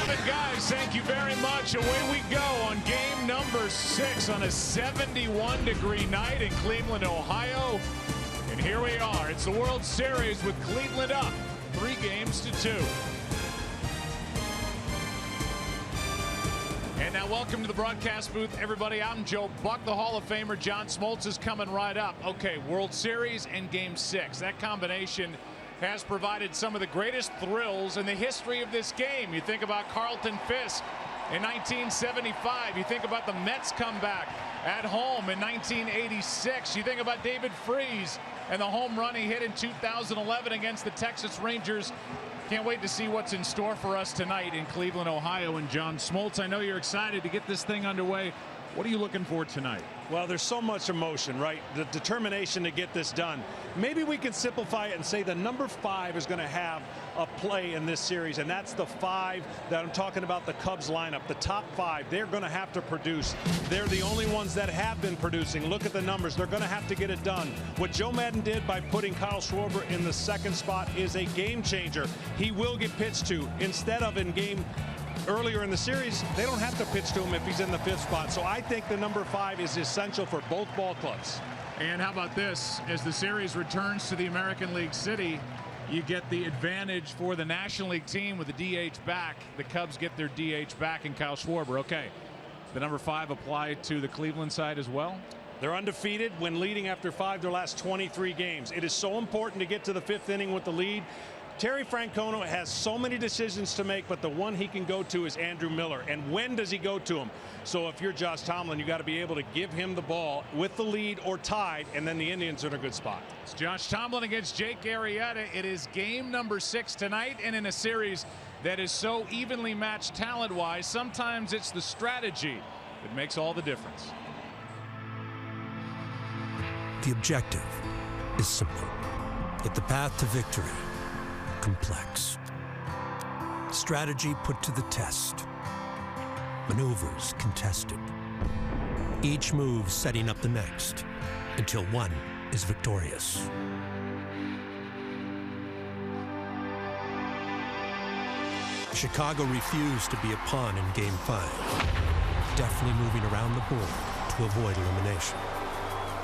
Gentlemen, guys, thank you very much. Away we go on game number 6 on a 71-degree night in Cleveland, Ohio. And here we are. It's the World Series with Cleveland up 3-2. And now welcome to the broadcast booth, everybody. I'm Joe Buck. The Hall of Famer John Smoltz is coming right up. Okay, World Series and game 6. That combination has provided some of the greatest thrills in the history of this game. You think about Carlton Fisk in 1975. You think about the Mets comeback at home in 1986. You think about David Freese and the home run he hit in 2011 against the Texas Rangers. Can't wait to see what's in store for us tonight in Cleveland, Ohio. And John Smoltz, I know you're excited to get this thing underway. What are you looking for tonight? Well, there's so much emotion, right? The determination to get this done. Maybe we can simplify it and say the number 5 is going to have a play in this series, and that's the 5 that I'm talking about, the Cubs lineup. The top 5, they're going to have to produce. They're the only ones that have been producing. Look at the numbers. They're going to have to get it done. What Joe Maddon did by putting Kyle Schwarber in the 2nd spot is a game changer. He will get pitched to instead of in game earlier in the series. They don't have to pitch to him if he's in the 5th spot. So I think the number 5 is essential for both ball clubs. And how about this? As the series returns to the American League City, you get the advantage for the National League team with the DH back. The Cubs get their DH back in Kyle Schwarber. Okay, the number 5 applied to the Cleveland side as well. They're undefeated when leading after 5 their last 23 games. It is so important to get to the 5th inning with the lead. Terry Francona has so many decisions to make, but the one he can go to is Andrew Miller. And when does he go to him? So if you're Josh Tomlin, you got to be able to give him the ball with the lead or tied, and then the Indians are in a good spot. It's Josh Tomlin against Jake Arrieta. It is game number 6 tonight, and in a series that is so evenly matched talent-wise, sometimes it's the strategy that makes all the difference. The objective is simple, yet the path to victory complex. Strategy put to the test. Maneuvers contested. Each move setting up the next until one is victorious. Chicago refused to be a pawn in Game 5, deftly moving around the board to avoid elimination.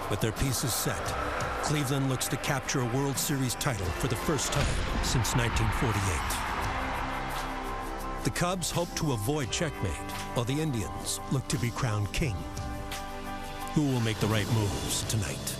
With their pieces set, Cleveland looks to capture a World Series title for the first time since 1948. The Cubs hope to avoid checkmate, while the Indians look to be crowned king. Who will make the right moves tonight?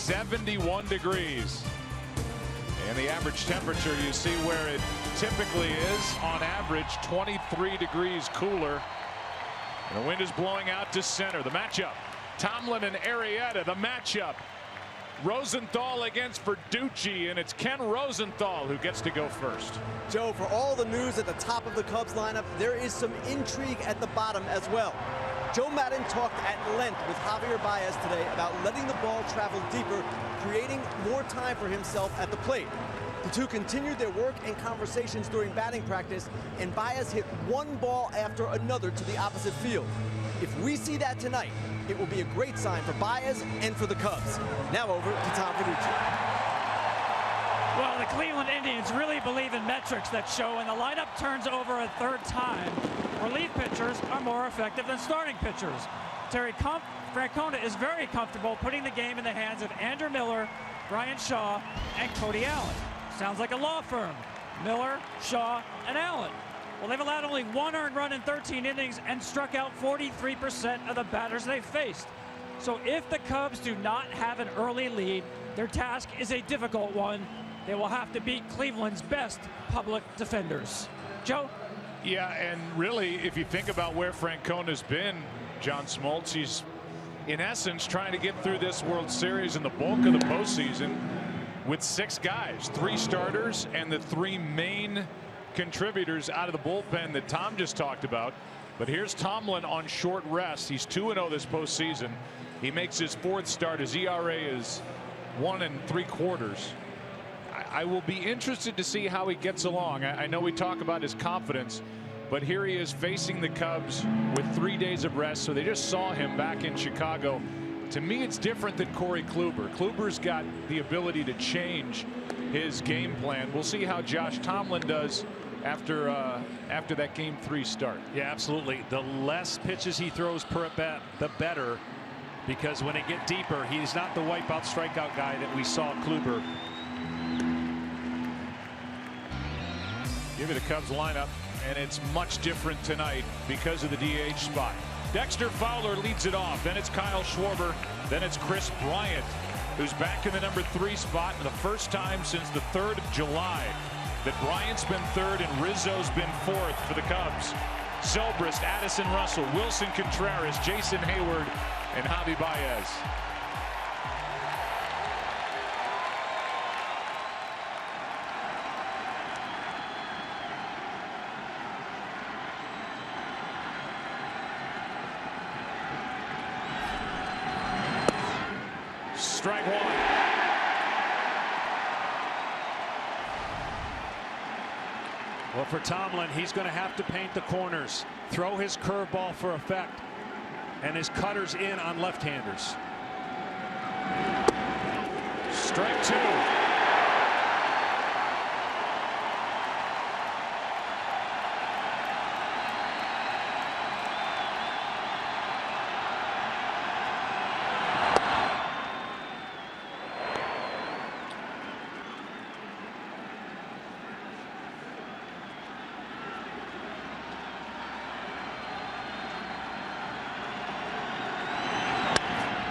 71 degrees. And the average temperature, you see where it typically is, on average 23 degrees cooler. And the wind is blowing out to center. The matchup, Tomlin and Arrieta. The matchup, Rosenthal against Verducci, and it's Ken Rosenthal who gets to go first. Joe, for all the news at the top of the Cubs lineup, there is some intrigue at the bottom as well. Joe Maddon talked at length with Javier Baez today about letting the ball travel deeper, creating more time for himself at the plate. The two continued their work and conversations during batting practice, and Baez hit one ball after another to the opposite field. If we see that tonight, it will be a great sign for Baez and for the Cubs. Now over to Tom Verducci. Well, the Cleveland Indians really believe in metrics that show when the lineup turns over a third time, relief pitchers are more effective than starting pitchers. Terry Francona is very comfortable putting the game in the hands of Andrew Miller, Brian Shaw, and Cody Allen. Sounds like a law firm. Miller, Shaw, and Allen. Well, they've allowed only one earned run in 13 innings and struck out 43% of the batters they faced. So if the Cubs do not have an early lead, their task is a difficult one. They will have to beat Cleveland's best public defenders. Joe? Yeah, and really, if you think about where Francona's been, John Smoltz, he's in essence trying to get through this World Series and the bulk of the postseason with 6 guys, 3 starters, and the 3 main contributors out of the bullpen that Tom just talked about. But here's Tomlin on short rest. He's 2-0 this postseason. He makes his 4th start. His ERA is 1 3/4. I will be interested to see how he gets along. I know we talk about his confidence, but here he is facing the Cubs with 3 days of rest. So they just saw him back in Chicago. To me, it's different than Corey Kluber. Kluber's got the ability to change his game plan. We'll see how Josh Tomlin does after that Game 3 start. Yeah, absolutely. The less pitches he throws per at bat, the better, because when it get deeper, he's not the wipeout strikeout guy that we saw Kluber. Give me the Cubs lineup, and it's much different tonight because of the DH spot. Dexter Fowler leads it off. Then it's Kyle Schwarber. Then it's Chris Bryant, who's back in the number 3 spot for the first time since the 3rd of July that Bryant's been 3rd and Rizzo's been 4th for the Cubs. Zobrist, Addison Russell, Wilson Contreras, Jason Hayward, and Javi Baez. Strike 1. Well, for Tomlin, he's going to have to paint the corners, throw his curveball for effect, and his cutters in on left-handers. Strike 2.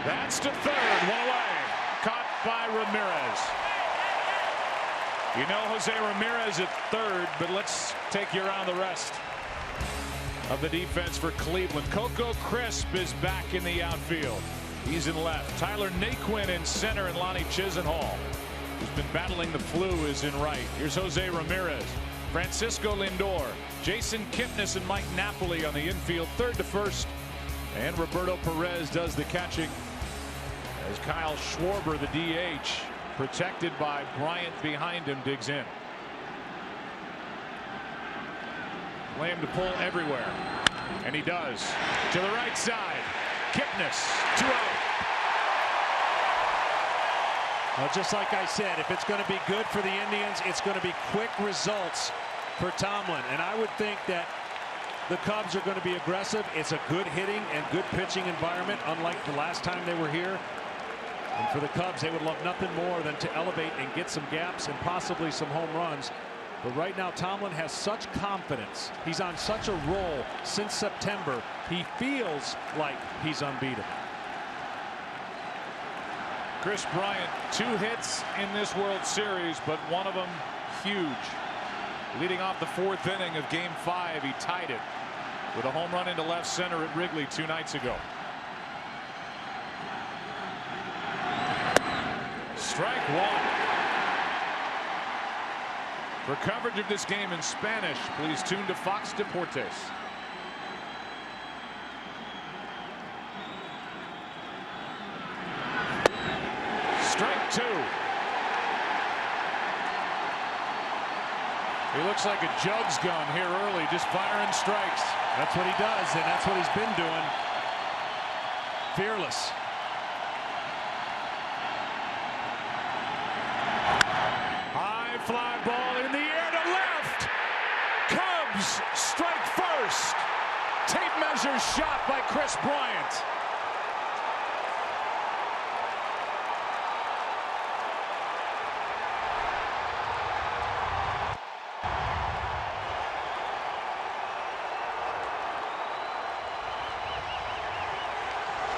That's to 3rd, 1 away. Caught by Ramirez. You know Jose Ramirez at 3rd, but let's take you around the rest of the defense for Cleveland. Coco Crisp is back in the outfield. He's in left. Tyler Naquin in center, and Lonnie Chisenhall, who's been battling the flu, is in right. Here's Jose Ramirez. Francisco Lindor, Jason Kipnis, and Mike Napoli on the infield, 3rd to 1st. And Roberto Perez does the catching as Kyle Schwarber, the DH, protected by Bryant behind him, digs in. Lamb to pull everywhere, and he does. To the right side, Kipnis, 2 out. Well, just like I said, if it's going to be good for the Indians, it's going to be quick results for Tomlin. And I would think that the Cubs are going to be aggressive. It's a good hitting and good pitching environment, unlike the last time they were here. And for the Cubs, they would love nothing more than to elevate and get some gaps and possibly some home runs. But right now, Tomlin has such confidence. He's on such a roll since September. He feels like he's unbeatable. Kris Bryant, 2 hits in this World Series, but one of them huge. Leading off the 4th inning of Game 5, he tied it with a home run into left center at Wrigley 2 nights ago. Strike 1. For coverage of this game in Spanish, please tune to Fox Deportes. Strike 2. He looks like a Jugs gun here early, just firing strikes. That's what he does, and that's what he's been doing. Fearless. High fly ball in the air to left. Cubs strike first. Tape measure shot by Kris Bryant.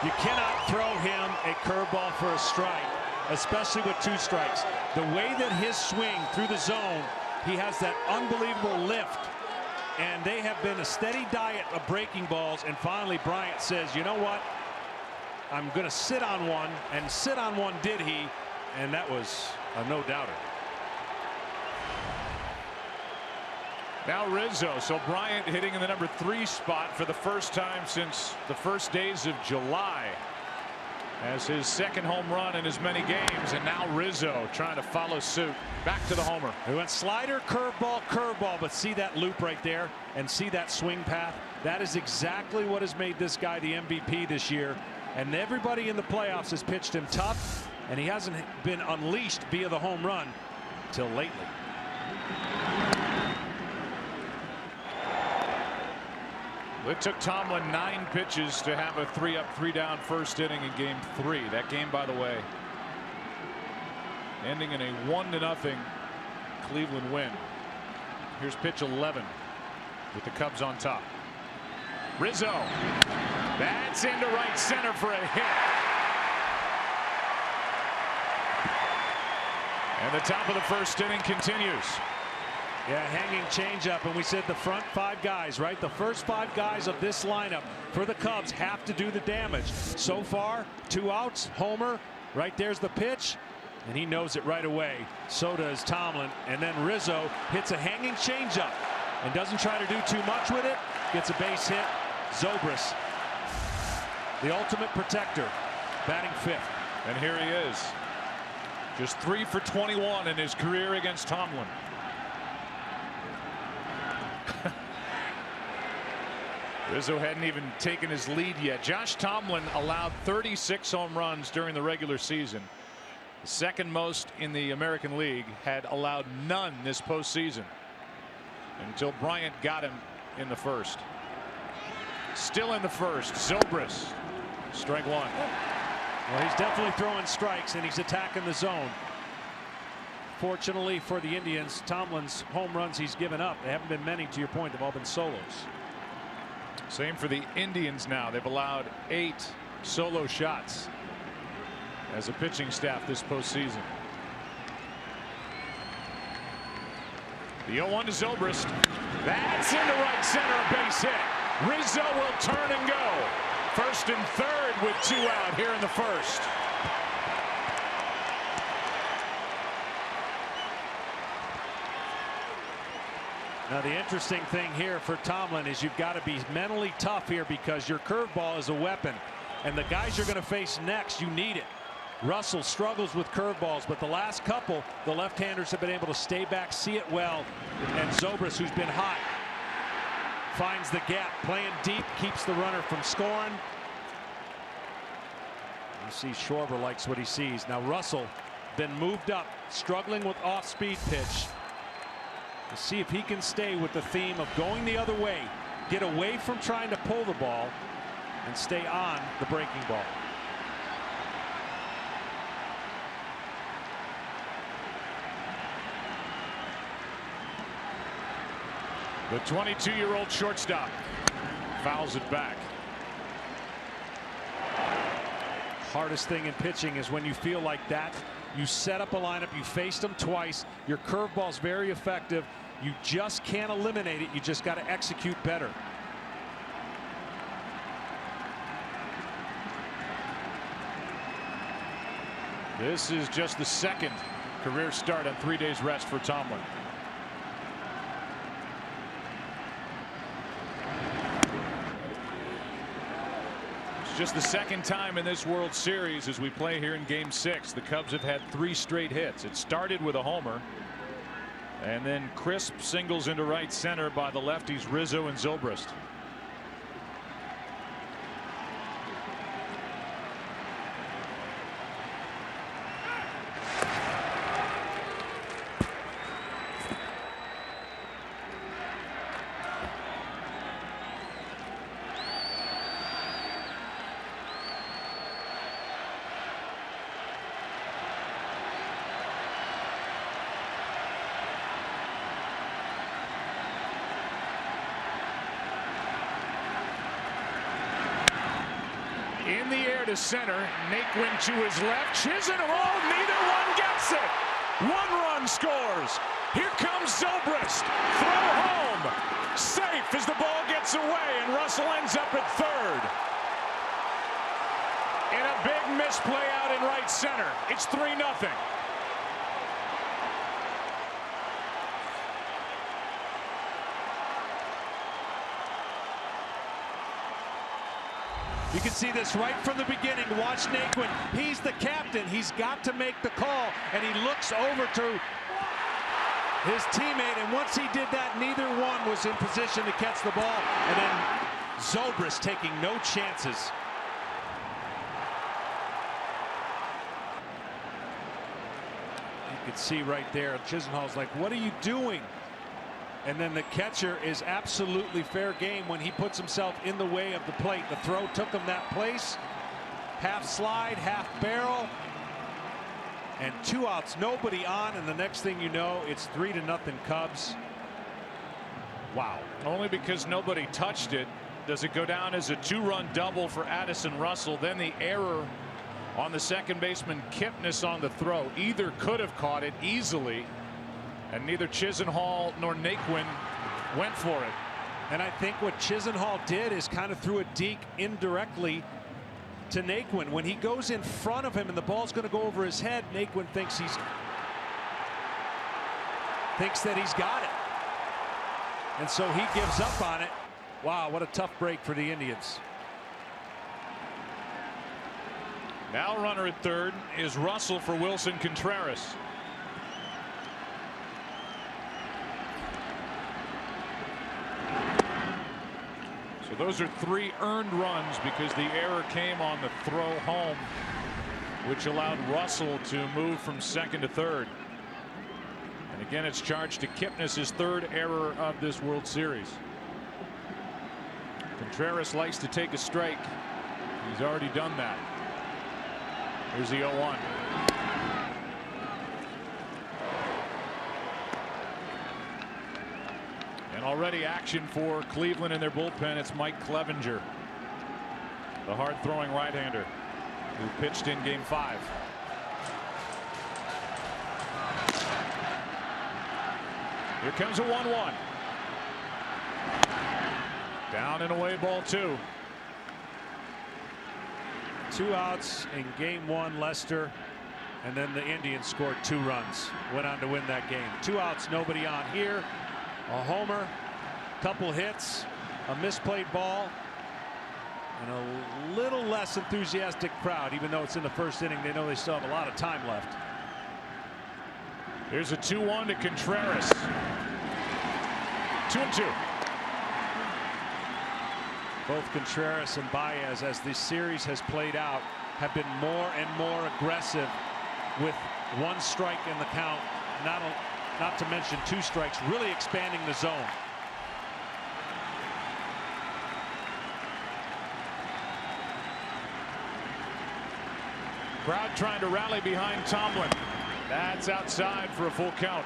You cannot throw him a curveball for a strike, especially with 2 strikes. The way that his swing through the zone, he has that unbelievable lift, and they have been a steady diet of breaking balls. And finally, Bryant says, you know what? I'm going to sit on one, and sit on one did he, and that was a no-doubter. Now Rizzo, so Bryant hitting in the number 3 spot for the first time since the first days of July, as his 2nd home run in as many games, and now Rizzo trying to follow suit. Back to the homer. He went slider, curveball, curveball, but see that loop right there and see that swing path. That is exactly what has made this guy the MVP this year, and everybody in the playoffs has pitched him tough, and he hasn't been unleashed via the home run till lately. It took Tomlin 9 pitches to have a 3-up, 3-down first inning in Game 3. That game, by the way, ending in a 1-0 Cleveland win. Here's pitch 11 with the Cubs on top. Rizzo, that's into right center for a hit. And the top of the first inning continues. Yeah, hanging changeup, and we said the front 5 guys, right? The first 5 guys of this lineup for the Cubs have to do the damage. So far, 2 outs, homer, right there's the pitch, and he knows it right away. So does Tomlin, and then Rizzo hits a hanging changeup and doesn't try to do too much with it. Gets a base hit. Zobrist, the ultimate protector, batting 5th. And here he is, just 3 for 21 in his career against Tomlin. Rizzo hadn't even taken his lead yet. Josh Tomlin allowed 36 home runs during the regular season, the 2nd most in the American League. Had allowed none this postseason until Bryant got him in the 1st. Still in the 1st, Zobrist, strike 1. Well, he's definitely throwing strikes, and he's attacking the zone. Fortunately for the Indians, Tomlin's home runs he's given up, they haven't been many, to your point. They've all been solos. Same for the Indians now. They've allowed 8 solo shots as a pitching staff this postseason. The 0-1 to Zobrist. That's into right center, a base hit. Rizzo will turn and go. 1st and 3rd with 2 out here in the 1st. Now the interesting thing here for Tomlin is you've got to be mentally tough here, because your curveball is a weapon, and the guys you're going to face next, you need it. Russell struggles with curveballs, but the last couple, the left-handers have been able to stay back, see it well, and Zobrist, who's been hot, finds the gap, playing deep, keeps the runner from scoring. You see Schwarber likes what he sees. Now Russell been moved up, struggling with off-speed pitch. To see if he can stay with the theme of going the other way, get away from trying to pull the ball, and stay on the breaking ball. The 22-year-old shortstop fouls it back. Hardest thing in pitching is when you feel like that. You set up a lineup, you faced them twice, your curveball's very effective. You just can't eliminate it. You just got to execute better. This is just the second career start on 3 days rest for Tomlin. It's just the second time in this World Series as we play here in Game 6. The Cubs have had 3 straight hits. It started with a homer, and then crisp singles into right center by the lefties Rizzo and Zobrist. In the air to center, Naquin to his left, Chisholm, neither one gets it. 1 run scores. Here comes Zobrist, throw home, safe as the ball gets away, and Russell ends up at third. In a big misplay out in right center, it's 3-0. You can see this right from the beginning. Watch Naquin. He's the captain. He's got to make the call, and he looks over to his teammate, and once he did that, neither one was in position to catch the ball, and then Zobrist taking no chances. You can see right there, Chisenhall's like, what are you doing? And then the catcher is absolutely fair game when he puts himself in the way of the plate. The throw took him that place. Half slide, half barrel. And 2 outs, nobody on, and the next thing you know, it's 3-0 Cubs. Wow. Only because nobody touched it does it go down as a 2-run double for Addison Russell. Then the error on the second baseman Kipnis on the throw. Either could have caught it easily, and neither Chisenhall nor Naquin went for it. And I think what Chisenhall did is kind of threw a deke indirectly to Naquin. When he goes in front of him and the ball's going to go over his head, Naquin thinks that he's got it. And so he gives up on it. Wow, what a tough break for the Indians. Now runner at third is Russell for Wilson Contreras. So those are 3 earned runs because the error came on the throw home, which allowed Russell to move from second to third. And again, it's charged to Kipnis, his 3rd error of this World Series. Contreras likes to take a strike. He's already done that. Here's the 0-1. And already action for Cleveland in their bullpen. It's Mike Clevenger, the hard-throwing right-hander who pitched in Game 5. Here comes a 1-1. Down and away, ball 2. 2 outs in Game 1, Lester, and then the Indians scored 2 runs. Went on to win that game. 2 outs, nobody on here. A homer, couple hits, a misplayed ball, and a little less enthusiastic crowd. Even though it's in the 1st inning, they know they still have a lot of time left. Here's a 2-1 to Contreras. 2-2. Both Contreras and Baez, as this series has played out, have been more and more aggressive with 1 strike in the count. Not to mention 2 strikes, really expanding the zone. Crowd trying to rally behind Tomlin. That's outside for a full count.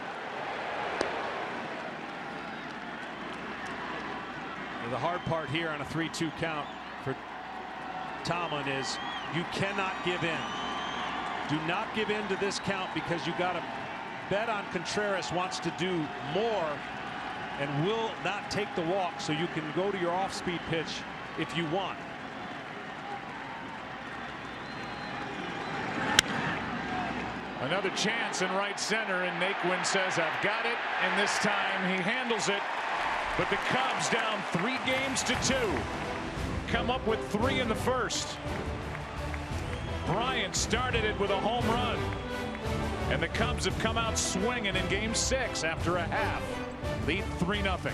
The hard part here on a 3-2 count for Tomlin is You cannot give in. Do not give in to this count, because you got to bet on Contreras wants to do more and will not take the walk, so you can go to your off-speed pitch if you want. Another chance in right center, and Naquin says, "I've got it," and this time he handles it. But the Cubs down 3-2. Come up with 3 in the first. Bryant started it with a home run. And the Cubs have come out swinging in Game 6 after a half. Lead 3-0.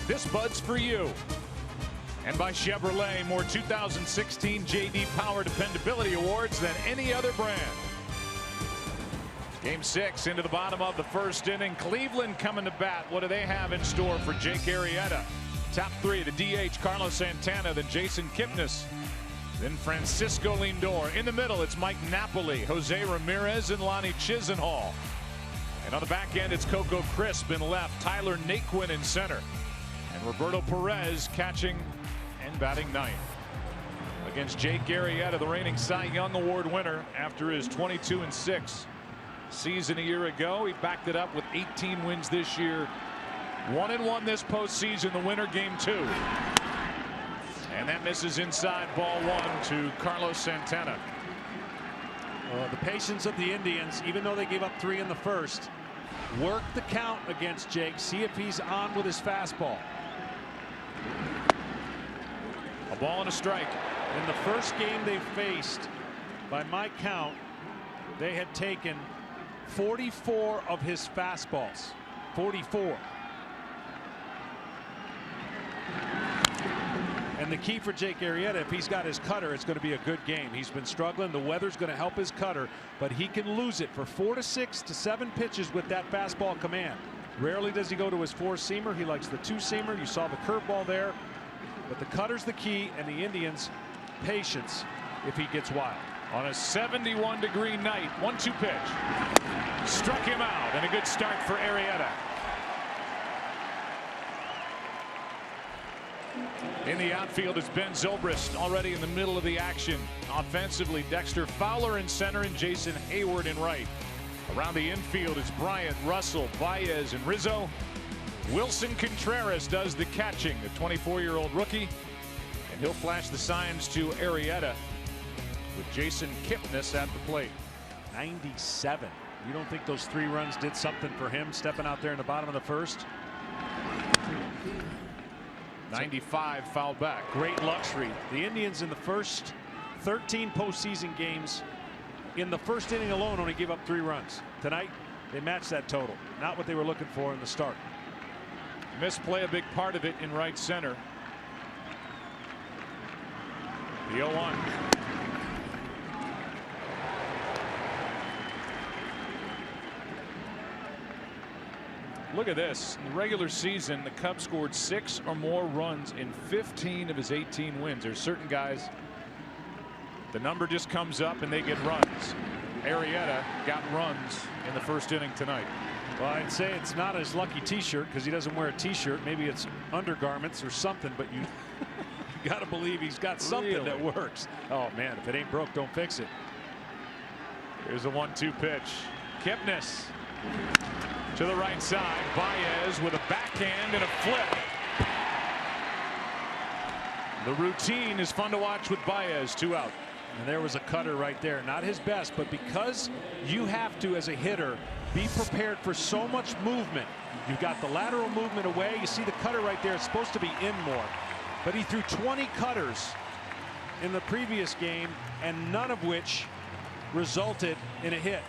This bud's for you. And by Chevrolet, more 2016 JD Power Dependability Awards than any other brand. Game 6 into the bottom of the first inning. Cleveland coming to bat. What do they have in store for Jake Arrieta? Top 3, the DH Carlos Santana, then Jason Kipnis, then Francisco Lindor. In the middle, it's Mike Napoli, Jose Ramirez, and Lonnie Chisenhall. And on the back end, it's Coco Crisp in left, Tyler Naquin in center, and Roberto Perez catching and batting ninth. Against Jake Arrieta, the reigning Cy Young Award winner after his 22-6 season a year ago. He backed it up with 18 wins this year. 1-1 this postseason, the winner Game 2. And that misses inside, ball 1 to Carlos Santana. The patience of the Indians, even though they gave up 3 in the first, work the count against Jake, see if he's on with his fastball. A ball and a strike. In the first game they faced, by my count, they had taken 44 of his fastballs. 44. And the key for Jake Arrieta, if he's got his cutter, it's going to be a good game. He's been struggling. The weather's going to help his cutter, but he can lose it for 4 to 6 to 7 pitches with that fastball command. Rarely does he go to his 4-seamer. He likes the 2-seamer. You saw the curveball there. But the cutter's the key, and the Indians' patience if he gets wild. On a 71-degree night, 1-2 pitch. Struck him out, and a good start for Arrieta. In the outfield is Ben Zobrist, already in the middle of the action. Offensively, Dexter Fowler in center and Jason Hayward in right. Around the infield is Bryant, Russell, Baez, and Rizzo. Wilson Contreras does the catching, the 24-year-old rookie. And he'll flash the signs to Arrieta with Jason Kipnis at the plate. 97. You don't think those 3 runs did something for him stepping out there in the bottom of the first? 95 fouled back. Great luxury. The Indians in the first 13 postseason games, in the first inning alone, only gave up 3 runs. Tonight, they matched that total. Not what they were looking for in the start. Misplay a big part of it in right center. The 0-1. Look at this. In the regular season, the Cubs scored 6 or more runs in 15 of his 18 wins. There's certain guys, the number just comes up and they get runs. Arrieta got runs in the first inning tonight. Well, I'd say it's not his lucky T-shirt because he doesn't wear a T-shirt. Maybe it's undergarments or something, but you got to believe he's got something that works. Oh, man, if it ain't broke, don't fix it. Here's a 1-2 pitch. Kipnis to the right side. Baez with a backhand and a flip. The routine is fun to watch with Baez. 2 out. And there was a cutter right there. Not his best, but because you have to, as a hitter, be prepared for so much movement. You've got the lateral movement away. You see the cutter right there. It's supposed to be in more. But he threw 20 cutters in the previous game, and none of which resulted in a hit.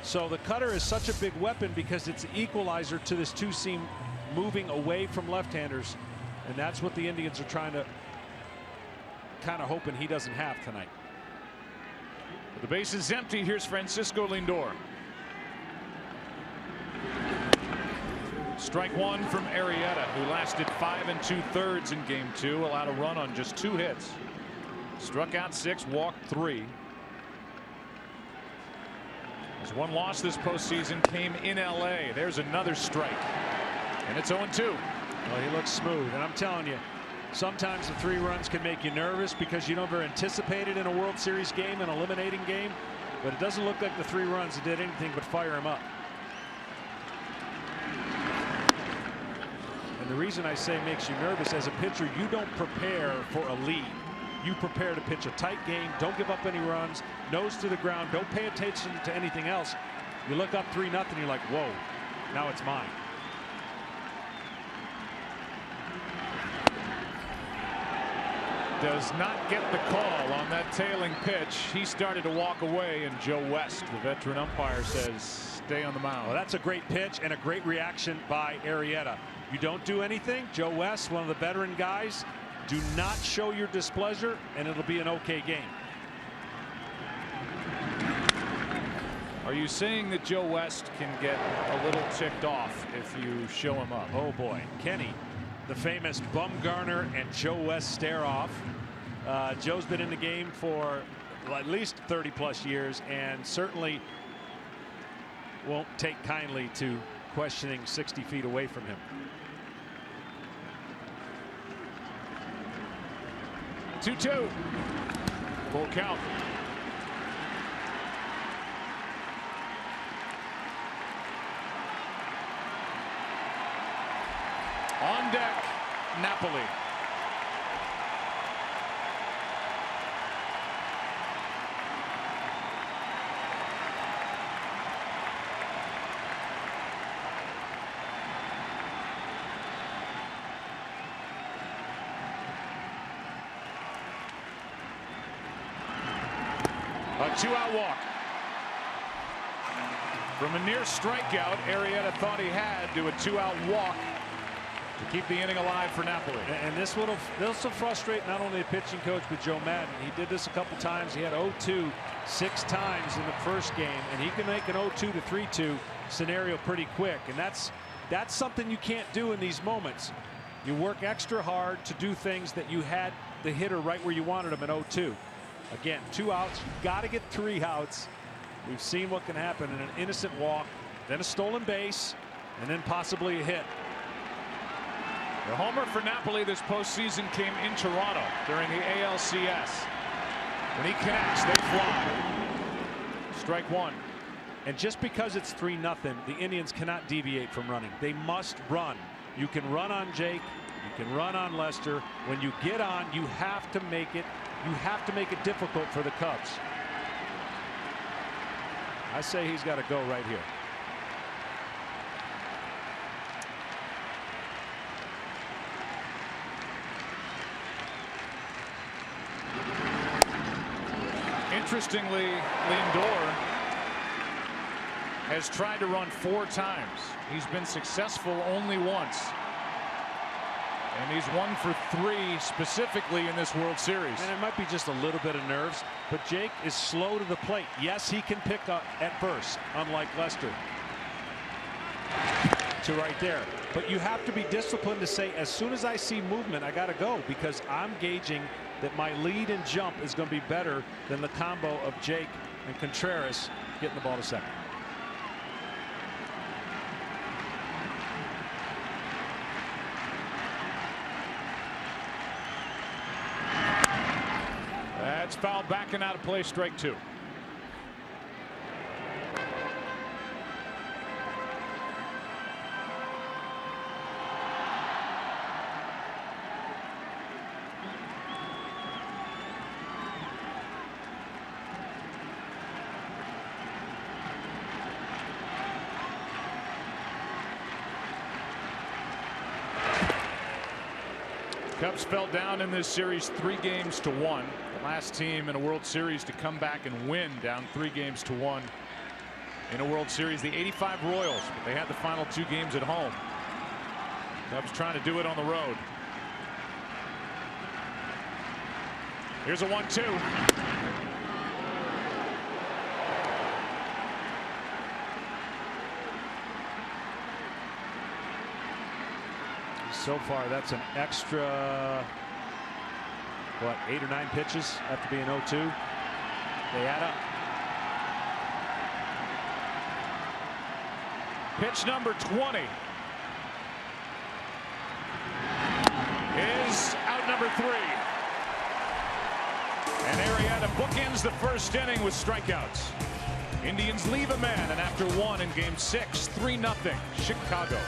So the cutter is such a big weapon because it's an equalizer to this 2-seam moving away from left-handers. And that's what the Indians are trying to kind of hoping he doesn't have tonight. The base is empty. Here's Francisco Lindor. Strike 1 from Arrieta, who lasted 5 2/3 in game 2, allowed a run on just 2 hits. Struck out 6, walked 3. His one loss this postseason came in LA. There's another strike. And it's 0-2. Well, he looks smooth, and I'm telling you, sometimes the 3 runs can make you nervous because you never anticipated in a World Series game, an eliminating game. But it doesn't look like the 3 runs that did anything but fire him up. And the reason I say makes you nervous, as a pitcher, you don't prepare for a lead. You prepare to pitch a tight game, don't give up any runs, nose to the ground, don't pay attention to anything else. You look up 3-0, you're like, whoa, now it's mine. Does not get the call on that tailing pitch. He started to walk away, and Joe West, the veteran umpire, says stay on the mound. Well, that's a great pitch and a great reaction by Arrieta. You don't do anything. Joe West, one of the veteran guys, do not show your displeasure, and it'll be an okay game. Are you saying that Joe West can get a little ticked off if you show him up? Oh boy, Kenny, the famous Bumgarner and Joe West stare-off. Joe's been in the game for at least 30+ years, and certainly won't take kindly to questioning 60 feet away from him. 2-2. Full count. On deck, Napoli. A 2-out walk. From a near strikeout, Arrieta thought he had to a 2-out walk to keep the inning alive for Napoli. And this will frustrate not only the pitching coach but Joe Madden. He did this a couple times. He had 0-2 6 times in the first game, and he can make an 0-2 to 3-2 scenario pretty quick. And that's something you can't do in these moments. You work extra hard to do things that you had the hitter right where you wanted him at 0-2. Again, 2 outs. You've got to get 3 outs. We've seen what can happen in an innocent walk, then a stolen base, and then possibly a hit. The homer for Napoli this postseason came in Toronto during the ALCS. When he connects, they fly. Strike 1. And just because it's 3-0, the Indians cannot deviate from running. They must run. You can run on Jake. You can run on Lester. When you get on, you have to make it. You have to make it difficult for the Cubs. I say he's got to go right here. Interestingly, Lindor has tried to run 4 times. He's been successful only once. And he's 1 for 3 specifically in this World Series. And it might be just a little bit of nerves, but Jake is slow to the plate. Yes, he can pick up at first, unlike Lester. To right there. But you have to be disciplined to say, as soon as I see movement, I got to go, because I'm gauging that my lead and jump is going to be better than the combo of Jake and Contreras getting the ball to second. That's fouled back and out of play, strike 2. Cubs fell down in this series 3-1. The last team in a World Series to come back and win down 3-1 in a World Series, the '85 Royals. But they had the final 2 games at home. Cubs trying to do it on the road. Here's a 1-2. So far, that's an extra, what, 8 or 9 pitches after being 0-2. They add up. Pitch number 20 is out, number 3. And Arrieta bookends the first inning with strikeouts. Indians leave a man, and after 1 in Game 6, 3-0 Chicago.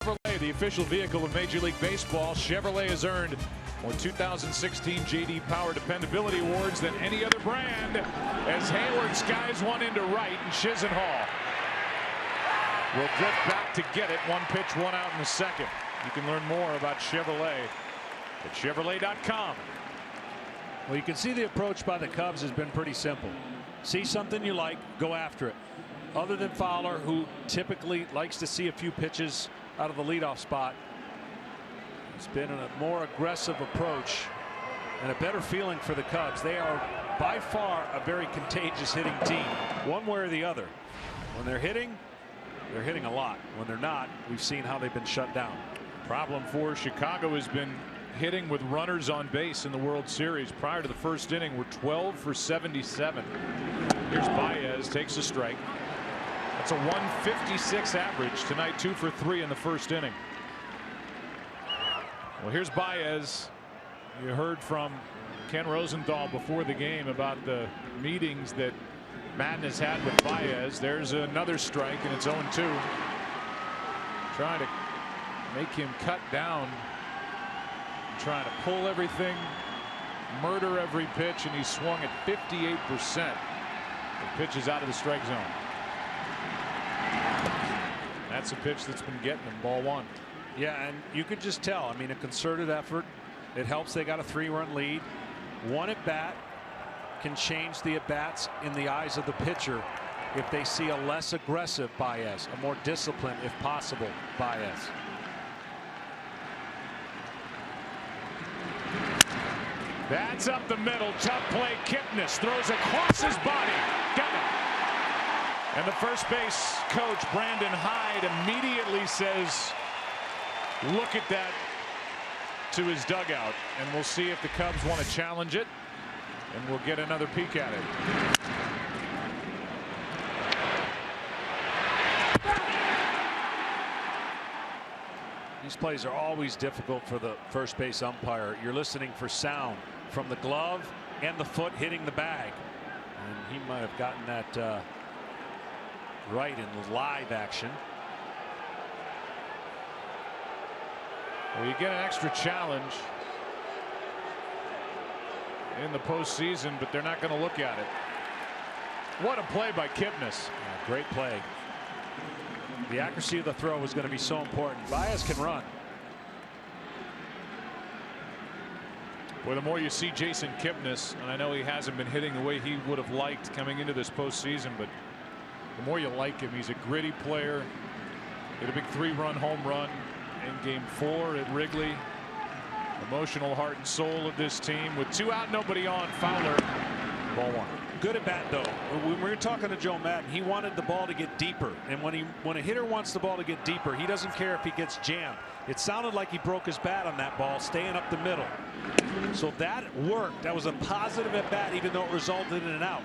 Chevrolet, the official vehicle of Major League Baseball. Chevrolet has earned more 2016 J.D. Power Dependability Awards than any other brand, as Hayward skies one into right, and Chisenhall will drift back to get it. One pitch, one out in the second. You can learn more about Chevrolet at Chevrolet.com. Well, you can see the approach by the Cubs has been pretty simple. See something you like, go after it. Other than Fowler, who typically likes to see a few pitches out of the leadoff spot, it's been a more aggressive approach and a better feeling for the Cubs. They are by far a very contagious hitting team, one way or the other. When they're hitting a lot. When they're not, we've seen how they've been shut down. Problem for Chicago has been hitting with runners on base in the World Series. Prior to the first inning, we're 12 for 77. Here's Baez, takes a strike. That's a 156 average tonight, 2 for 3 in the first inning. Well, here's Baez. You heard from Ken Rosenthal before the game about the meetings that Madden has had with Baez. There's another strike, and it's 0-2. Trying to make him cut down, trying to pull everything, murder every pitch, and he swung at 58%. The pitch is out of the strike zone. That's a pitch that's been getting him. Ball 1. Yeah, and you could just tell. I mean, a concerted effort. It helps they got a 3-run lead. One at bat can change the at bats in the eyes of the pitcher if they see a less aggressive Baez, a more disciplined, if possible, Baez. That's up the middle. Tough play. Kipnis throws across his body. Got it. And the first base coach, Brandon Hyde, immediately says, look at that, to his dugout. And we'll see if the Cubs want to challenge it. And we'll get another peek at it. These plays are always difficult for the first base umpire. You're listening for sound from the glove and the foot hitting the bag. And he might have gotten that right in live action. Well, you get an extra challenge in the postseason, but they're not going to look at it. What a play by Kipnis. Yeah, great play. The accuracy of the throw was going to be so important. Baez can run. Well, the more you see Jason Kipnis, and I know he hasn't been hitting the way he would have liked coming into this postseason, but the more you like him, he's a gritty player. Hit a big 3-run home run in Game 4 at Wrigley. Emotional heart and soul of this team. With 2 out, nobody on. Fowler, ball 1. Good at bat, though. When we were talking to Joe Madden, he wanted the ball to get deeper. And when a hitter wants the ball to get deeper, he doesn't care if he gets jammed. It sounded like he broke his bat on that ball, staying up the middle. So that worked. That was a positive at bat, even though it resulted in an out.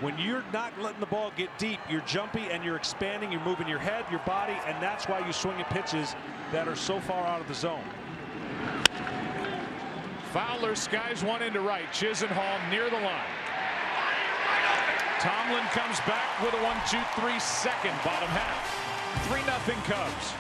When you're not letting the ball get deep, you're jumpy and you're expanding. You're moving your head, your body, and that's why you swing at pitches that are so far out of the zone. Fowler skies one into right. Chisenhall near the line. Tomlin comes back with a 1-2-3 second, bottom half. 3-0 Cubs.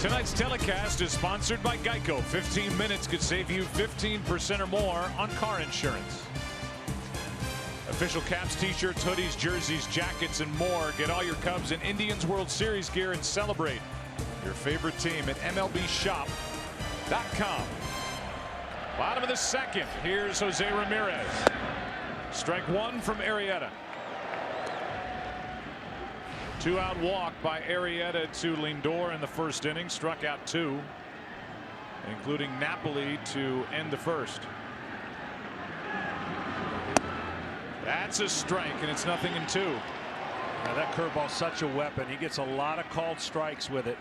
Tonight's telecast is sponsored by Geico. 15 minutes could save you 15% or more on car insurance. Official Caps t-shirts, hoodies, jerseys, jackets, and more. Get all your Cubs and Indians World Series gear and celebrate your favorite team at MLBshop.com. Bottom of the second. Here's Jose Ramirez. Strike one from Arrieta. 2-out walk by Arrieta to Lindor in the first inning. Struck out 2, including Napoli to end the first. That's a strike, and it's 0-2. Now that curveball's such a weapon. He gets a lot of called strikes with it.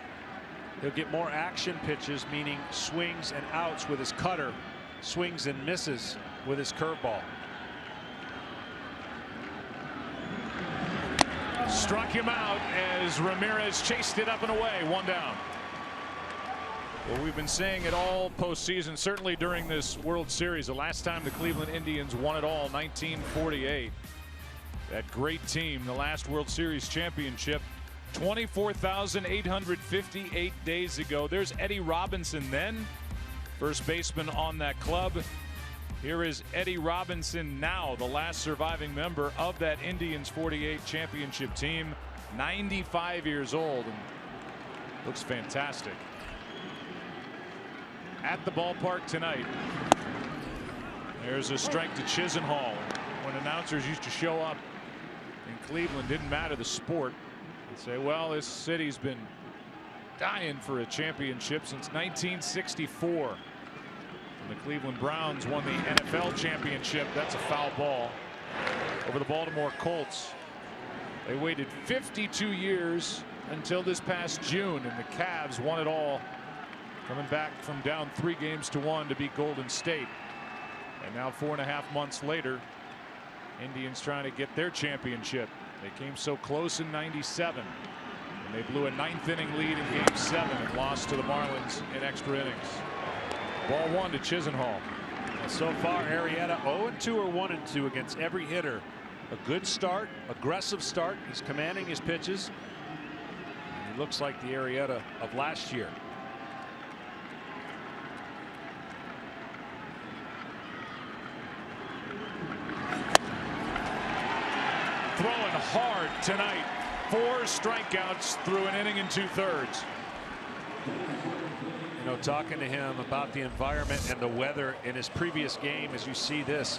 He'll get more action pitches, meaning swings and outs with his cutter, swings and misses with his curveball. Struck him out as Ramirez chased it up and away. 1 down. Well, we've been saying it all postseason, certainly during this World Series. The last time the Cleveland Indians won it all, 1948. That great team, the last World Series championship, 24,858 days ago. There's Eddie Robinson then, first baseman on that club. Here is Eddie Robinson now, the last surviving member of that Indians 48 championship team, 95 years old, and looks fantastic. At the ballpark tonight. There's a strike to Chisenhall. When announcers used to show up in Cleveland, didn't matter the sport, they'd say, well, this city's been dying for a championship since 1964. The Cleveland Browns won the NFL championship. That's a foul ball over the Baltimore Colts. They waited 52 years until this past June, and the Cavs won it all, coming back from down 3-1 to beat Golden State. And now 4.5 months later, Indians trying to get their championship. They came so close in '97, and they blew a 9th inning lead in Game 7 and lost to the Marlins in extra innings. Ball 1 to Chisenhall. So far, Arrieta 0-2 or 1-2 against every hitter. A good start, aggressive start. He's commanding his pitches. He looks like the Arrieta of last year. Throwing hard tonight. 4 strikeouts through an inning and 2/3. You know, talking to him about the environment and the weather in his previous game, as you see this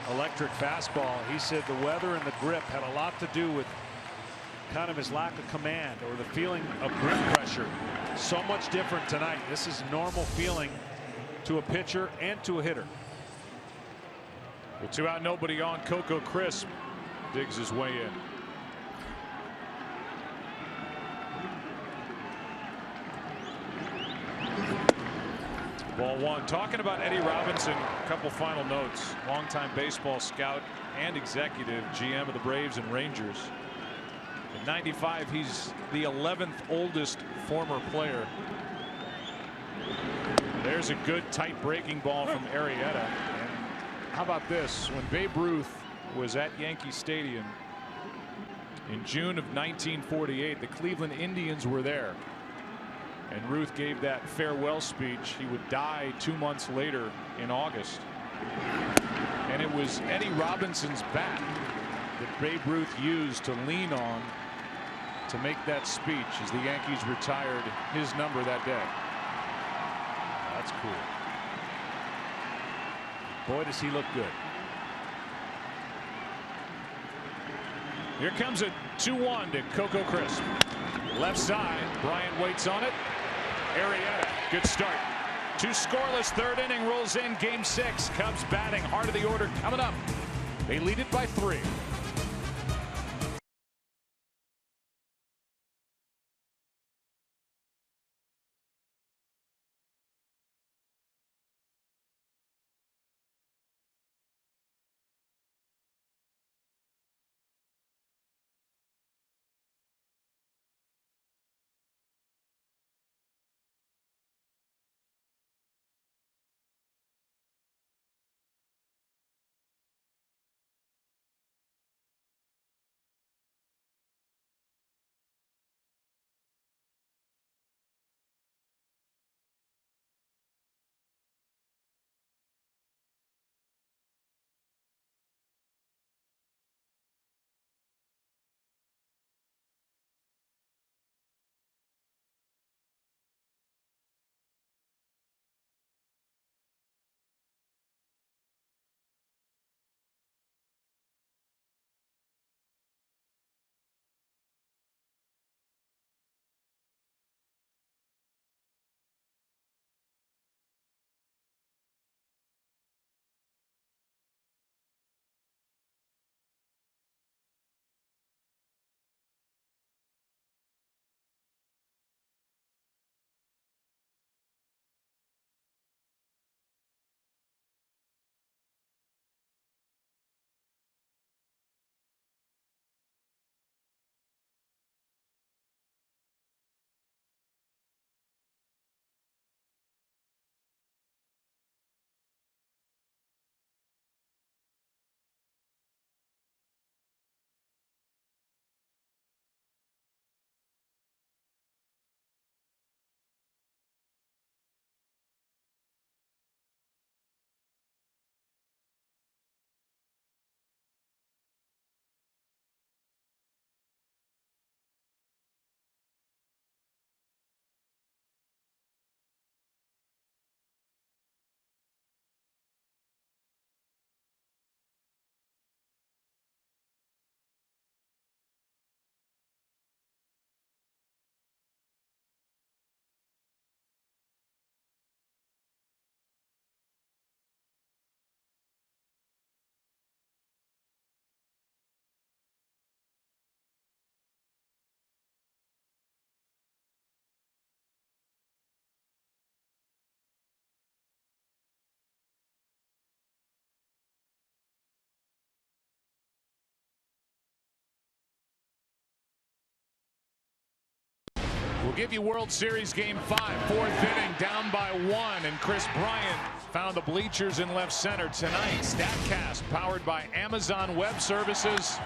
electric fastball, he said the weather and the grip had a lot to do with kind of his lack of command or the feeling of grip pressure. So much different tonight. This is normal feeling to a pitcher and to a hitter. With 2 out, nobody on, Coco Crisp digs his way in. Ball 1. Talking about Eddie Robinson, a couple final notes. Longtime baseball scout and executive GM of the Braves and Rangers. In '95, he's the 11th oldest former player. There's a good tight breaking ball from Arrieta. And how about this? When Babe Ruth was at Yankee Stadium in June of 1948, the Cleveland Indians were there. And Ruth gave that farewell speech. He would die 2 months later in August. And it was Eddie Robinson's bat that Babe Ruth used to lean on to make that speech as the Yankees retired his number that day. That's cool. Boy, does he look good. Here comes a 2-1 to Coco Crisp. Left side. Bryant waits on it. Arrieta, good start. 2 scoreless, 3rd inning rolls in. Game 6. Cubs batting. Heart of the order coming up. They lead it by 3. We'll give you World Series Game 5, 4th inning, down by 1, and Chris Bryant found the bleachers in left center tonight. StatCast powered by Amazon Web Services.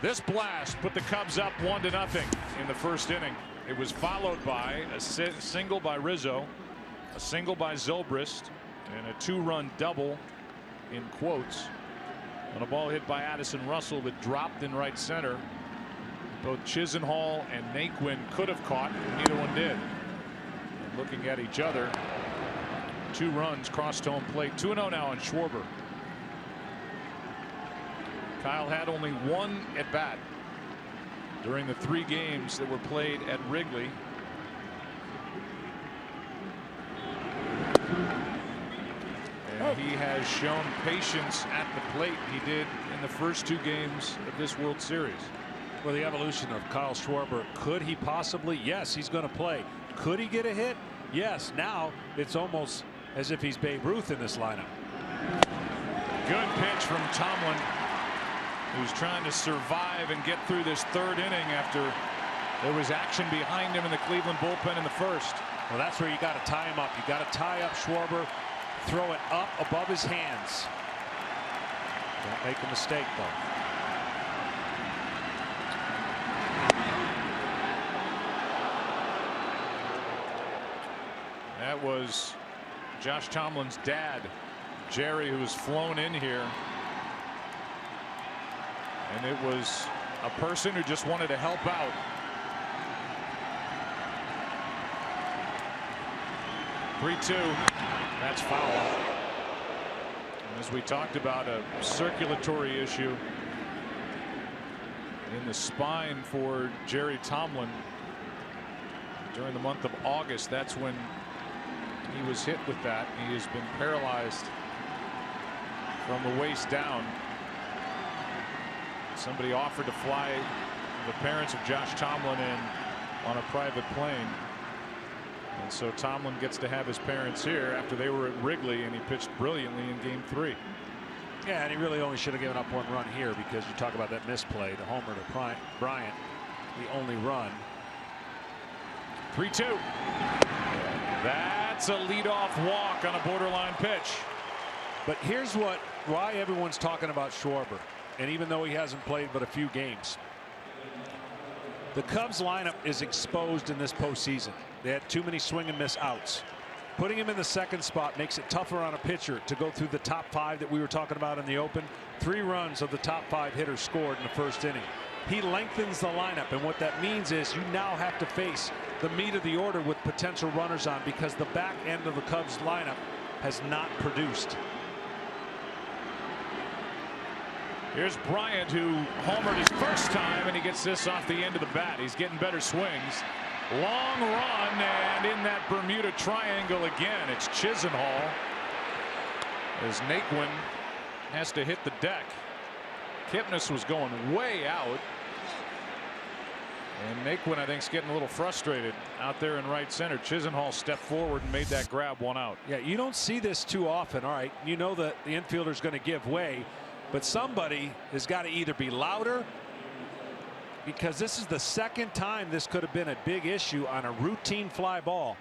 This blast put the Cubs up 1-0 in the first inning. It was followed by a single by Rizzo, a single by Zobrist, and a 2-run double in quotes on a ball hit by Addison Russell that dropped in right center. Both Chisenhall and Naquin could have caught, and neither one did. And looking at each other, 2 runs crossed home plate. 2-0 now on Schwarber. Kyle had only 1 at bat during the 3 games that were played at Wrigley. And he has shown patience at the plate. He did in the first 2 games of this World Series. Well, the evolution of Kyle Schwarber, could he possibly? Yes, he's going to play. Could he get a hit? Yes. Now it's almost as if he's Babe Ruth in this lineup. Good pitch from Tomlin, who's trying to survive and get through this 3rd inning after there was action behind him in the Cleveland bullpen in the first. Well, that's where you got to tie him up. You got to tie up Schwarber, throw it up above his hands. Don't make a mistake, though. That was Josh Tomlin's dad, Jerry, who was flown in here. And it was a person who just wanted to help out. "3-2. That's foul. And as we talked about, a circulatory issue in the spine for Jerry Tomlin during the month of August. That's when he was hit with that. He has been paralyzed from the waist down. Somebody offered to fly the parents of Josh Tomlin in on a private plane. And so Tomlin gets to have his parents here after they were at Wrigley, and he pitched brilliantly in Game 3. Yeah, and he really only should have given up 1 run here, because you talk about that misplay, the homer to Bryant, the only run. 3-2. That's a leadoff walk on a borderline pitch. But here's why everyone's talking about Schwarber, and even though he hasn't played but a few games, the Cubs lineup is exposed in this postseason. They had too many swing and miss outs. Putting him in the 2nd spot makes it tougher on a pitcher to go through the top 5 that we were talking about in the open. 3 runs of the top 5 hitters scored in the first inning. He lengthens the lineup, and what that means is you now have to face the meat of the order with potential runners on, because the back end of the Cubs lineup has not produced. Here's Bryant, who homered his first time, and he gets this off the end of the bat. He's getting better swings. Long run, and in that Bermuda Triangle again, it's Chisenhall, as Naquin has to hit the deck. Kipnis was going way out, and Naquin, I think, is getting a little frustrated out there in right center. Chisenhall stepped forward and made that grab 1 out. Yeah, you don't see this too often. All right, you know that the infielder's going to give way, but somebody has got to either be louder, because this is the 2nd time this could have been a big issue on a routine fly ball.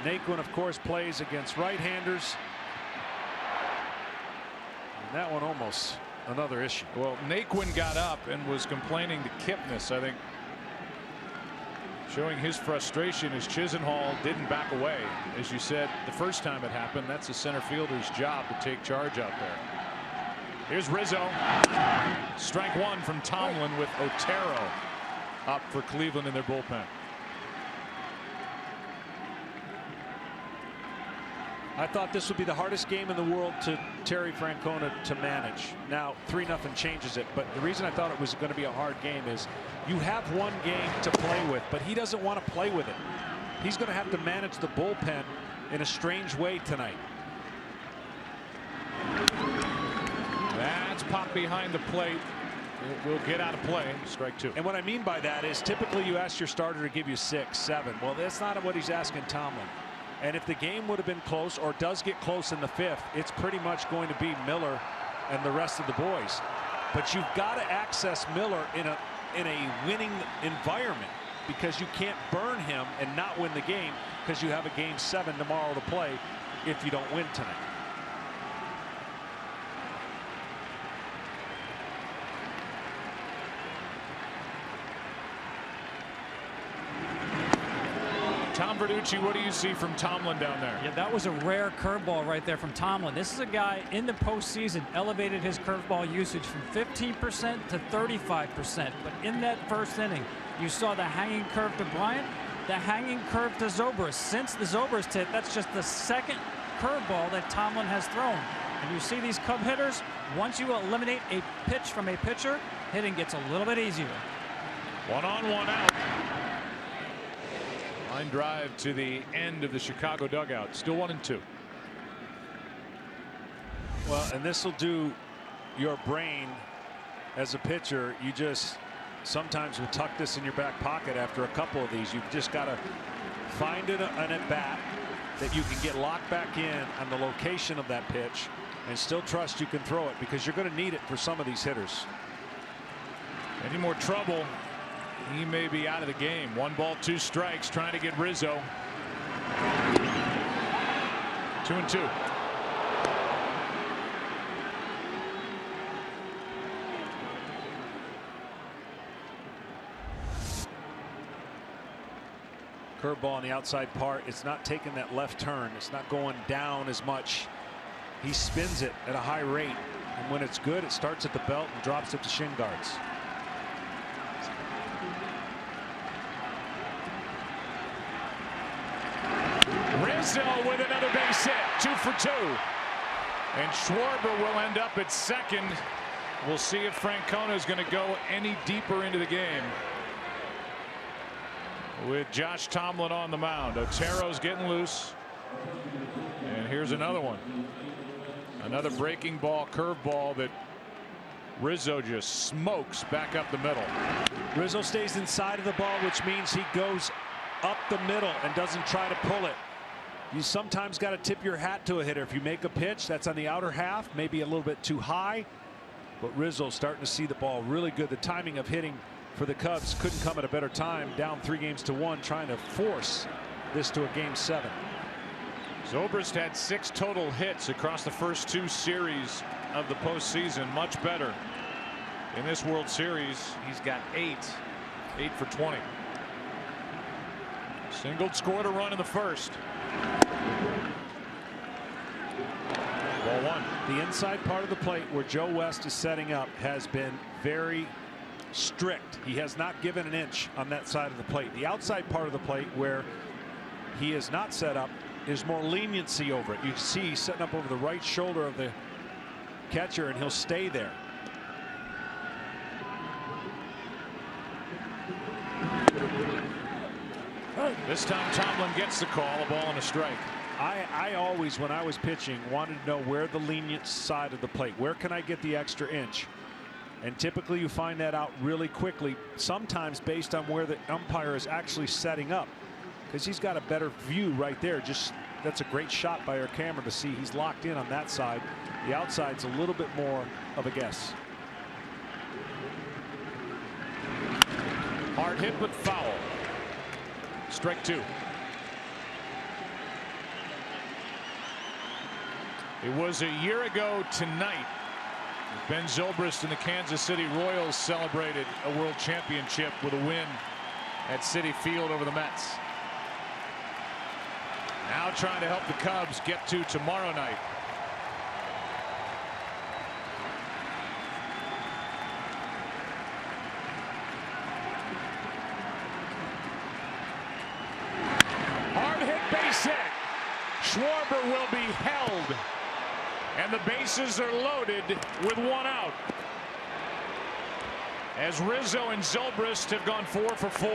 Naquin, of course, plays against right-handers. And that one almost another issue. Well, Naquin got up and was complaining to Kipnis, I think, showing his frustration as Chisenhall didn't back away. As you said, the first time it happened, that's a center fielder's job to take charge out there. Here's Rizzo. Strike 1 from Tomlin, with Otero up for Cleveland in their bullpen. I thought this would be the hardest game in the world to Terry Francona to manage. Now 3-0 changes it, but the reason I thought it was going to be a hard game is you have 1 game to play with, but he doesn't want to play with it. He's going to have to manage the bullpen in a strange way tonight. That's popped behind the plate. It will get out of play. Strike 2. And what I mean by that is typically you ask your starter to give you 6, 7. Well, that's not what he's asking Tomlin. And if the game would have been close, or does get close in the 5th, it's pretty much going to be Miller and the rest of the boys. But you've got to access Miller in a in a winning environment, because you can't burn him and not win the game, because you have a game 7 tomorrow to play if you don't win tonight. Tom Verducci, what do you see from Tomlin down there? Yeah, that was a rare curveball right there from Tomlin. This is a guy in the postseason elevated his curveball usage from 15% to 35%. But in that first inning, you saw the hanging curve to Bryant, the hanging curve to Zobrist. Since the Zobrist hit, that's just the second curveball that Tomlin has thrown. And you see these Cub hitters, once you eliminate a pitch from a pitcher, hitting gets a little bit easier. 1 on, 1 out. Line drive to the end of the Chicago dugout. Still 1-2. Well, and this will do your brain as a pitcher. You just sometimes will tuck this in your back pocket after a couple of these. You've just got to find an at-bat that you can get locked back in on the location of that pitch and still trust you can throw it, because you're going to need it for some of these hitters. Any more trouble, he may be out of the game. 1 ball, 2 strikes, trying to get Rizzo. 2-2. Curveball on the outside part. It's not taking that left turn. It's not going down as much. He spins it at a high rate, and when it's good, it starts at the belt and drops at the shin guards. Rizzo with another base hit. 2 for 2. And Schwarber will end up at second. We'll see if Francona is going to go any deeper into the game. With Josh Tomlin on the mound. Otero's getting loose. And here's another one. Another breaking ball, curveball that Rizzo just smokes back up the middle. Rizzo stays inside of the ball, which means he goes up the middle and doesn't try to pull it. You sometimes got to tip your hat to a hitter. If you make a pitch that's on the outer half, maybe a little bit too high, but Rizzo's starting to see the ball really good. The timing of hitting for the Cubs couldn't come at a better time, down 3-1, trying to force this to a game 7. Zobrist had 6 total hits across the first 2 series of the postseason. Much better in this World Series. He's got 8 for 20. Singled, scored a run in the first. Ball 1. The inside part of the plate where Joe West is setting up has been very strict. He has not given an inch on that side of the plate. The outside part of the plate where he is not set up is more leniency over it. You see he's setting up over the right shoulder of the catcher, and he'll stay there. This time Tomlin gets the call, a ball and a strike. I always, when I was pitching, wanted to know where the lenient side of the plate, where can I get the extra inch? And typically you find that out really quickly, sometimes based on where the umpire is actually setting up, because he's got a better view right there. Just that's a great shot by our camera to see he's locked in on that side. The outside's a little bit more of a guess. Hard hit but foul. Strike 2. It was a year ago tonight Ben Zobrist and the Kansas City Royals celebrated a world championship with a win at Citi Field over the Mets. Now trying to help the Cubs get to tomorrow night. Hard hit base hit. Schwarber will be held. And the bases are loaded with 1 out. As Rizzo and Zobrist have gone 4 for 4.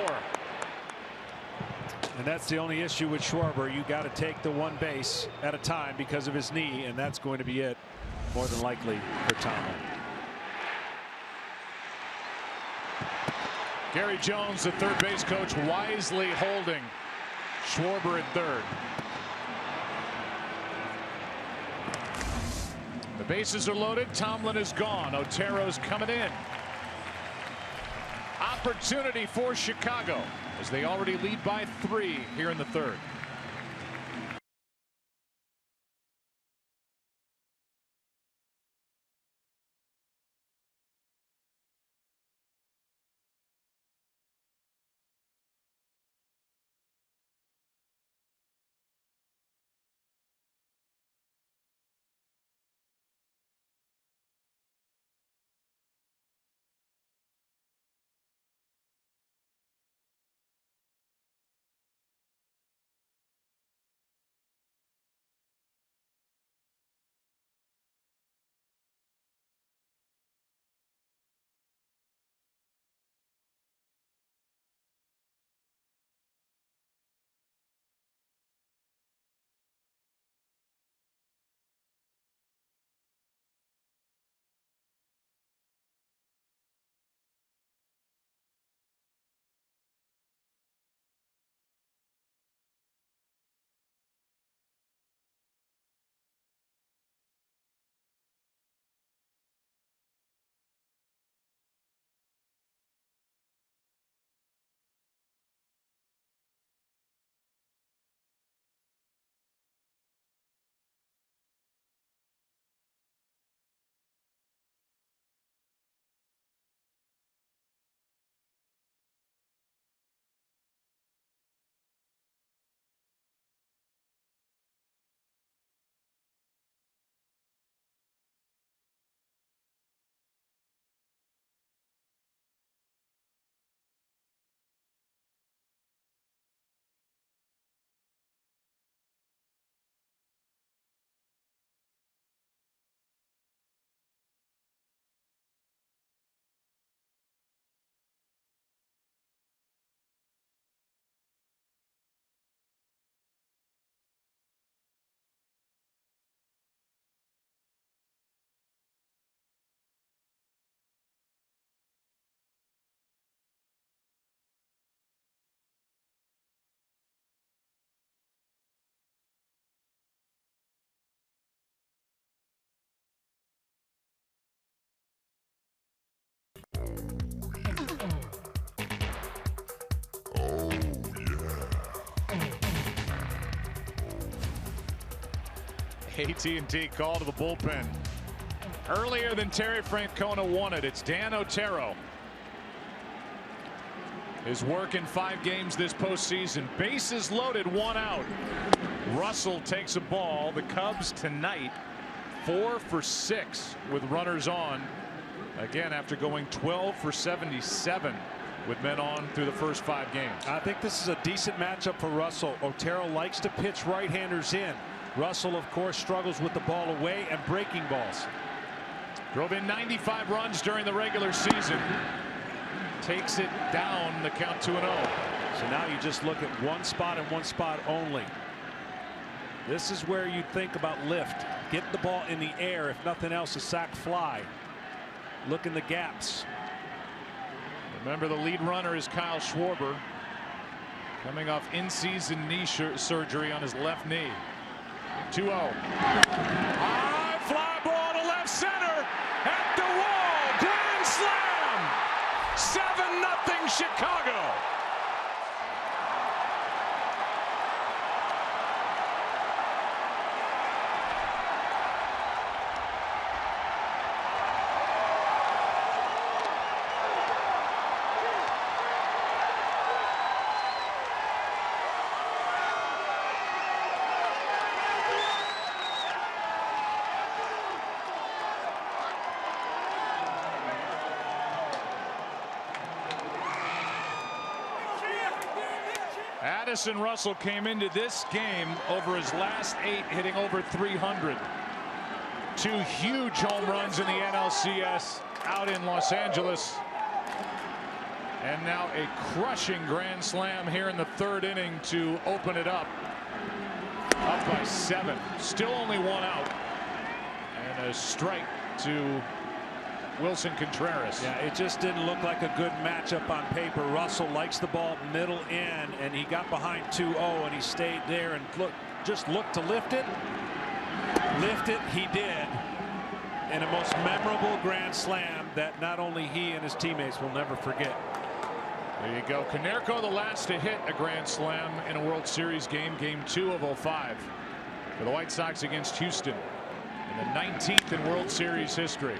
And that's the only issue with Schwarber. You got to take the 1 base at a time because of his knee, and that's going to be it more than likely for Tomlin. Gary Jones, the third base coach, wisely holding Schwarber at third. The bases are loaded. Tomlin is gone. Otero's coming in. opportunity for Chicago as they already lead by 3 here in the third. AT&T call to the bullpen. Earlier than Terry Francona wanted, it's Dan Otero. His work in 5 games this postseason. Bases loaded, 1 out. Russell takes a ball. The Cubs tonight 4 for 6 with runners on. Again, after going 12 for 77 with men on through the first 5 games. I think this is a decent matchup for Russell. Otero likes to pitch right-handers in. Russell, of course, struggles with the ball away and breaking balls. Drove in 95 runs during the regular season. Takes it down, the count 2-0. So now you just look at one spot and one spot only. This is where you think about lift. Get the ball in the air, if nothing else, a sac fly. Look in the gaps. Remember, the lead runner is Kyle Schwarber, coming off in-season knee surgery on his left knee. 2-0. High fly ball to left center. At the wall. Grand slam. 7-0 Chicago. Addison Russell came into this game over his last 8 hitting over 300. 2 huge home runs in the NLCS out in Los Angeles. And now a crushing grand slam here in the 3rd inning to open it up. Up by 7. Still only 1 out. And a strike to Wilson Contreras. Yeah, it just didn't look like a good matchup on paper. Russell likes the ball middle in, and he got behind 2-0, and he stayed there and just looked to lift it. Lift it, he did. And a most memorable grand slam that not only he and his teammates will never forget. There you go. Konerko, the last to hit a grand slam in a World Series game, game 2 of 05 for the White Sox against Houston in the 19th in World Series history.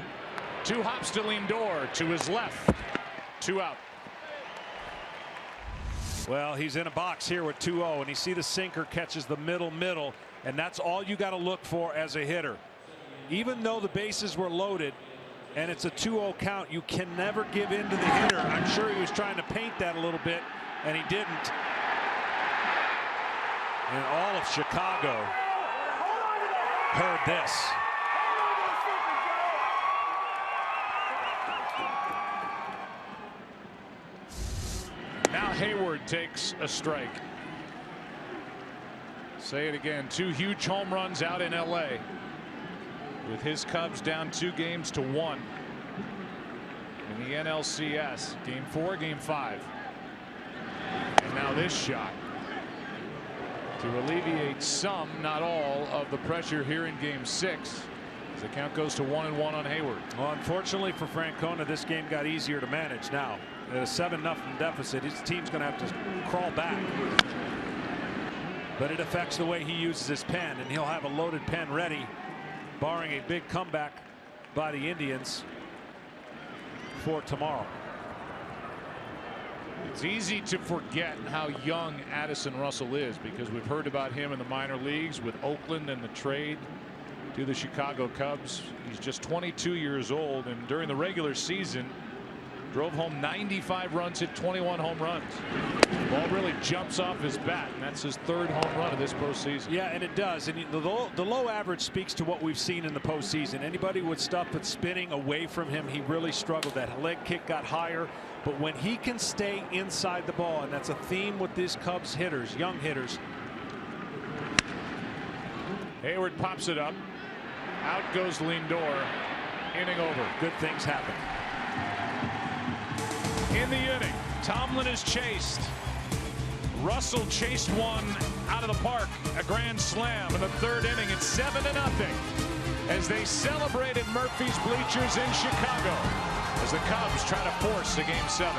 2 hops to Lindor to his left. 2 out. Well, he's in a box here with 2-0, and you see the sinker catches the middle, and that's all you got to look for as a hitter. Even though the bases were loaded and it's a 2-0 count, you can never give in to the hitter. I'm sure he was trying to paint that a little bit, and he didn't. And all of Chicago heard this. Now Hayward takes a strike. Say it again. 2 huge home runs out in LA, with his Cubs down 2 games to 1 in the NLCS. Game 4, game 5. And now this shot to alleviate some, not all, of the pressure here in game 6. As the count goes to 1-1 on Hayward. Well, unfortunately for Francona, this game got easier to manage now. At a 7-0 deficit, his team's going to have to crawl back. But it affects the way he uses his pen, and he'll have a loaded pen ready, barring a big comeback by the Indians for tomorrow. It's easy to forget how young Addison Russell is, because we've heard about him in the minor leagues with Oakland and the trade to the Chicago Cubs. He's just 22 years old, and during the regular season drove home 95 runs, hit 21 home runs. The ball really jumps off his bat, and that's his 3rd home run of this postseason. Yeah, and it does. And the low average speaks to what we've seen in the postseason. Anybody with stuff that's spinning away from him, he really struggled. That leg kick got higher, but when he can stay inside the ball, and that's a theme with these Cubs hitters, young hitters. Hayward pops it up. Out goes Lindor. Inning over. Good things happen. In the inning, Tomlin is chased. Russell chased one out of the park, a grand slam in the 3rd inning. It's 7-0 as they celebrated Murphy's bleachers in Chicago as the Cubs try to force a game 7.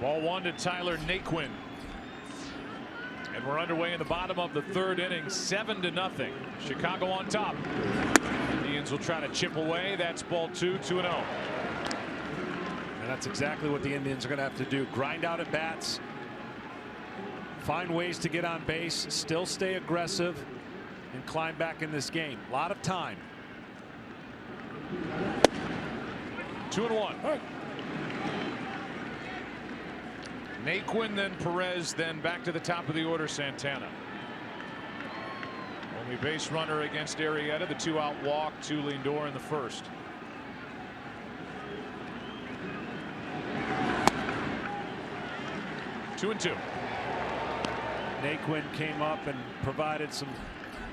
Ball one to Tyler Naquin. And we're underway in the bottom of the third inning, 7-0. Chicago on top. Indians will try to chip away. That's ball 2-0. And that's exactly what the Indians are going to have to do. Grind out at bats. Find ways to get on base. Still stay aggressive. And climb back in this game. A lot of time. 2-1. Naquin, then Perez, then back to the top of the order, Santana. Only base runner against Arrieta. The 2-out walk to Lindor in the first. Two and two. Naquin came up and provided some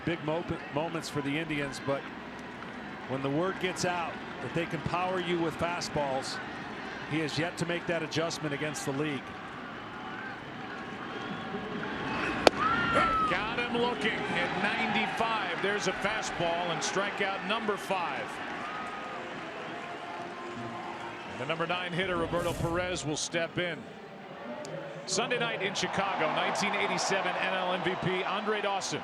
big moments for the Indians, but when the word gets out that they can power you with fastballs, he has yet to make that adjustment against the league. Got him looking at 95. There's a fastball and strikeout number 5. And the number 9 hitter Roberto Perez will step in. Sunday night in Chicago, 1987 NL MVP Andre Dawson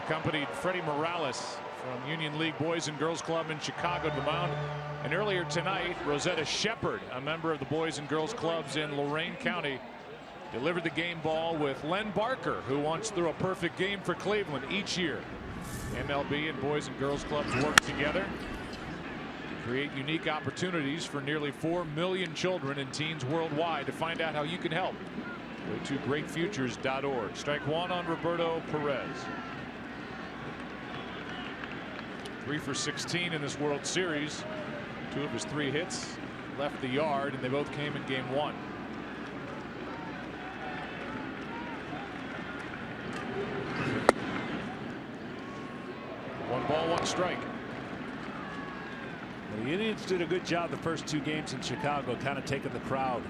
accompanied Freddie Morales from Union League Boys and Girls Club in Chicago to the mound. And earlier tonight, Rosetta Shepard, a member of the Boys and Girls Clubs in Lorain County, delivered the game ball with Len Barker, who once threw a perfect game for Cleveland each year. MLB and Boys and Girls Clubs work together to create unique opportunities for nearly 4 million children and teens worldwide. To find out how you can help, go to greatfutures.org. Strike one on Roberto Perez. 3 for 16 in this World Series. 2 of his 3 hits left the yard, and they both came in game 1. One ball, 1 strike. The Indians did a good job the first 2 games in Chicago, kind of taking the crowd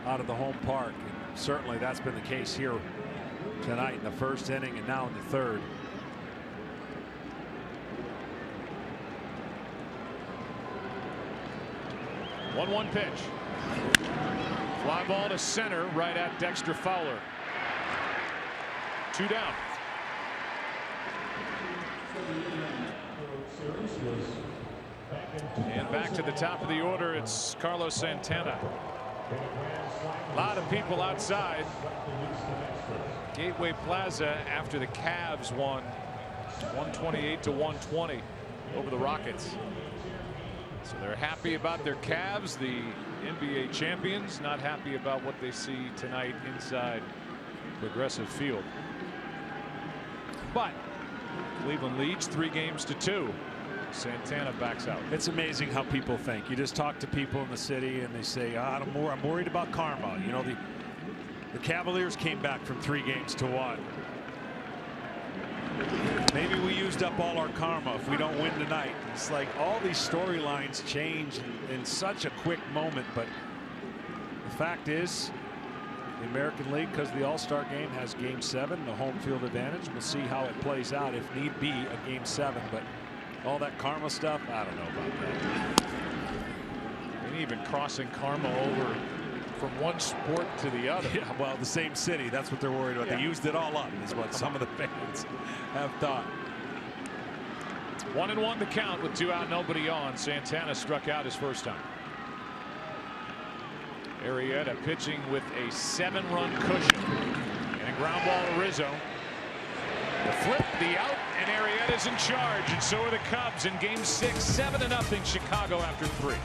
out of the home park. And certainly that's been the case here tonight in the first inning and now in the third. One pitch. Fly ball to center, right at Dexter Fowler. 2 down. And back to the top of the order, it's Carlos Santana. A lot of people outside Gateway Plaza after the Cavs won 128-120 over the Rockets. So they're happy about their Cavs, the NBA champions, not happy about what they see tonight inside Progressive Field. But Cleveland leads 3-2. Santana backs out. It's amazing how people think. You just talk to people in the city and they say, I'm worried about karma. You know, the Cavaliers came back from 3-1. Maybe we used up all our karma if we don't win tonight. It's like all these storylines change in such a quick moment, but the fact is the American League, because the All-Star game has game 7, the home field advantage. We'll see how it plays out, if need be, a game 7, but all that karma stuff, I don't know about that. And even crossing karma over from one sport to the other. Yeah, well, the same city, that's what they're worried about. Yeah. They used it all up, is what some of the fans have thought. 1-1 the count with 2 out, nobody on. Santana struck out his first time. Arrieta pitching with a 7-run cushion and a ground ball to Rizzo. The flip, the out, and Arrieta's in charge, and so are the Cubs in game 6, 7-0 Chicago after 3.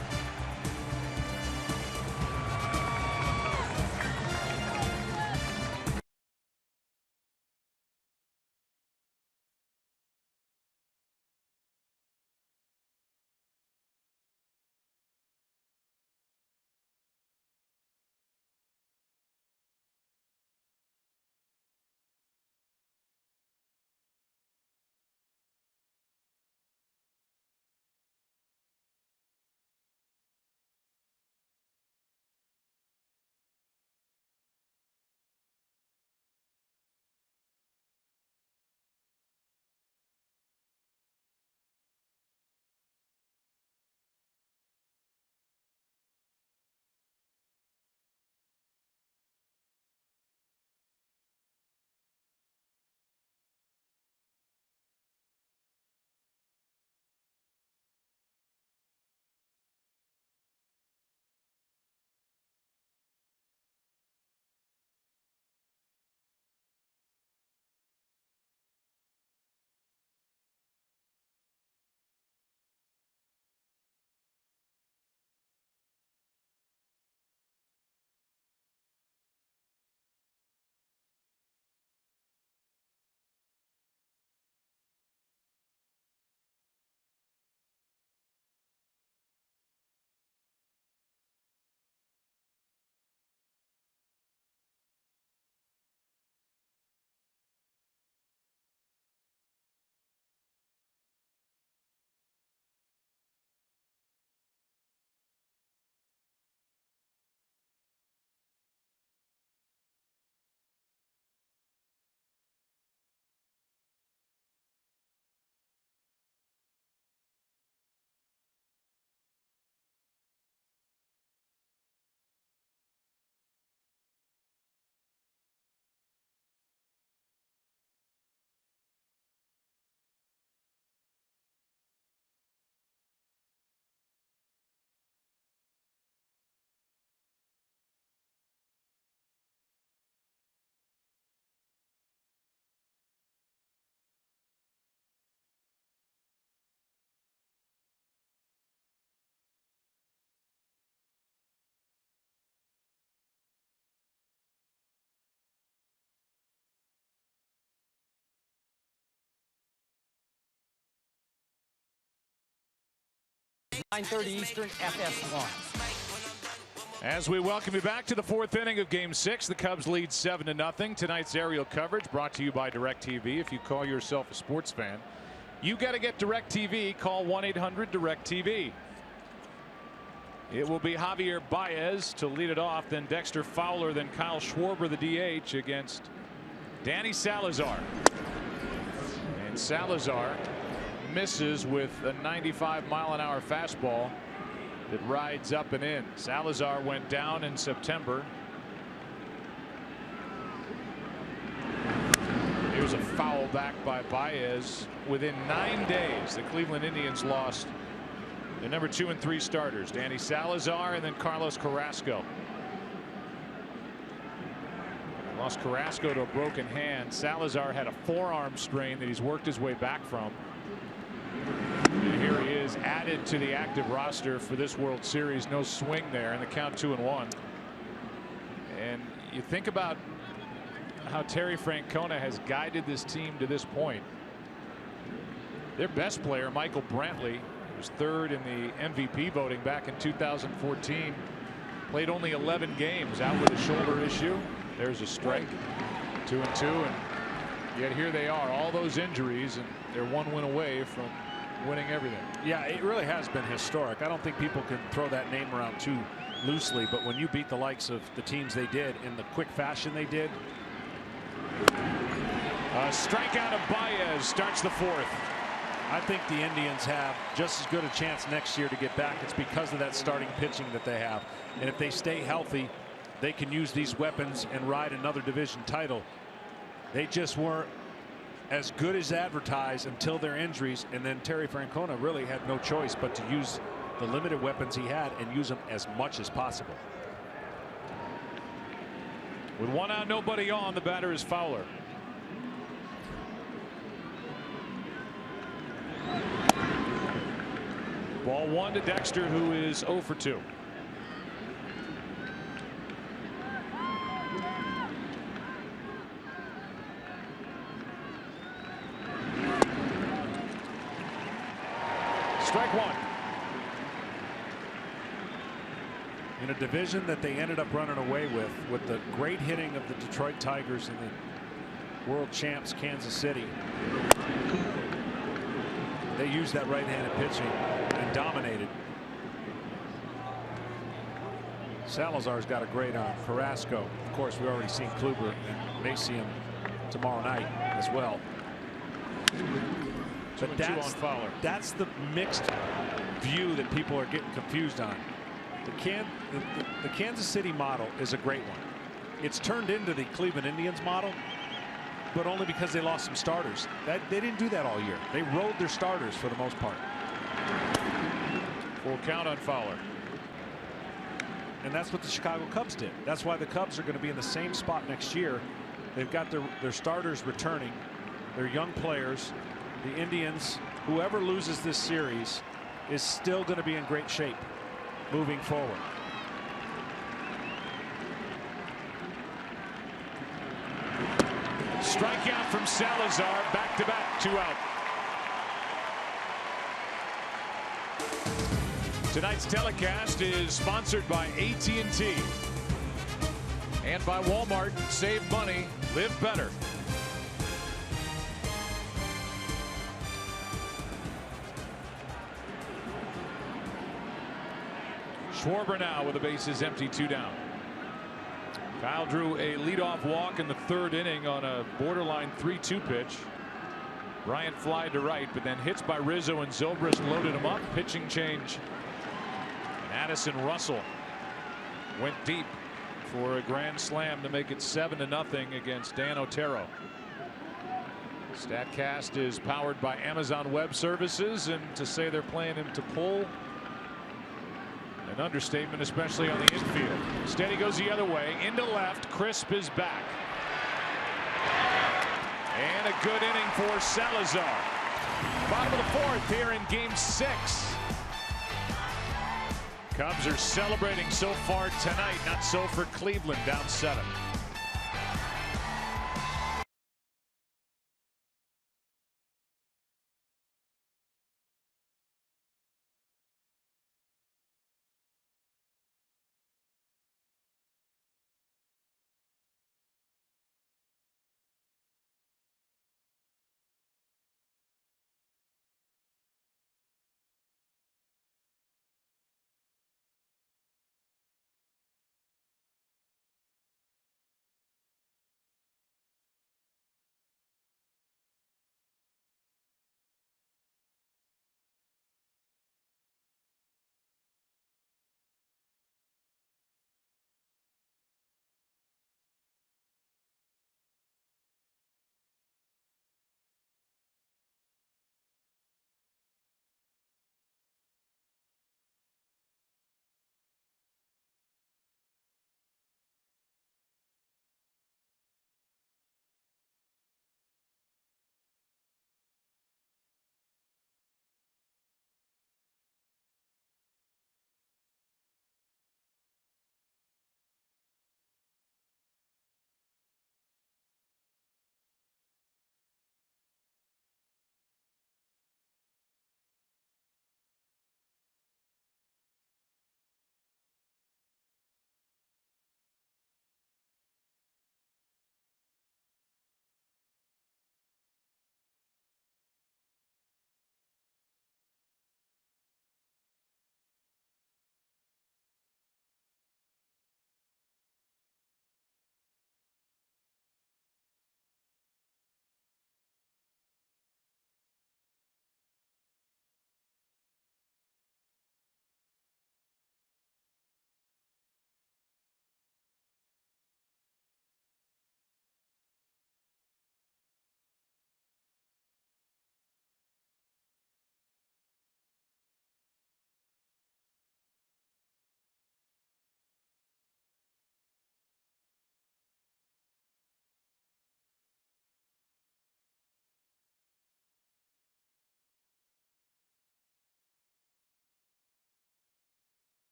9:30 Eastern, FS1. As we welcome you back to the fourth inning of Game 6, the Cubs lead 7-0. Tonight's aerial coverage brought to you by DirecTV. If you call yourself a sports fan, you got to get DirecTV. Call 1-800-DirecTV. It will be Javier Baez to lead it off, then Dexter Fowler, then Kyle Schwarber, the DH, against Danny Salazar. And Salazar misses with a 95-mile-an-hour fastball that rides up and in. Salazar went down in September. Here's a foul back by Baez. Within 9 days, the Cleveland Indians lost their number 2 and 3 starters, Danny Salazar and then Carlos Carrasco. Lost Carrasco to a broken hand. Salazar had a forearm strain that he's worked his way back from. And here he is, added to the active roster for this World Series. No swing there, and the count 2-1. And you think about how Terry Francona has guided this team to this point. Their best player, Michael Brantley, was third in the MVP voting back in 2014. Played only 11 games, out with a shoulder issue. There's a strike. 2-2, and yet here they are, all those injuries, and they're one win away from winning everything. Yeah, it really has been historic. I don't think people can throw that name around too loosely, but when you beat the likes of the teams they did in the quick fashion they did. A strikeout of Baez starts the fourth. I think the Indians have just as good a chance next year to get back. It's because of that starting pitching that they have, and if they stay healthy, they can use these weapons and ride another division title. They just weren't as good as advertised until their injuries, and then Terry Francona really had no choice but to use the limited weapons he had and use them as much as possible. With one out, nobody on, the batter is Fowler. Ball 1 to Dexter, who is 0 for 2. Strike 1. In a division that they ended up running away with the great hitting of the Detroit Tigers and the world champs Kansas City. They used that right-handed pitching and dominated. Salazar's got a great arm. Carrasco, of course, we've already seen Kluber and may see him tomorrow night as well. But that's the mixed view that people are getting confused on. The Kansas City model is a great one. It's turned into the Cleveland Indians model, but only because they lost some starters. They didn't do that all year. They rode their starters for the most part. Full count on Fowler. And that's what the Chicago Cubs did. That's why the Cubs are going to be in the same spot next year. They've got their starters returning, their young players. The Indians, whoever loses this series, is still going to be in great shape moving forward. Strikeout from Salazar, back-to-back, 2 out. Tonight's telecast is sponsored by AT&T and by Walmart. Save money, live better. Schwarber now with the bases empty, 2 down. Kyle drew a leadoff walk in the 3rd inning on a borderline 3-2 pitch. Bryant fly to right, but then hits by Rizzo and Zobrist loaded him up. Pitching change. And Addison Russell went deep for a grand slam to make it 7-0 against Dan Otero. StatCast is powered by Amazon Web Services, and to say they're playing him to pull, an understatement, especially on the infield. Steady goes the other way into left. Crisp is back. And a good inning for Salazar. Bottom of the 4th here in Game 6. Cubs are celebrating so far tonight, not so for Cleveland, down 7.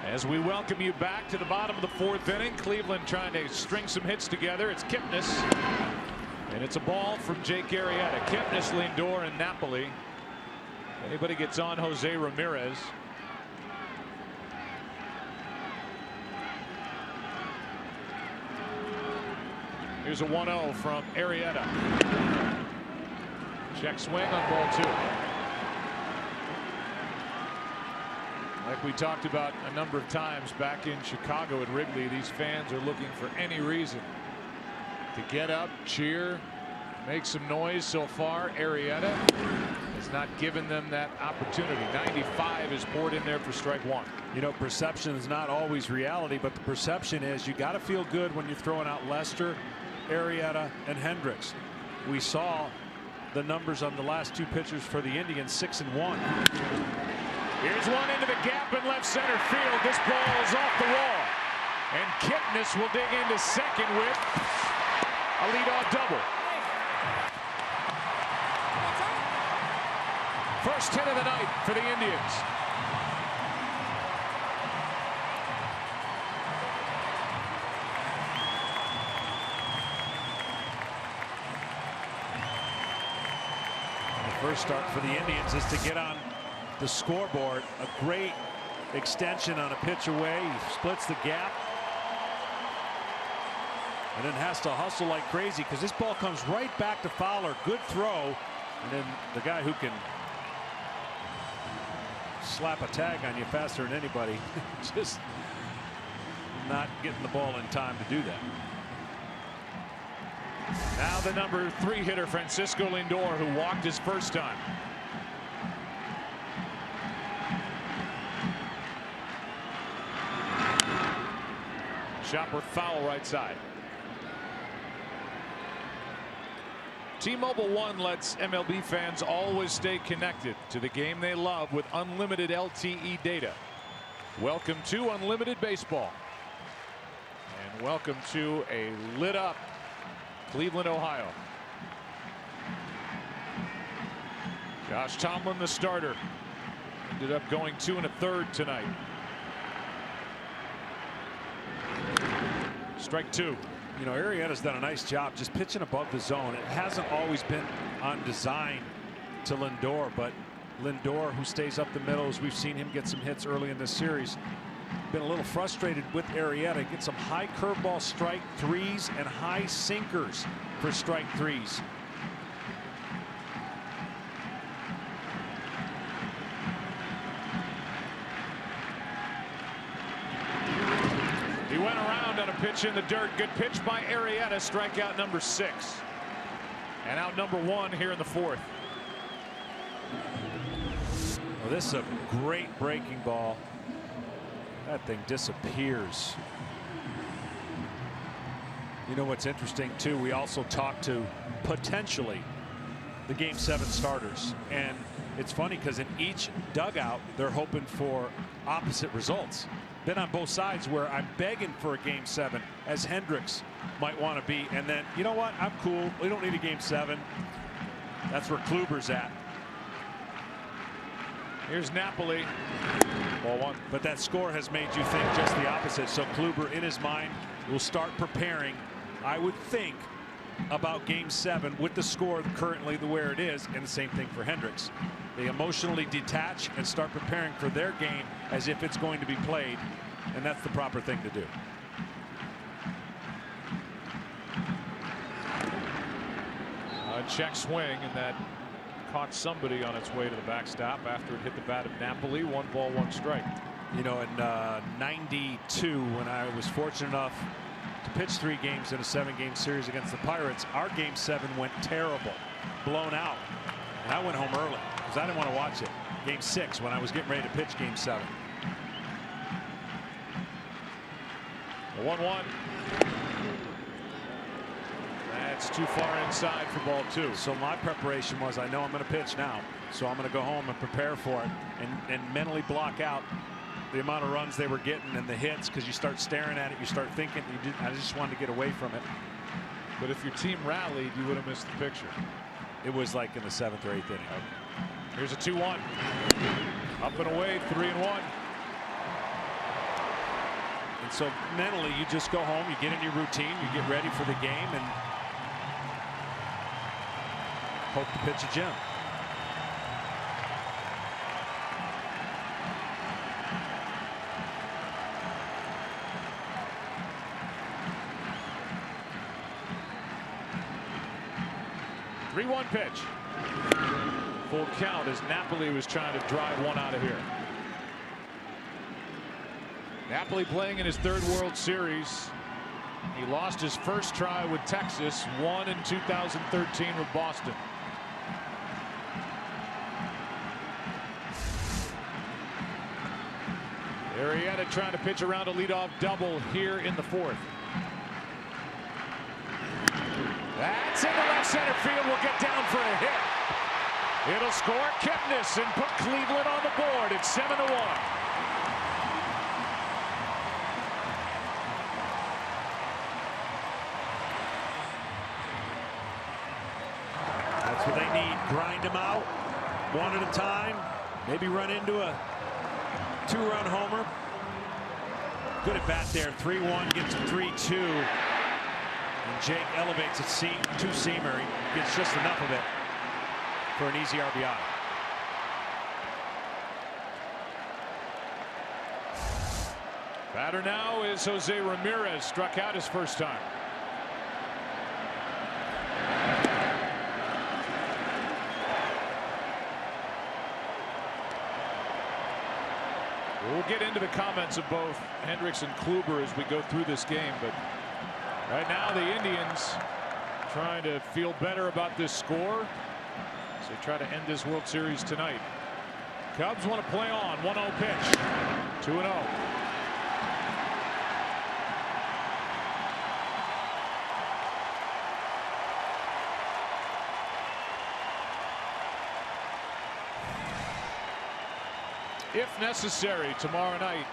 As we welcome you back to the bottom of the 4th inning, Cleveland trying to string some hits together. It's Kipnis, and it's a ball from Jake Arrieta. Kipnis, Lindor, and Napoli. Anybody gets on Jose Ramirez. Here's a 1-0 from Arrieta. Check swing on ball 2. Like we talked about a number of times back in Chicago at Wrigley, these fans are looking for any reason to get up, cheer, make some noise. So far, Arrieta has not given them that opportunity. 95 is poured in there for strike 1. You know, perception is not always reality, but the perception is you got to feel good when you're throwing out Lester, Arrieta, and Hendricks. We saw the numbers on the last 2 pitchers for the Indians, 6 and 1. Here's one into the gap in left center field. This ball is off the wall. And Kipnis will dig into second with a leadoff double. First hit of the night for the Indians. The first start for the Indians is to get on the scoreboard. A great extension on a pitch away. He splits the gap and then has to hustle like crazy because this ball comes right back to Fowler. Good throw, and then the guy who can slap a tag on you faster than anybody just not getting the ball in time to do that. Now the number 3 hitter, Francisco Lindor, who walked his first time. Chopper foul right side. T-Mobile One lets MLB fans always stay connected to the game they love with unlimited LTE data. Welcome to unlimited baseball. And welcome to a lit up Cleveland, Ohio. Josh Tomlin, the starter, ended up going 2 1/3 tonight. Strike 2. You know, Arrieta's done a nice job just pitching above the zone. It hasn't always been on design to Lindor, but Lindor, who stays up the middle, as we've seen him get some hits early in this series, been a little frustrated with Arrieta. Get some high curveball strike 3s and high sinkers for strike 3s. He went around on a pitch in the dirt. Good pitch by Arrieta. Strikeout number 6. And out number 1 here in the 4th. Well, this is a great breaking ball. That thing disappears. You know what's interesting too, we also talked to potentially the Game 7 starters, and it's funny because in each dugout they're hoping for opposite results. Been on both sides where I'm begging for a Game 7, as Hendricks might want to be, and then you know what, I'm cool, we don't need a Game 7. That's where Kluber's at. Here's Napoli. Ball 1. But that score has made you think just the opposite. So Kluber, in his mind, will start preparing, I would think, about Game 7 with the score currently the where it is, and the same thing for Hendricks. They emotionally detach and start preparing for their game as if it's going to be played, and that's the proper thing to do. A check swing, and that caught somebody on its way to the backstop after it hit the bat of Napoli. 1 ball, 1 strike. You know, in '92, when I was fortunate enough to pitch 3 games in a 7-game series against the Pirates, our Game 7 went terrible, blown out, and I went home early because I didn't want to watch it. Game 6, when I was getting ready to pitch Game 7. 1-1. That's too far inside for ball 2. So my preparation was, I know I'm going to pitch now, so I'm going to go home and prepare for it and mentally block out the amount of runs they were getting and the hits, because you start staring at it, you start thinking, I just wanted to get away from it. But if your team rallied, you would have missed the picture. It was like in the 7th or 8th inning. Here's a 2-1. Up and away, 3-1. And so mentally, you just go home, you get in your routine, you get ready for the game, and hope to pitch a gem. One pitch. Full count as Napoli was trying to drive one out of here. Napoli playing in his third World Series. He lost his first try with Texas, won in 2013 with Boston. Arrieta trying to pitch around a leadoff double here in the fourth. That's in the left center field. Will get down for a hit. It'll score Kipnis and put Cleveland on the board. It's 7-1. That's what they need. Grind them out one at a time. Maybe run into a two-run homer. Good at bat there. 3-1 gets a 3-2. And Jake elevates it two-seamer. He gets just enough of it for an easy RBI. Batter now is Jose Ramirez. Struck out his first time. We'll get into the comments of both Hendricks and Kluber as we go through this game, but right now the Indians trying to feel better about this score as they try to end this World Series tonight. Cubs want to play on. 1-0 pitch. 2-0. If necessary, tomorrow night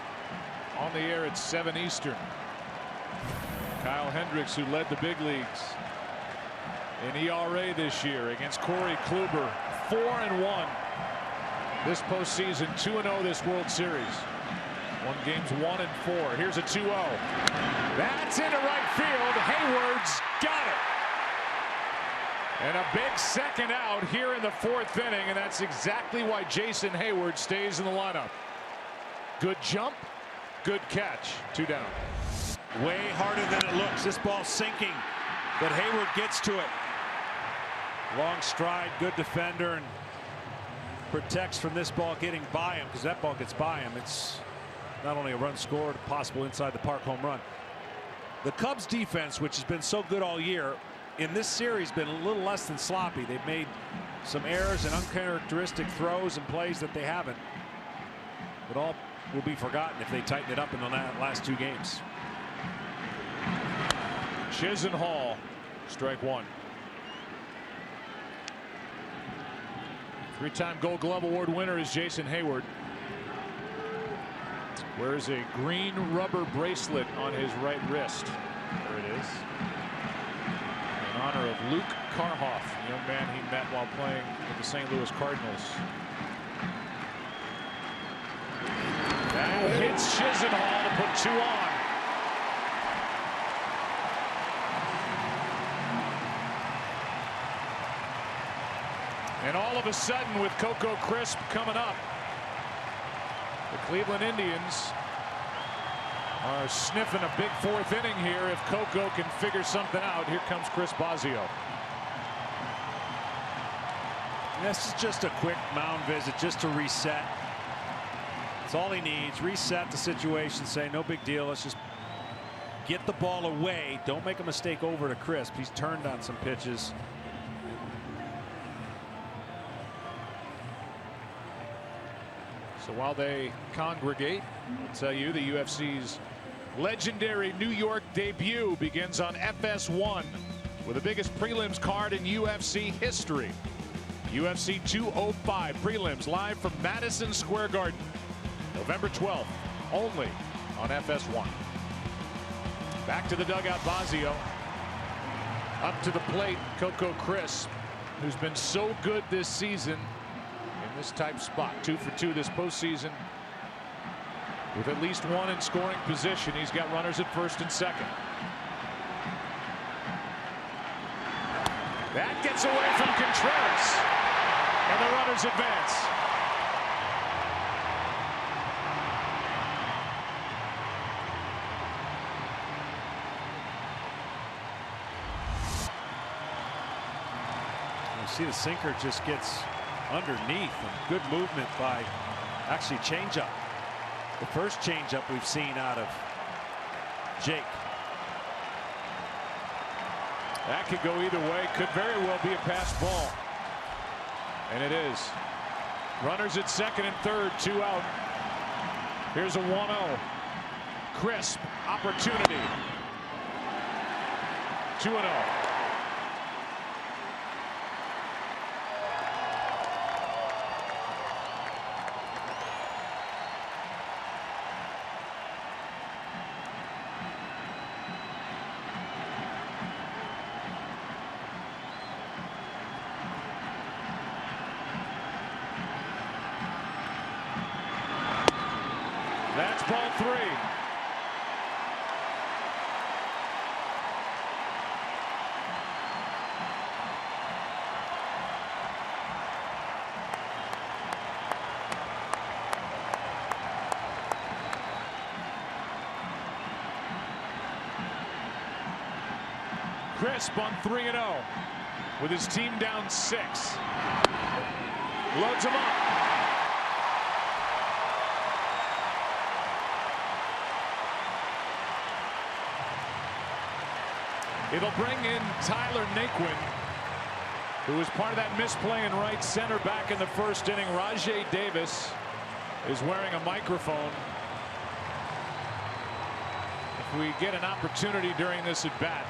on the air at 7 Eastern. Kyle Hendricks, who led the big leagues in ERA this year against Corey Kluber, 4-1 this postseason, 2-0 this World Series. Won games 1 and 4. Here's a 2-0. That's into right field. Hayward's got it. And a big second out here in the fourth inning, and that's exactly why Jason Hayward stays in the lineup. Good jump, good catch. 2 down. Way harder than it looks. This ball's sinking, but Hayward gets to it. Long stride, good defender, and protects from this ball getting by him, because that ball gets by him. It's not only a run scored, possible inside the park home run. The Cubs defense, which has been so good all year, in this series been a little less than sloppy. They've made some errors and uncharacteristic throws and plays that they haven't. But all will be forgotten if they tighten it up in the last 2 games. Chisenhall, strike 1. 3-time Gold Glove Award winner is Jason Hayward. Wears a green rubber bracelet on his right wrist. There it is. In honor of Luke Karhoff, the young man he met while playing with the St. Louis Cardinals. That hits Chisenhall to put 2 on. And all of a sudden, with Coco Crisp coming up, the Cleveland Indians are sniffing a big 4th inning here. If Coco can figure something out, here comes Chris Bosio. This is just a quick mound visit, just to reset. That's all he needs. Reset the situation, say no big deal. Let's just get the ball away. Don't make a mistake over to Crisp. He's turned on some pitches. So while they congregate, I'll tell you the UFC's legendary New York debut begins on FS1 with the biggest prelims card in UFC history. UFC 205 prelims live from Madison Square Garden, November 12th, only on FS1. Back to the dugout, Bosio. Up to the plate, Coco Crisp, who's been so good this season in this type spot. 2 for 2 this postseason. With at least one in scoring position, he's got runners at first and second. That gets away from Contreras, and the runners advance. You see the sinker just gets underneath, and good movement by actually changeup. The first changeup we've seen out of Jake. That could go either way. Could very well be a pass ball. And it is. Runners at second and third, 2 out. Here's a 1-0. Crisp opportunity. 2-0. That's ball 3. Crisp on 3-0 with his team down 6. Loads him up. It'll bring in Tyler Naquin, who was part of that misplay in right center back in the first inning. Rajay Davis is wearing a microphone. If we get an opportunity during this at bat,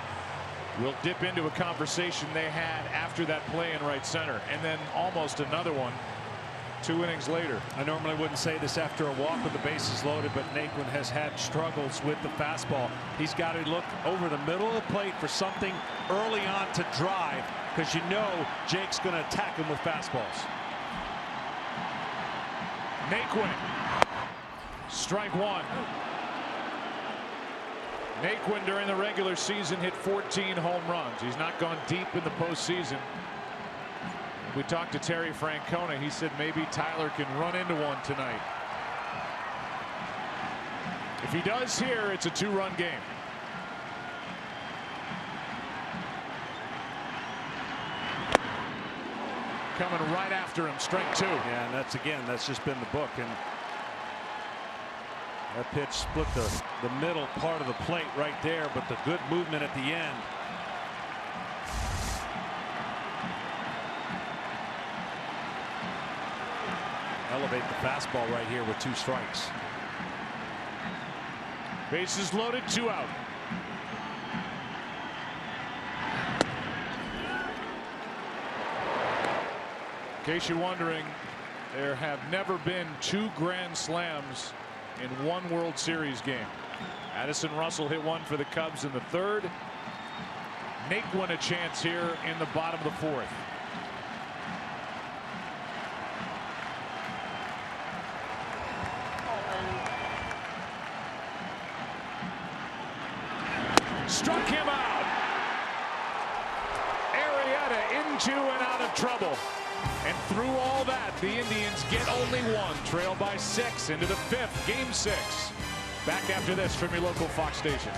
we'll dip into a conversation they had after that play in right center, and then almost another one 2 innings later. I normally wouldn't say this after a walk with the bases loaded, but Naquin has had struggles with the fastball. He's got to look over the middle of the plate for something early on to drive, because you know Jake's going to attack him with fastballs. Naquin, strike 1. Naquin during the regular season hit 14 home runs. He's not gone deep in the postseason. We talked to Terry Francona. He said maybe Tyler can run into one tonight. If he does here, it's a 2-run game. Coming right after him, strike 2. Yeah, and that's just been the book. And that pitch split the middle part of the plate right there, but the good movement at the end. Elevate the fastball right here with 2 strikes. Bases loaded, 2 out. In case you're wondering, there have never been 2 grand slams in one World Series game. Addison Russell hit one for the Cubs in the 3rd. Naquin a chance here in the bottom of the 4th. Struck him out. Arrieta into and out of trouble. And through all that, the Indians get only 1. Trail by 6 into the 5th, game 6. Back after this from your local Fox station.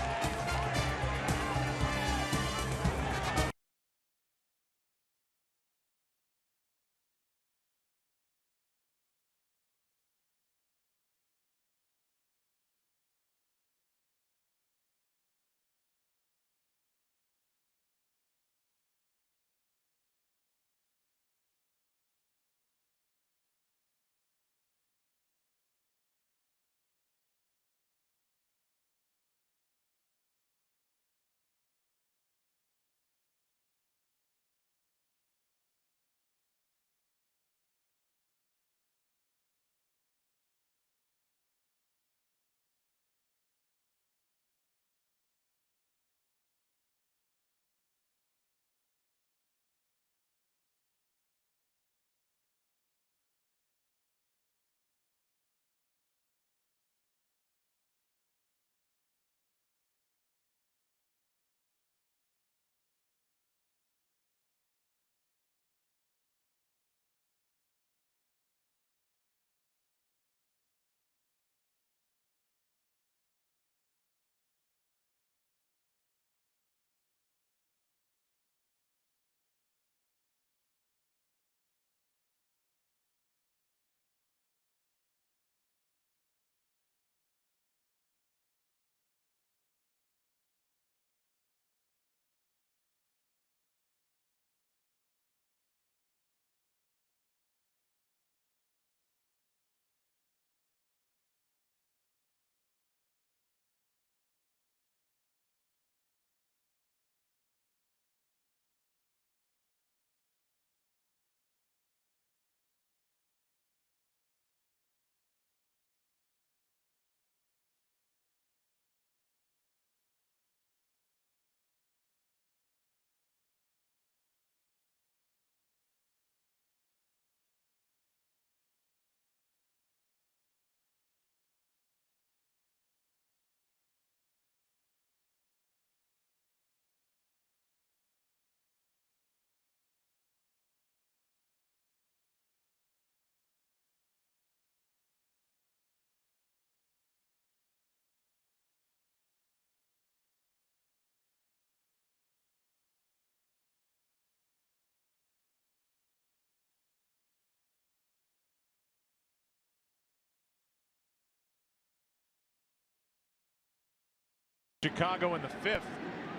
Chicago in the 5th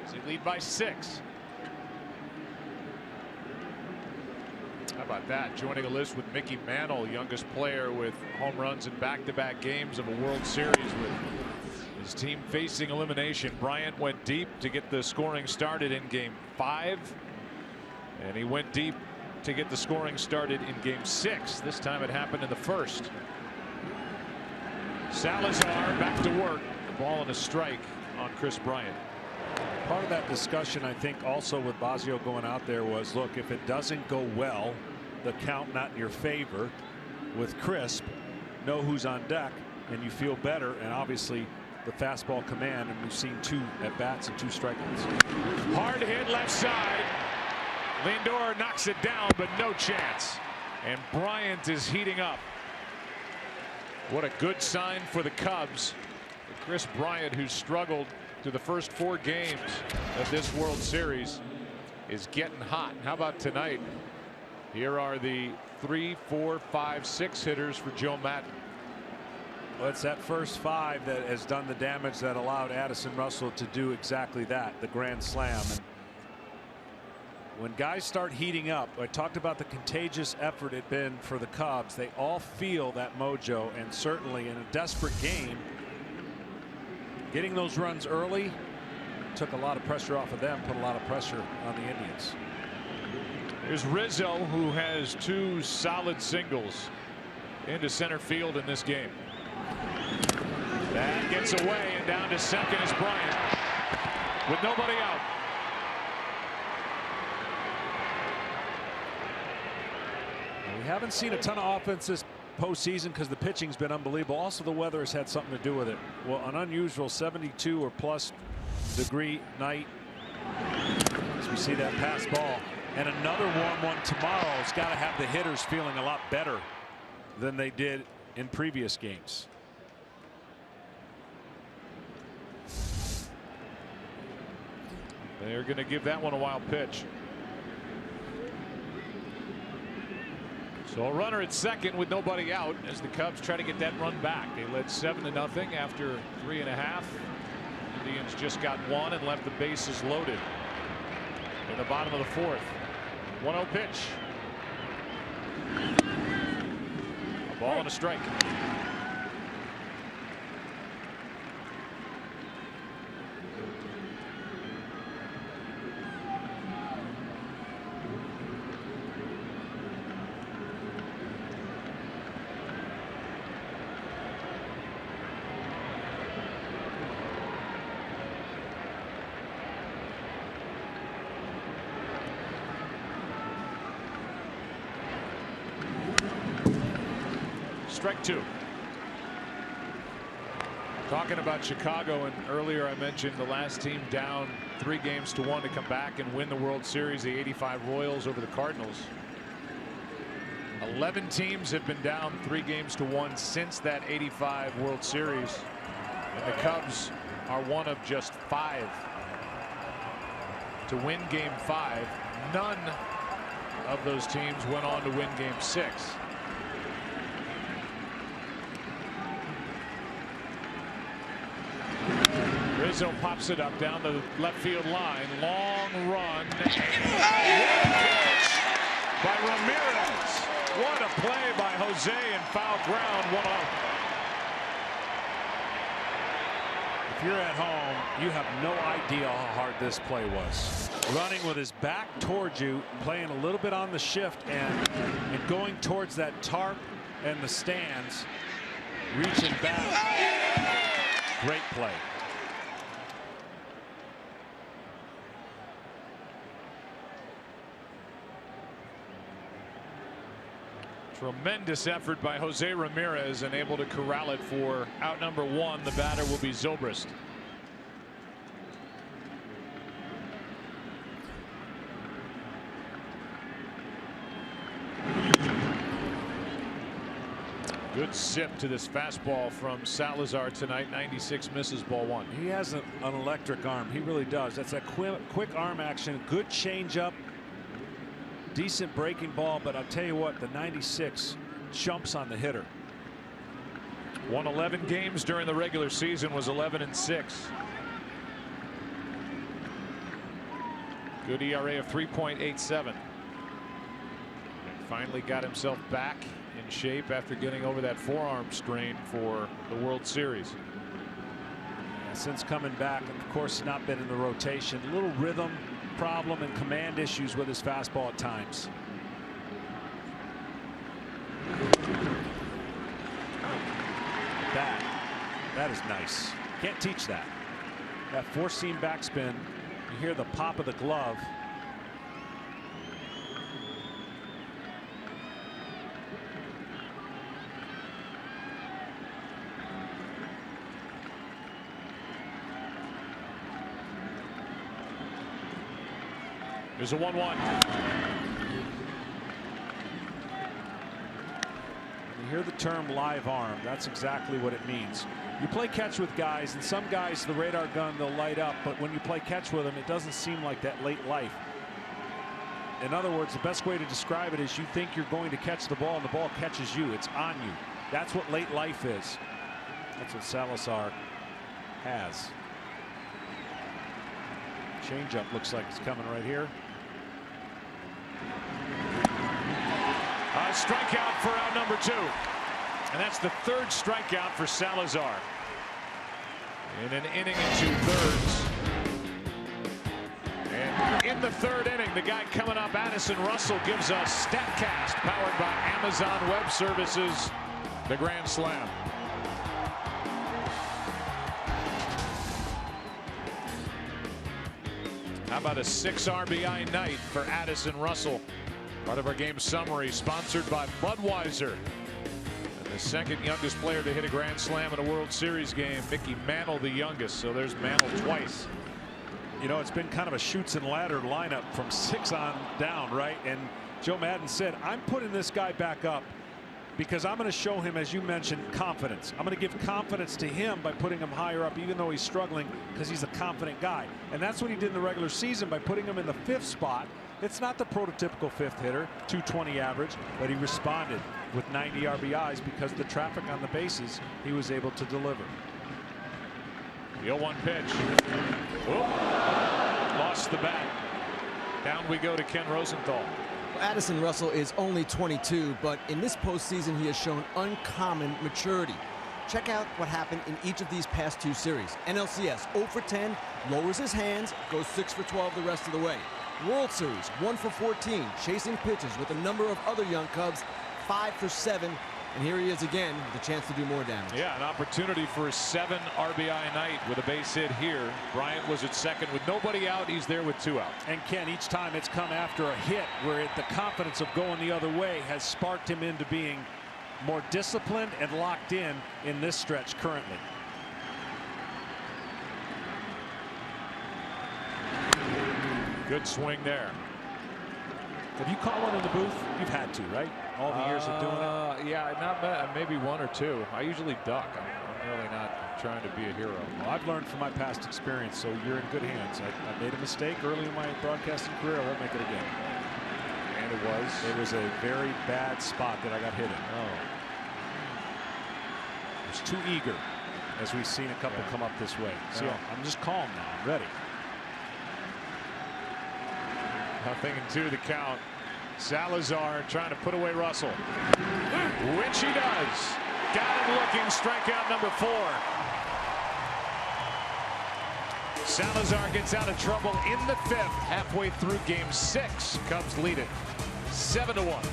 as they lead by 6. How about that? Joining a list with Mickey Mantle, youngest player with home runs in back-to-back games of a World Series with his team facing elimination. Bryant went deep to get the scoring started in Game 5, and he went deep to get the scoring started in Game 6. This time it happened in the 1st. Salazar back to work. The ball and a strike on Chris Bryant. Part of that discussion, I think, also with Bosio going out there was, look, if it doesn't go well, the count not in your favor. With Crisp, know who's on deck, and you feel better. And obviously, the fastball command, and we've seen 2 at bats and 2 strikeouts. Hard hit left side. Lindor knocks it down, but no chance. And Bryant is heating up. What a good sign for the Cubs. Chris Bryant, who struggled through the first 4 games of this World Series, is getting hot. How about tonight? Here are the 3, 4, 5, 6 hitters for Joe Maddon. Well, it's that first 5 that has done the damage that allowed Addison Russell to do exactly that, the grand slam. And when guys start heating up, I talked about the contagious effort it been for the Cubs. They all feel that mojo, and certainly in a desperate game, getting those runs early took a lot of pressure off of them, put a lot of pressure on the Indians. Here's Rizzo, who has 2 solid singles into center field in this game. That gets away, and down to second is Bryant with nobody out. We haven't seen a ton of offense this postseason because the pitching's been unbelievable. Also, the weather has had something to do with it. Well, an unusual 72 or plus degree night as we see that pass ball, and another warm one tomorrow. It's got to have the hitters feeling a lot better than they did in previous games. They're going to give that one a wild pitch. So a runner at second with nobody out as the Cubs try to get that run back. They led 7-0 after 3.5. Indians just got 1 and left the bases loaded in the bottom of the 4th. 1-0 pitch. A ball and a strike. Strike 2. Talking about Chicago, and earlier I mentioned the last team down 3-1 to come back and win the World Series, the '85 Royals over the Cardinals. 11 teams have been down 3-1 since that '85 World Series, and the Cubs are one of just 5 to win Game 5. None of those teams went on to win Game 6. Rizzo pops it up down the left field line. Long run. Pitch by Ramirez. What a play by Jose in foul ground. 1-0. If you're at home, you have no idea how hard this play was. Running with his back towards you, playing a little bit on the shift, and going towards that tarp and the stands, reaching back. Great play. Tremendous effort by Jose Ramirez, and able to corral it for out number 1. The batter will be Zobrist. Good sip to this fastball from Salazar tonight. 96 misses, ball 1. He has an electric arm. He really does. That's a quick arm action. Good changeup. Decent breaking ball, but I'll tell you what, the 96 jumps on the hitter. Won 11 games during the regular season, was 11-6. Good ERA of 3.87. Finally got himself back in shape after getting over that forearm strain for the World Series. Since coming back, of course, not been in the rotation. A little rhythm problem and command issues with his fastball at times. That is nice. Can't teach that. That four-seam backspin. You hear the pop of the glove. There's a 1-1. You hear the term live arm. That's exactly what it means. You play catch with guys, and some guys, the radar gun, they'll light up, but when you play catch with them, it doesn't seem like that late life. In other words, the best way to describe it is you think you're going to catch the ball, and the ball catches you. It's on you. That's what late life is. That's what Salazar has. Changeup looks like it's coming right here. A strikeout for out number 2. And that's the third strikeout for Salazar in an inning and 2/3. And in the third inning, the guy coming up, Addison Russell, gives us StatCast, powered by Amazon Web Services, the grand slam. How about a 6 RBI night for Addison Russell? Part of our game summary, sponsored by Budweiser. And the second youngest player to hit a grand slam in a World Series game, Mickey Mantle, the youngest. So there's Mantle twice. You know, it's been kind of a chutes and ladder lineup from 6 on down, right? And Joe Maddon said, I'm putting this guy back up because I'm going to show him, as you mentioned, confidence. I'm going to give confidence to him by putting him higher up, even though he's struggling, because he's a confident guy. And that's what he did in the regular season by putting him in the 5th spot. It's not the prototypical 5th hitter, 220 average, but he responded with 90 RBIs because of the traffic on the bases. He was able to deliver. The 0-1 pitch. Whoop. Lost the bat. Down we go to Ken Rosenthal. Addison Russell is only 22, but in this postseason he has shown uncommon maturity. Check out what happened in each of these past 2 series. NLCS 0 for 10, lowers his hands, goes 6 for 12 the rest of the way. World Series 1 for 14, chasing pitches with a number of other young Cubs, 5 for 7. And here he is again with a chance to do more damage. Yeah, an opportunity for a 7 RBI night with a base hit here. Bryant was at second with nobody out. He's there with 2 out. And Ken, each time it's come after a hit where the confidence of going the other way has sparked him into being more disciplined and locked in this stretch currently. Good swing there. Have you caught one in the booth? You've had to, right? All the years of doing it? Yeah, not bad. Maybe 1 or 2. I usually duck. I'm really not trying to be a hero. Well, I've learned from my past experience, so you're in good hands. I made a mistake early in my broadcasting career. I won't make it again. And it was a very bad spot that I got hit in. Oh. I was too eager, as we've seen a couple come up this way. See, I'm just calm now. I'm ready. 0-2 the count. Salazar trying to put away Russell, which he does. Got him looking. Strikeout number 4. Salazar gets out of trouble in the 5th. Halfway through game 6, Cubs lead it 7-1.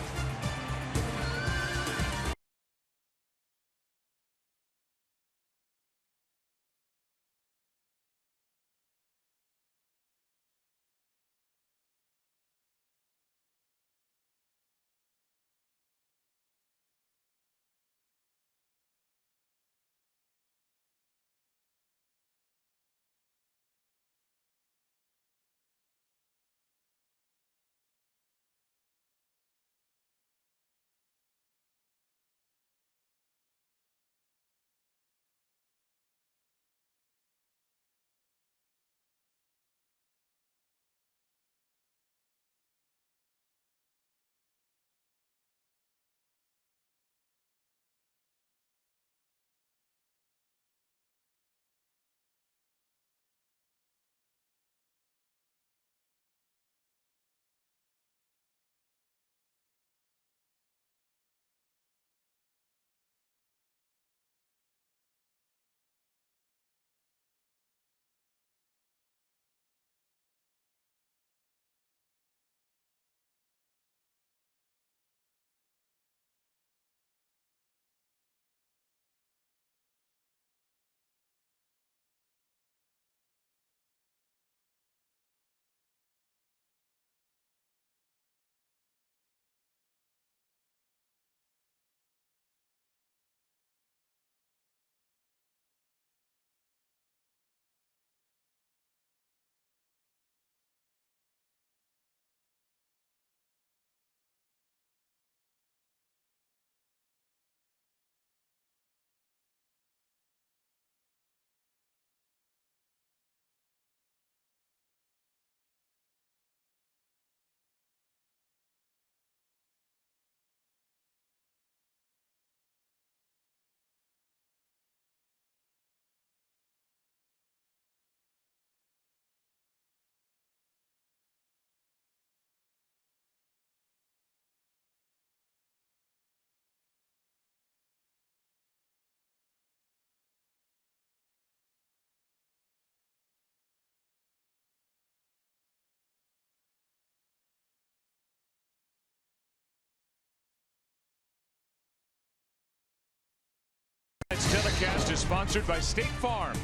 Tonight's telecast is sponsored by State Farm.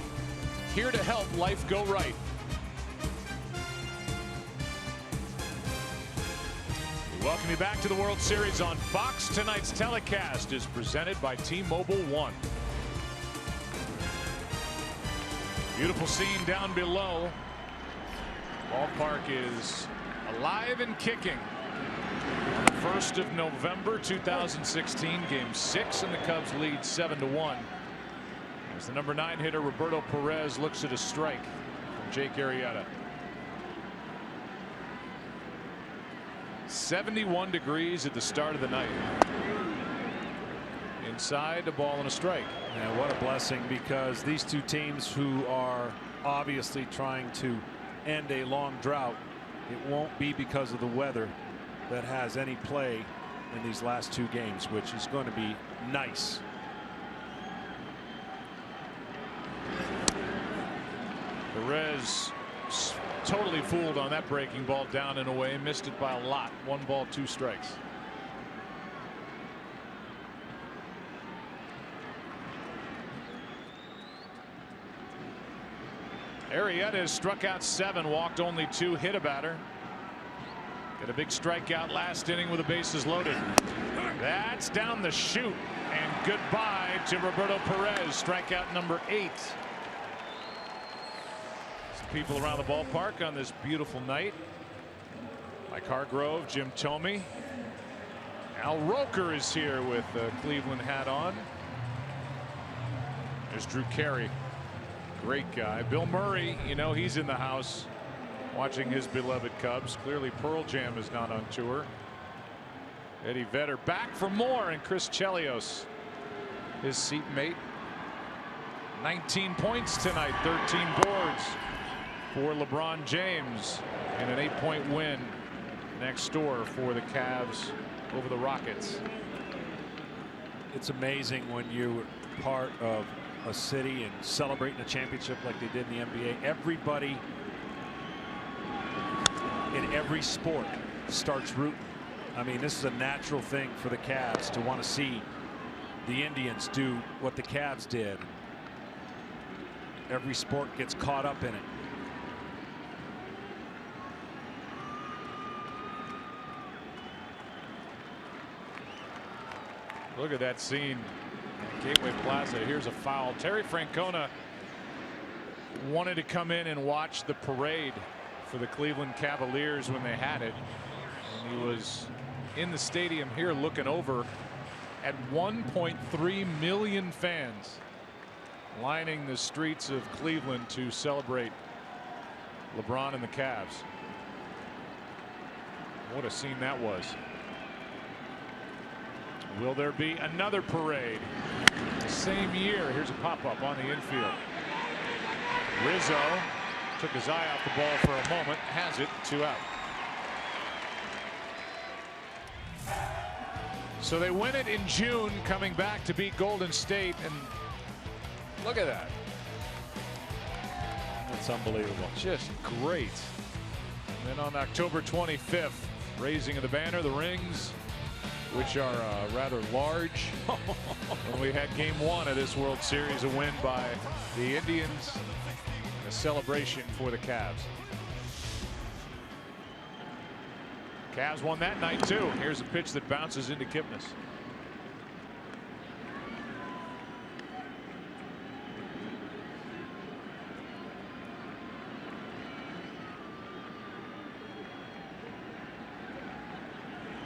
Here to help life go right. We welcome you back to the World Series on Fox. Tonight's telecast is presented by T-Mobile One. Beautiful scene down below. Ballpark is alive and kicking. On the 1st of November 2016, Game 6, and the Cubs lead 7-1. As the number 9 hitter Roberto Perez looks at a strike from Jake Arrieta. 71 degrees at the start of the night. Inside, a ball and a strike. Yeah, what a blessing, because these two teams who are obviously trying to end a long drought, it won't be because of the weather that has any play in these last 2 games, which is going to be nice. Perez totally fooled on that breaking ball, down and away, missed it by a lot. 1 ball, 2 strikes. Arrieta has struck out 7, walked only 2, hit a batter. Got a big strikeout last inning with the bases loaded. That's down the chute, and goodbye to Roberto Perez. Strikeout number 8. Some people around the ballpark on this beautiful night. Mike Hargrove, Jim Thome. Al Roker is here with the Cleveland hat on. There's Drew Carey. Great guy. Bill Murray, you know, he's in the house watching his beloved Cubs. Clearly Pearl Jam is not on tour. Eddie Vedder back for more, and Chris Chelios, his seatmate. 19 points tonight, 13 boards for LeBron James, and an 8-point win next door for the Cavs over the Rockets. It's amazing when you're part of a city and celebrating a championship like they did in the NBA. Everybody in every sport starts rooting. I mean, this is a natural thing for the Cavs to want to see the Indians do what the Cavs did. Every sport gets caught up in it. Look at that scene. Gateway Plaza. Here's a foul. Terry Francona wanted to come in and watch the parade for the Cleveland Cavaliers when they had it. And he was in the stadium here looking over at 1.3 million fans lining the streets of Cleveland to celebrate LeBron and the Cavs. What a scene that was. Will there be another parade? Same year. Here's a pop-up on the infield. Rizzo took his eye off the ball for a moment. Has it. 2 out. So they win it in June, coming back to beat Golden State, and look at that. That's unbelievable. Just great. And then on October 25th, raising of the banner, the rings, which are rather large. When we had Game 1 of this World Series, a win by the Indians, a celebration for the Cavs. Cavs won that night too. Here's a pitch that bounces into Kipnis.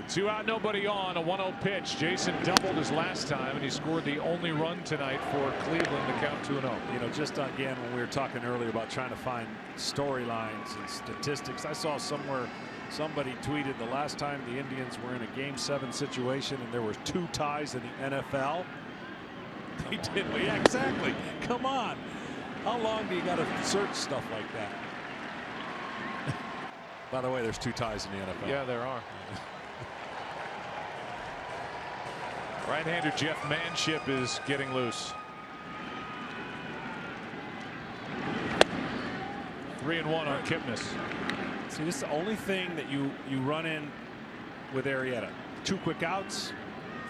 Two out, nobody on. A 1-0 pitch. Jason doubled his last time, and he scored the only run tonight for Cleveland to count 2-0. You know, just again, when we were talking earlier about trying to find storylines and statistics, I saw somewhere somebody tweeted the last time the Indians were in a Game 7 situation and there were 2 ties in the NFL. They did. Well, yeah, exactly. Come on. How long do you got to search stuff like that? By the way, there's 2 ties in the NFL. Yeah, there are. Right-hander Jeff Manship is getting loose. 3-1 on Kipnis. See, this is the only thing that you run in with Arrieta. 2 quick outs,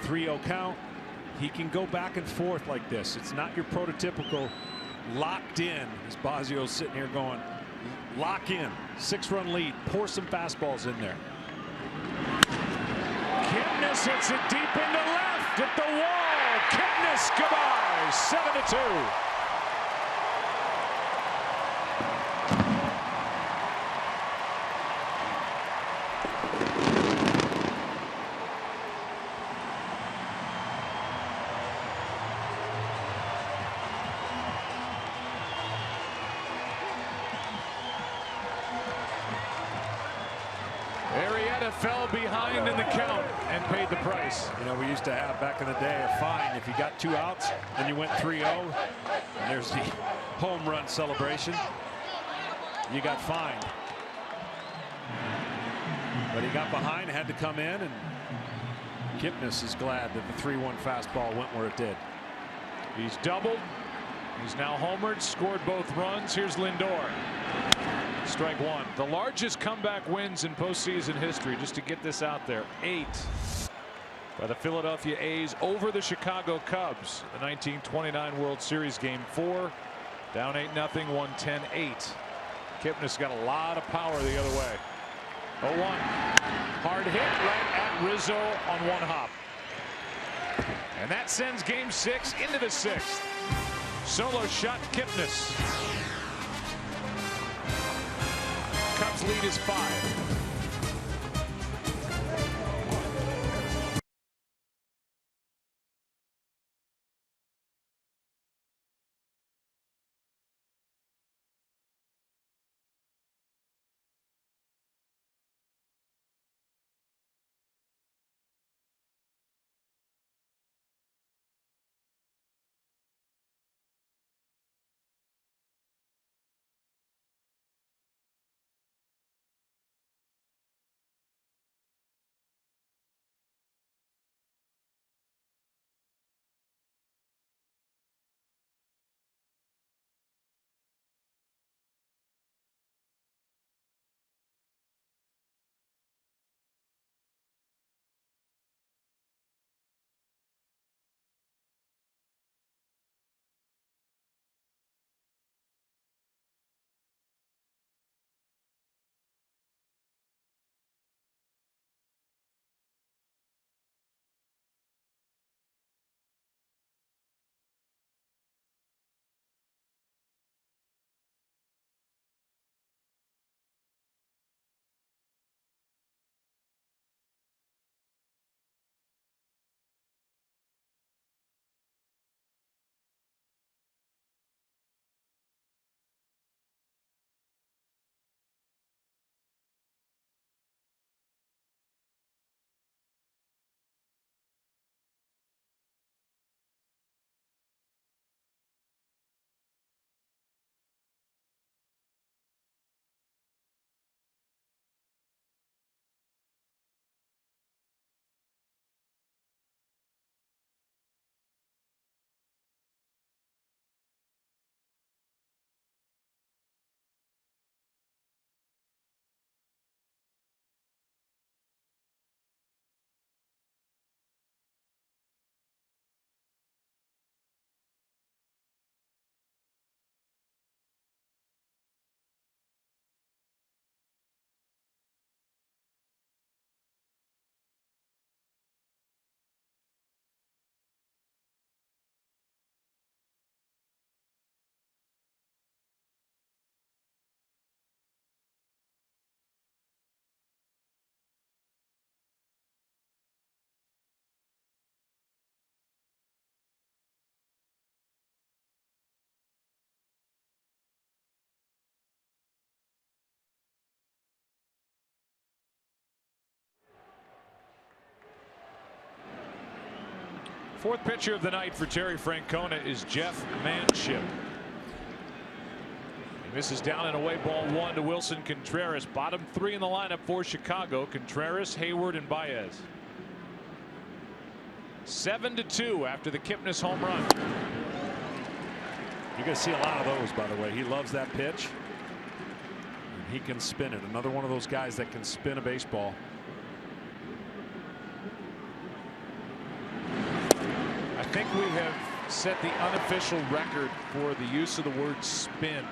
3-0 count, he can go back and forth like this. It's not your prototypical locked in. As Basio's sitting here going, lock in. 6-run lead. Pour some fastballs in there. Kipnis hits it deep into left at the wall. Kipnis, goodbye. 7-2. Fell behind in the count and paid the price. You know, we used to have back in the day a fine if you got 2 outs and you went 3-0, and there's the home run celebration. You got fined. But he got behind, had to come in, and Kipnis is glad that the 3-1 fastball went where it did. He's doubled. He's now homered, scored both runs. Here's Lindor. Strike one. The largest comeback wins in postseason history, just to get this out there. 8 by the Philadelphia A's over the Chicago Cubs. The 1929 World Series Game 4. Down 8-0, won 10-8. Kipnis got a lot of power the other way. 0-1. Hard hit right at Rizzo on one hop. And that sends Game 6 into the 6th. Solo shot Kipnis. Cubs lead is 5. Fourth pitcher of the night for Terry Francona is Jeff Manship. This is down and away, ball 1 to Wilson Contreras. Bottom 3 in the lineup for Chicago: Contreras, Hayward, and Baez. 7-2 after the Kipnis home run. You're going to see a lot of those, by the way. He loves that pitch. He can spin it. Another one of those guys that can spin a baseball. think we have set the unofficial record for the use of the word spin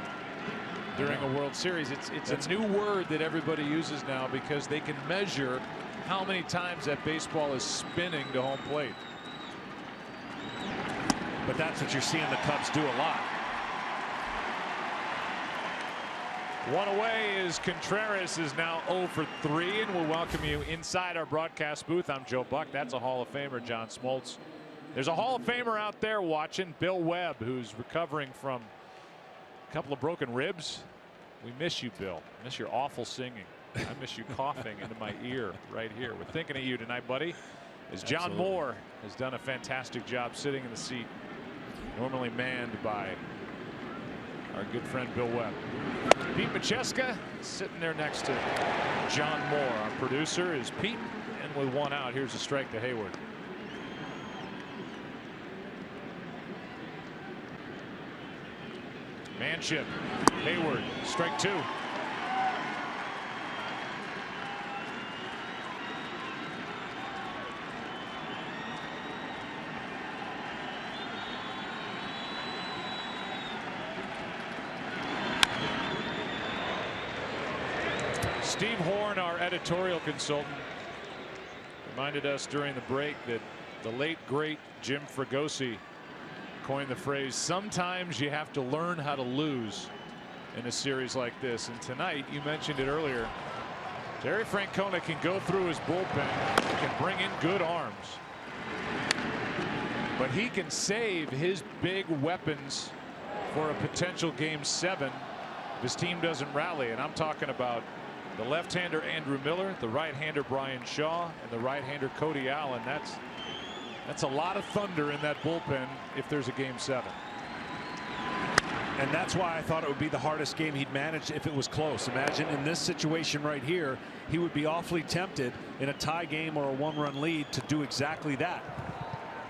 during a World Series. It's a new word that everybody uses now because they can measure how many times that baseball is spinning to home plate. But that's what you're seeing the Cubs do a lot. One away is Contreras is now 0 for 3, and we'll welcome you inside our broadcast booth. I'm Joe Buck. That's a Hall of Famer, John Smoltz. There's a Hall of Famer out there watching, Bill Webb, who's recovering from a couple of broken ribs. We miss you, Bill. I miss your awful singing. I miss you coughing into my ear right here. We're thinking of you tonight, buddy. As John Moore has done a fantastic job sitting in the seat normally manned by our good friend Bill Webb. Pete Macheska sitting there next to John Moore. Our producer is Pete, and with one out, here's a strike to Hayward. Manship, Hayward, strike 2. Steve Horn, our editorial consultant, reminded us during the break that the late great Jim Fregosi coined the phrase, sometimes you have to learn how to lose in a series like this. And tonight, you mentioned it earlier, Terry Francona can go through his bullpen, can bring in good arms, but he can save his big weapons for a potential Game 7 if his team doesn't rally. And I'm talking about the left-hander Andrew Miller, the right-hander Brian Shaw, and the right-hander Cody Allen. That's a lot of thunder in that bullpen if there's a Game 7. And that's why I thought it would be the hardest game he'd managed if it was close. Imagine in this situation right here, he would be awfully tempted in a tie game or a one-run lead to do exactly that.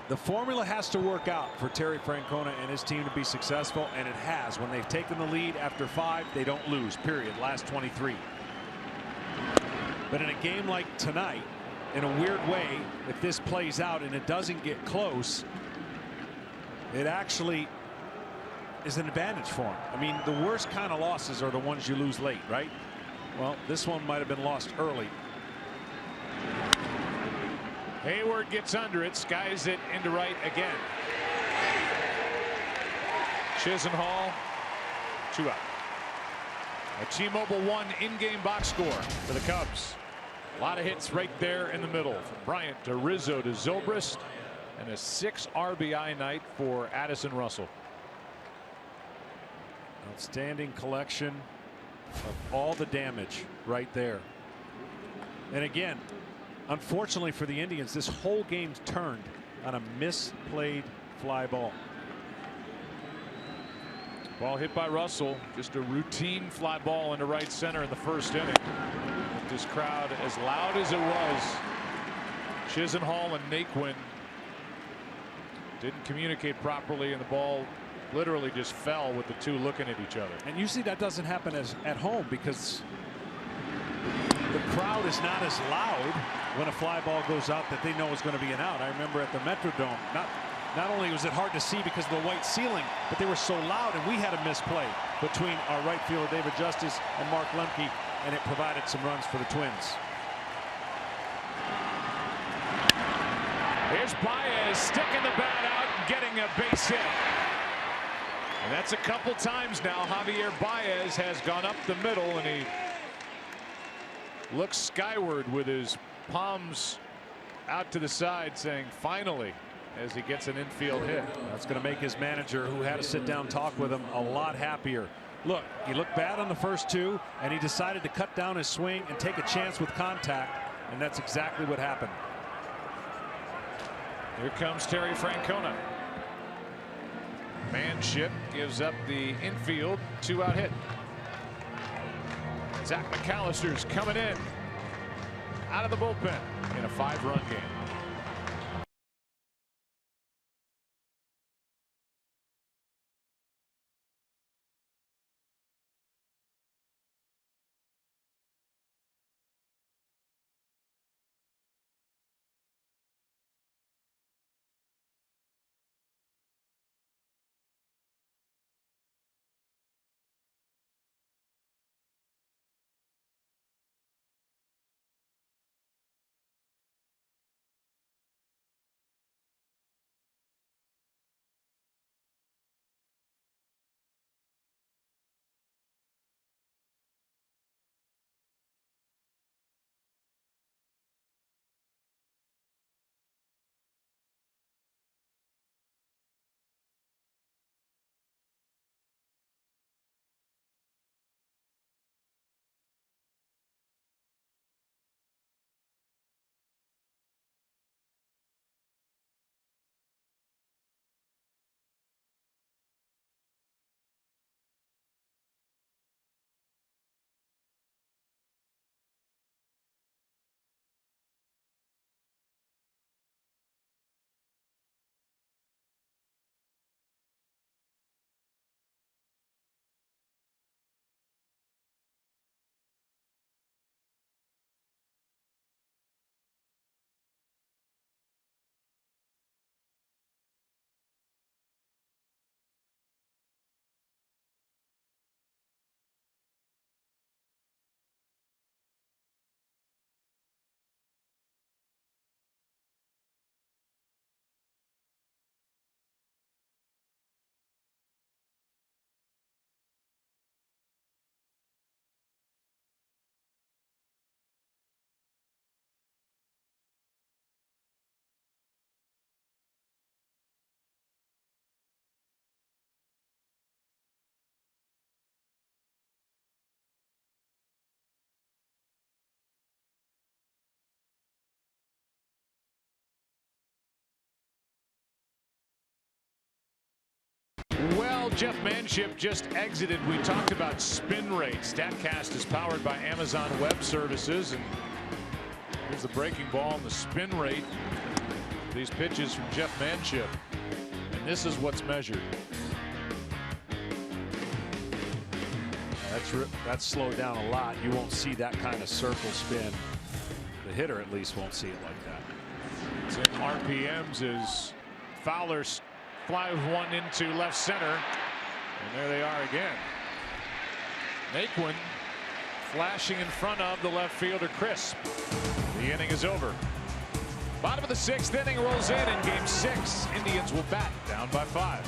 The formula has to work out for Terry Francona and his team to be successful, and it has. When they've taken the lead after 5, they don't lose, period. Last 23. But in a game like tonight, in a weird way, if this plays out and it doesn't get close, it actually is an advantage for him. I mean, the worst kind of losses are the ones you lose late, right? Well, this one might have been lost early. Hayward gets under it, skies it into right again. Chisenhall, 2 out. A T-Mobile One in-game box score for the Cubs. A lot of hits right there in the middle, from Bryant to Rizzo to Zobrist, and a 6 RBI night for Addison Russell. Outstanding collection of all the damage right there. And again, unfortunately for the Indians, this whole game's turned on a misplayed fly ball. Ball hit by Russell, just a routine fly ball into right center in the first inning. With this crowd as loud as it was, Chisenhall and Naquin didn't communicate properly, and the ball literally just fell with the two looking at each other. And usually that doesn't happen at home because the crowd is not as loud when a fly ball goes out that they know is going to be an out. I remember at the Metrodome, not only was it hard to see because of the white ceiling, but they were so loud, and we had a misplay between our right fielder David Justice and Mark Lemke, and it provided some runs for the Twins. Here's Baez sticking the bat out and getting a base hit. And that's a couple times now Javier Baez has gone up the middle, and he looks skyward with his palms out to the side, saying finally, as he gets an infield hit. That's going to make his manager, who had a sit-down talk with him, a lot happier. Look, he looked bad on the first 2, and he decided to cut down his swing and take a chance with contact, and that's exactly what happened. Here comes Terry Francona. Manship gives up the infield 2-out hit. Zach McAllister's coming in out of the bullpen in a 5-run game. Jeff Manship just exited, we talked about spin rate. StatCast is powered by Amazon Web Services, and here's the breaking ball and the spin rate. These pitches from Jeff Manship, and this is what's measured. That's slowed down a lot. You won't see that kind of circle spin. The hitter at least won't see it like that. It's in RPMs as Fowler flies one into left center, and there they are again. Naquin flashing in front of the left fielder Crisp. The inning is over. Bottom of the 6th inning rolls in Game 6. Indians will bat down by 5.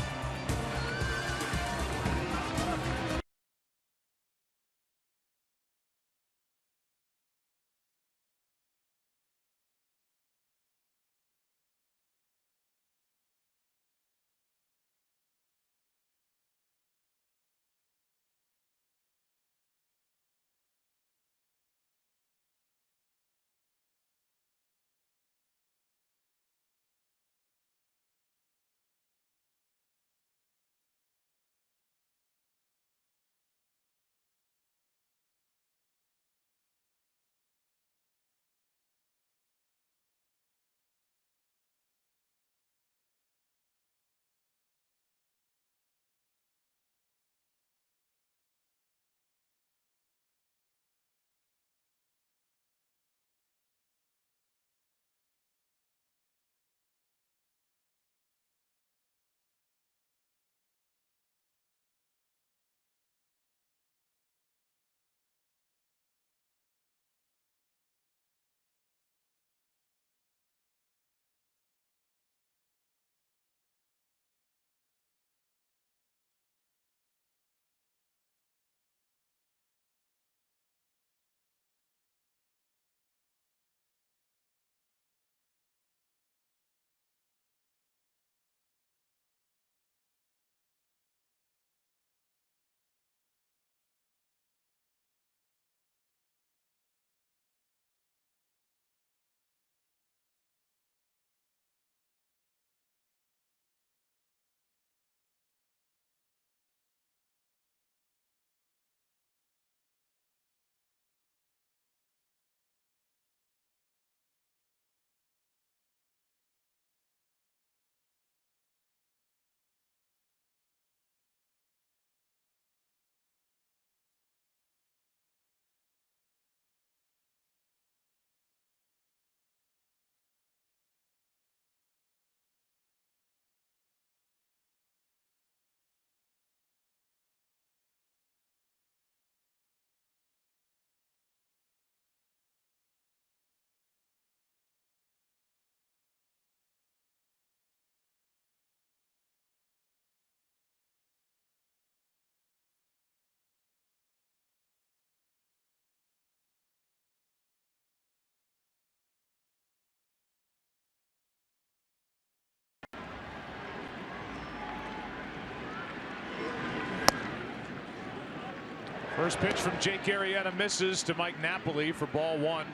First pitch from Jake Arrieta misses to Mike Napoli for ball 1.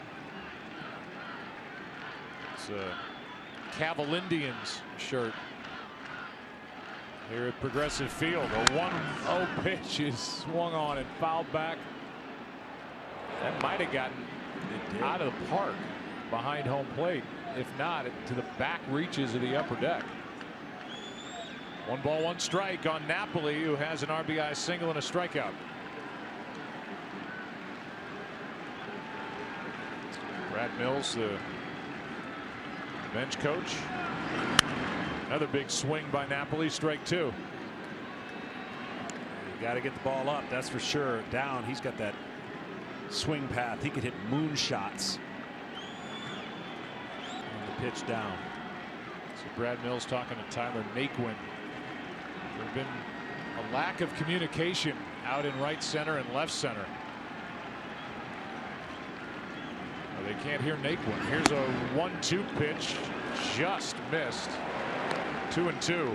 It's a Cavalindians shirt here at Progressive Field. A 1-0 pitch is swung on and fouled back. That might have gotten out of the park behind home plate. If not, to the back reaches of the upper deck. 1 ball, 1 strike on Napoli, who has an RBI single and a strikeout. Brad Mills, the bench coach. Another big swing by Napoli, strike 2. You got to get the ball up, that's for sure. Down, he's got that swing path. He could hit moonshots. The pitch down. So Brad Mills talking to Tyler Naquin. There's been a lack of communication out in right center and left center. They can't hear Naquin. Here's a 1-2 pitch, just missed. 2-2.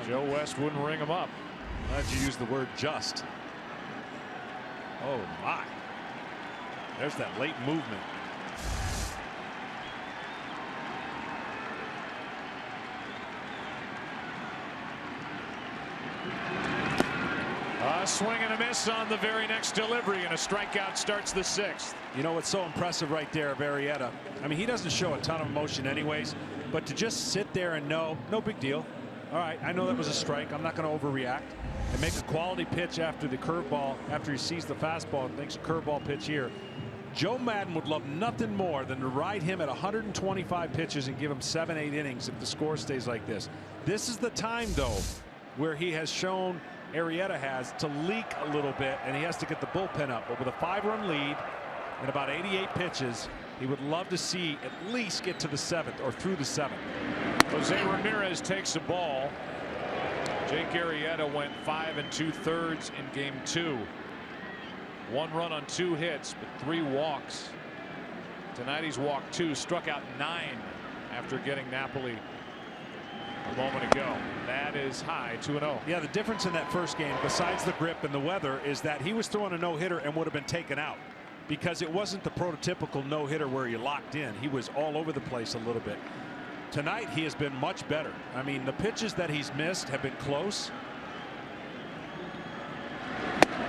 Joe West wouldn't ring him up. Glad you used the word just. Oh my. There's that late movement. A swing and a miss on the very next delivery, and a strikeout starts the 6th. You know what's so impressive right there of Arrieta? I mean, he doesn't show a ton of emotion anyways, but to just sit there and know, no big deal. All right, I know that was a strike. I'm not going to overreact. And make a quality pitch after the curveball, after he sees the fastball and thinks a curveball pitch here. Joe Maddon would love nothing more than to ride him at 125 pitches and give him 7-8 innings if the score stays like this. This is the time, though, where he has shown, Arrieta has, to leak a little bit, and he has to get the bullpen up. But with a 5-run lead and about 88 pitches, he would love to see at least get to the 7th or through the 7th. Jose Ramirez takes the ball. Jake Arrieta went 5 2/3 in game 2. 1 run on 2 hits, but 3 walks. Tonight he's walked 2, struck out 9 after getting Napoli a moment ago. That is high, 2-0. Yeah, the difference in that first game, besides the grip and the weather, is that he was throwing a no-hitter and would have been taken out, because it wasn't the prototypical no-hitter where he locked in. He was all over the place a little bit. Tonight he has been much better. I mean, the pitches that he's missed have been close,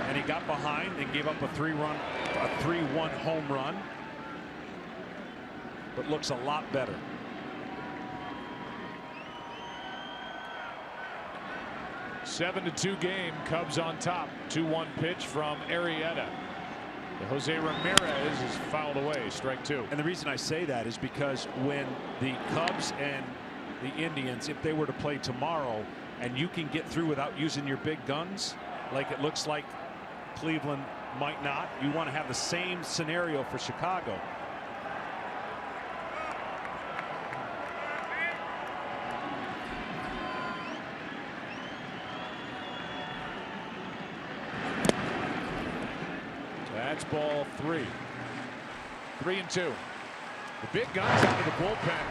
and he got behind and gave up a 3-1 home run, but looks a lot better. Seven to 2 game. Cubs on top. 2-1 pitch from Arrieta. Jose Ramirez is fouled away. Strike 2. And the reason I say that is because when the Cubs and the Indians, if they were to play tomorrow and you can get through without using your big guns, like it looks like Cleveland might not, you want to have the same scenario for Chicago. That's ball 3. 3-2. The big guns out of the bullpen.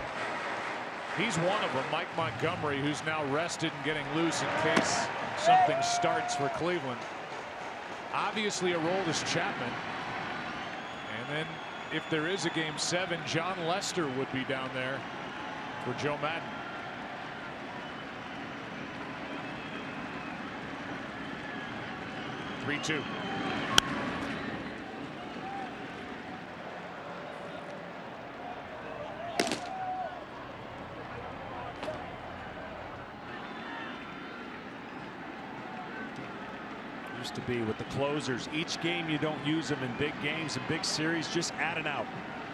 He's one of them, Mike Montgomery, who's now rested and getting loose in case something starts for Cleveland. Obviously, Aroldis Chapman. And then, if there is a game 7, John Lester would be down there for Joe Maddon. Three-2. Used to be with the closers, each game you don't use them in big games and big series, just add an out,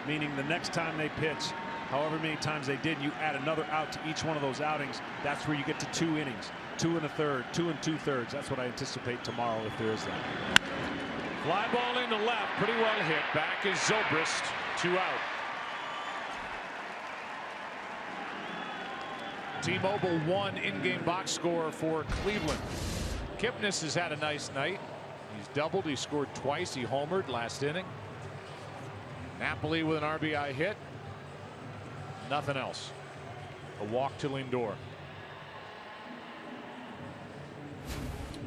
meaning the next time they pitch, however many times they did, you add another out to each one of those outings. That's where you get to 2 innings, 2 1/3, 2 2/3. That's what I anticipate tomorrow if there is that. Fly ball into left, pretty well hit. Back is Zobrist, 2 out. T-Mobile 1 in-game box score for Cleveland. Kipnis has had a nice night. He's doubled. He scored twice. He homered last inning. Napoli with an RBI hit. Nothing else. A walk to Lindor.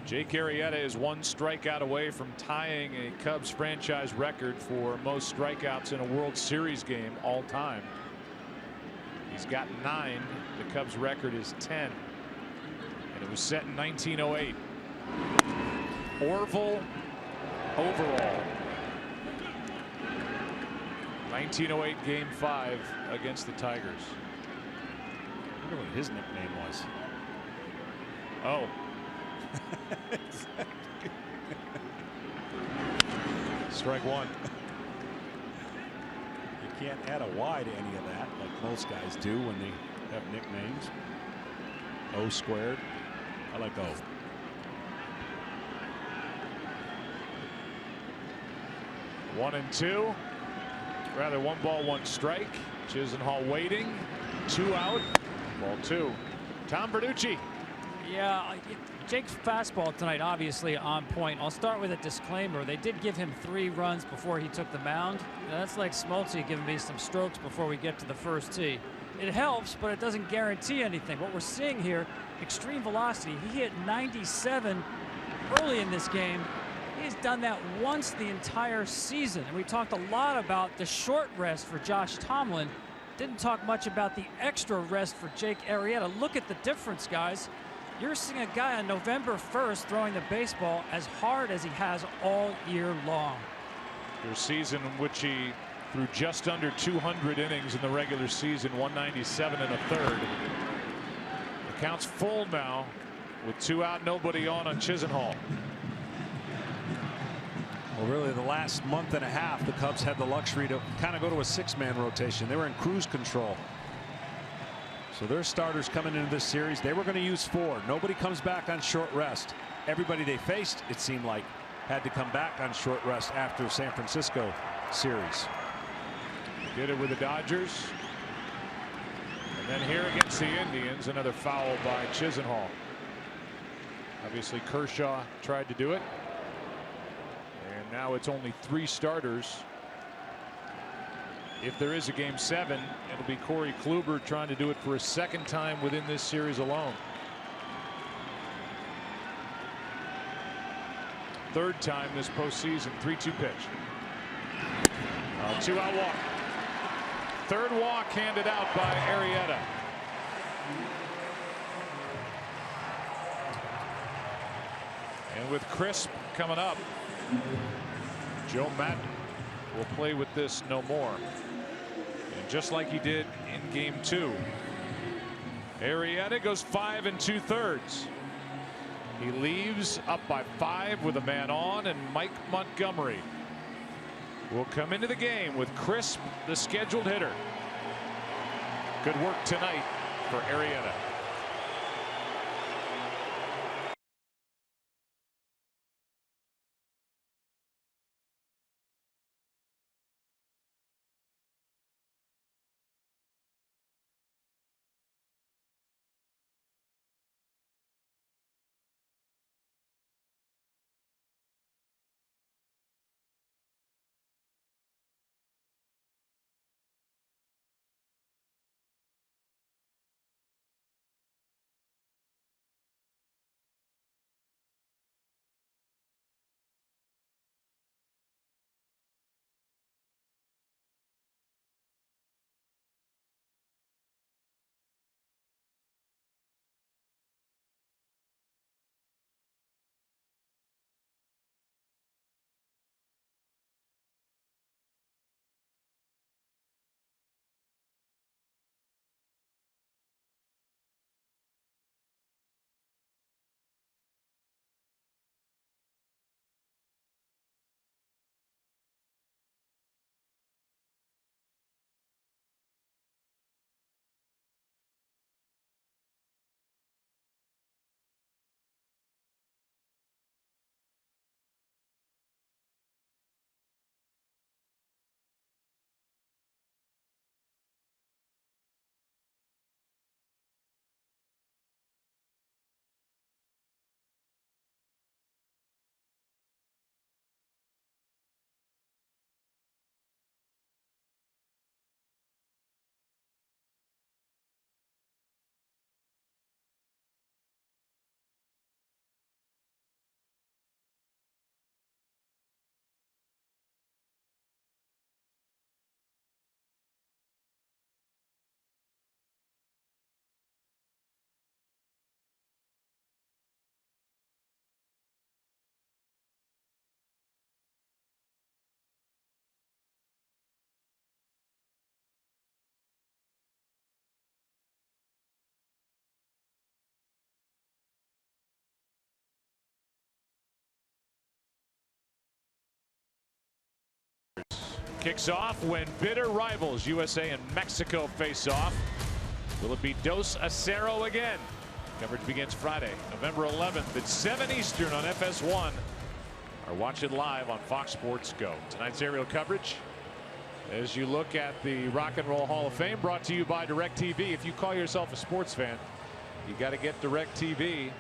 Jake Arrieta is 1 strikeout away from tying a Cubs franchise record for most strikeouts in a World Series game all time. He's got 9. The Cubs record is 10. And it was set in 1908. Orville overall. 1908 game 5 against the Tigers. I wonder what his nickname was. Oh. Strike 1. You can't add a Y to any of that like most guys do when they have nicknames. O squared. I like O. 1-2. Rather 1 ball 1 strike. Chisenhall waiting. 2 out. Ball 2. Tom Verducci. Yeah, Jake's fastball tonight obviously on point. I'll start with a disclaimer. They did give him 3 runs before he took the mound. That's like Smoltz giving me some strokes before we get to the first tee. It helps, but it doesn't guarantee anything. What we're seeing here, extreme velocity. He hit 97 early in this game. He's done that once the entire season. And we talked a lot about the short rest for Josh Tomlin. Didn't talk much about the extra rest for Jake Arrieta. Look at the difference, guys. You're seeing a guy on November 1st throwing the baseball as hard as he has all year long. Their season in which he threw just under 200 innings in the regular season, 197 1/3. The count's full now with 2 out, nobody on Chisenhall. Well, really, the last month and a half, the Cubs had the luxury to kind of go to a 6-man rotation. They were in cruise control. So their starters coming into this series, they were going to use 4. Nobody comes back on short rest. Everybody they faced, it seemed like, had to come back on short rest after the San Francisco series. Did it with the Dodgers. And then here against the Indians, another foul by Chisenhall. Obviously Kershaw tried to do it. And now it's only 3 starters. If there is a game 7, it'll be Corey Kluber trying to do it for a 2nd time within this series alone. 3rd time this postseason. 3-2 pitch. 2-out walk. 3rd walk handed out by Arrieta. And with Crisp coming up, Joe Maddon will play with this no more. And just like he did in game 2, Arrieta goes 5 2/3. He leaves up by 5 with a man on, and Mike Montgomery will come into the game with Crisp, the scheduled hitter. Good work tonight for Arrieta. Kicks off when bitter rivals USA and Mexico face off. Will it be Dos Acero again? Coverage begins Friday, November 11th at 7 Eastern on FS1. Or watch it live on Fox Sports Go. Tonight's aerial coverage as you look at the Rock and Roll Hall of Fame, brought to you by DirecTV. If you call yourself a sports fan, you got to get DirecTV.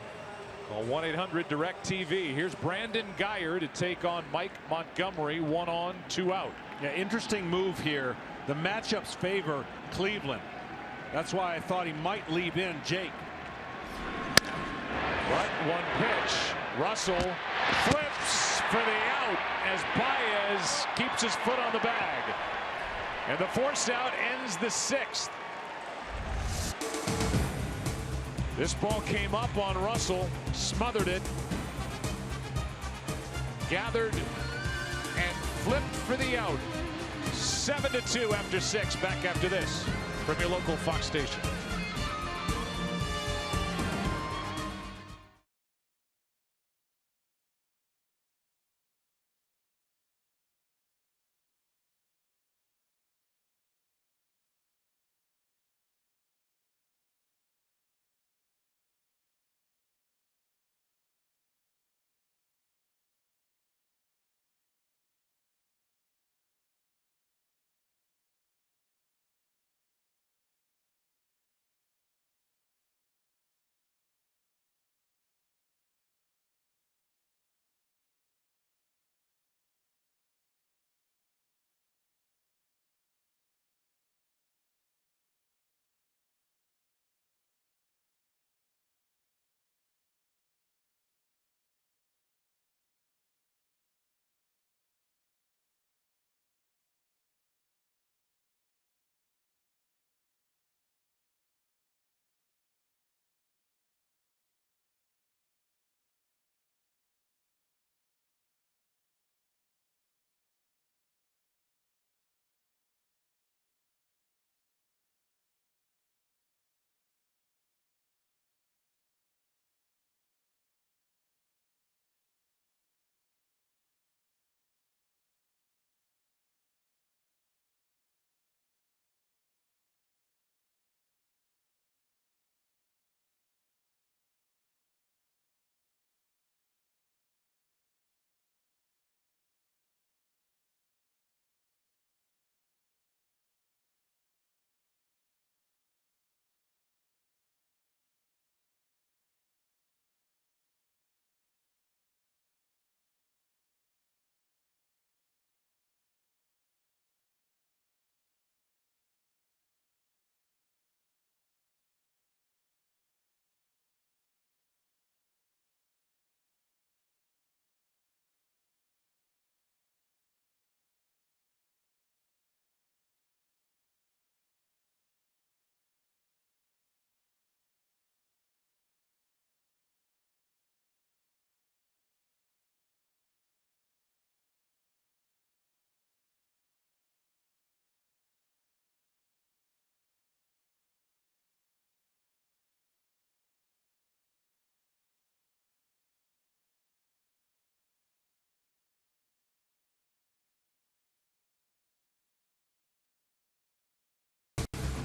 Call 1-800-DirecTV. Here's Brandon Guyer to take on Mike Montgomery. 1 on, 2 out. Yeah, interesting move here. The matchups favor Cleveland. That's why I thought he might leave in Jake. But 1 pitch. Russell flips for the out as Baez keeps his foot on the bag. And the forced out ends the 6th. This ball came up on Russell, smothered it, gathered, and flipped for the out. 7-2 after 6. Back after this from your local Fox station.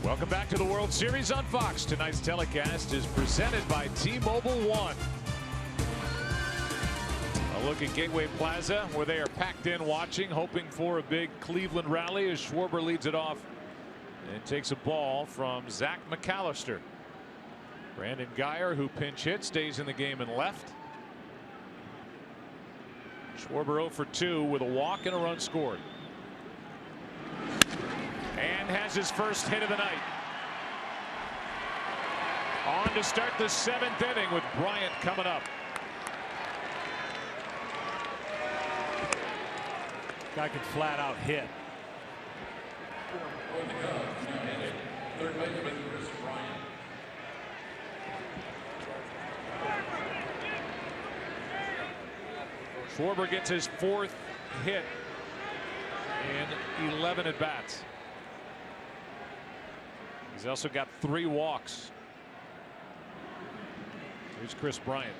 Welcome back to the World Series on Fox. Tonight's telecast is presented by T-Mobile One. A look at Gateway Plaza, where they are packed in watching, hoping for a big Cleveland rally as Schwarber leads it off and takes a ball from Zach McAllister. Brandon Guyer, who pinch hit, stays in the game and left. Schwarber 0 for 2 with a walk and a run scored. And has his first hit of the night. On to start the 7th inning with Bryant coming up. Guy could flat out hit. Schwarber gets his 4th hit in 11 at bats. He's also got 3 walks. Here's Chris Bryant.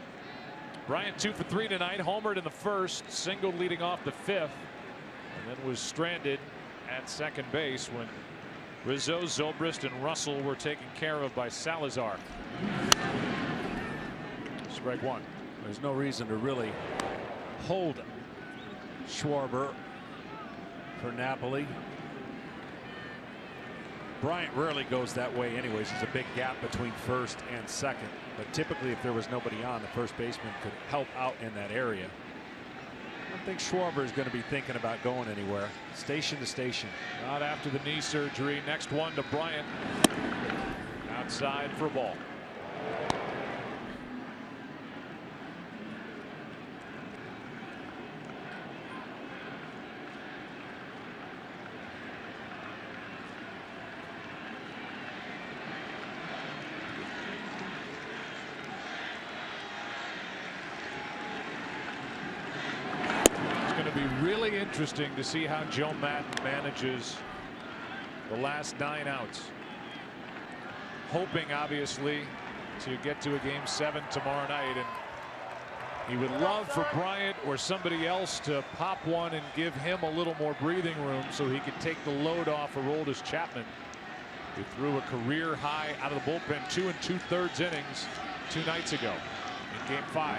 Bryant 2 for 3 tonight. Homered in the first, singled leading off the 5th, and then was stranded at second base when Rizzo, Zobrist, and Russell were taken care of by Salazar. Strike 1. There's no reason to really hold Schwarber for Napoli. Bryant rarely goes that way anyways. There's a big gap between first and second, but typically if there was nobody on, the first baseman could help out in that area. I don't think Schwarber is going to be thinking about going anywhere. Station to station. Not after the knee surgery. Next one to Bryant. Outside for a ball. really interesting to see how Joe Maddon manages the last 9 outs. Hoping, obviously, to get to a Game 7 tomorrow night. And he would love for Bryant or somebody else to pop one and give him a little more breathing room so he could take the load off of Aroldis Chapman, who threw a career high out of the bullpen 2 2/3 innings 2 nights ago in Game 5.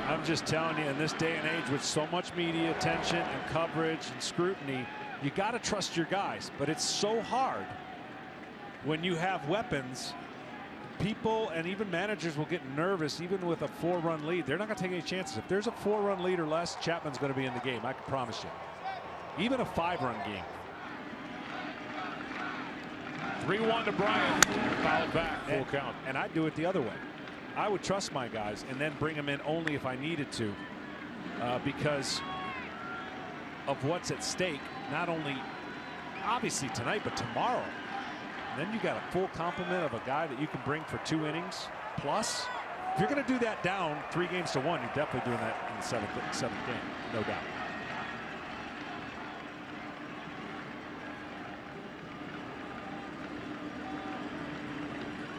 I'm just telling you, in this day and age with so much media attention and coverage and scrutiny, you got to trust your guys. But it's so hard when you have weapons. People and even managers will get nervous even with a 4-run lead. They're not going to take any chances. If there's a 4-run lead or less, Chapman's going to be in the game. I can promise you. Even a 5-run game. 3-1 to Bryant. Fouled back. Full count. And I'd do it the other way. I would trust my guys and then bring them in only if I needed to, because of what's at stake. Not only obviously tonight, but tomorrow. And then you got a full complement of a guy that you can bring for 2 innings plus. If you're going to do that down 3 games to 1, you're definitely doing that in the seventh game, no doubt.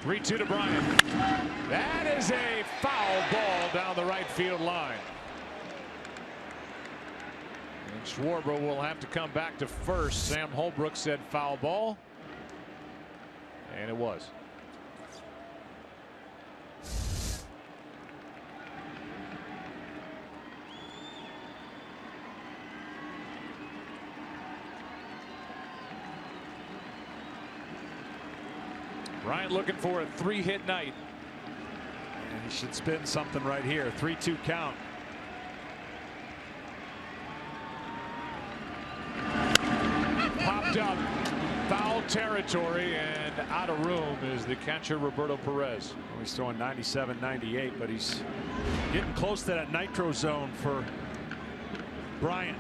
(3-2) to Bryant. That is a foul ball down the right field line. And Schwarber will have to come back to first. Sam Holbrook said foul ball. And it was. Bryant looking for a 3-hit night. And he should spin something right here. 3-2 count. Popped up. Foul territory and out of room is the catcher Roberto Perez. Well, he's throwing 97, 98, but he's getting close to that nitro zone for Bryant.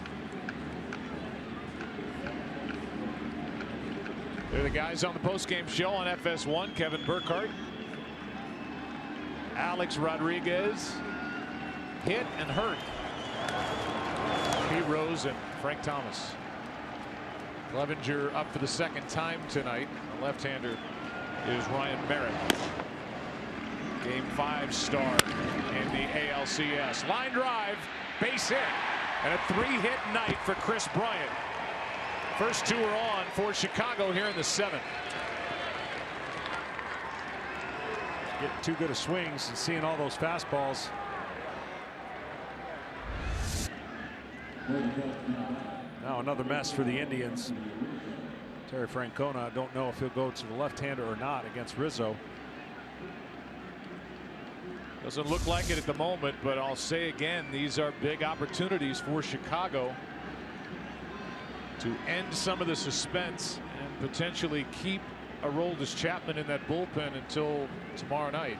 They're the guys on the postgame show on FS1. Kevin Burkhardt, Alex Rodriguez, hit and hurt. Pete Rose and Frank Thomas. Clevenger up for the 2nd time tonight. The left-hander is Ryan Merritt. Game 5 star in the ALCS. Line drive, base hit, and a 3-hit night for Chris Bryant. First 2 are on for Chicago here in the 7th. Getting too good of swings and seeing all those fastballs. Now another mess for the Indians. Terry Francona, I don't know if he'll go to the left-hander or not against Rizzo. Doesn't look like it at the moment, but I'll say again, these are big opportunities for Chicago to end some of the suspense and potentially keep Aroldis Chapman in that bullpen until tomorrow night.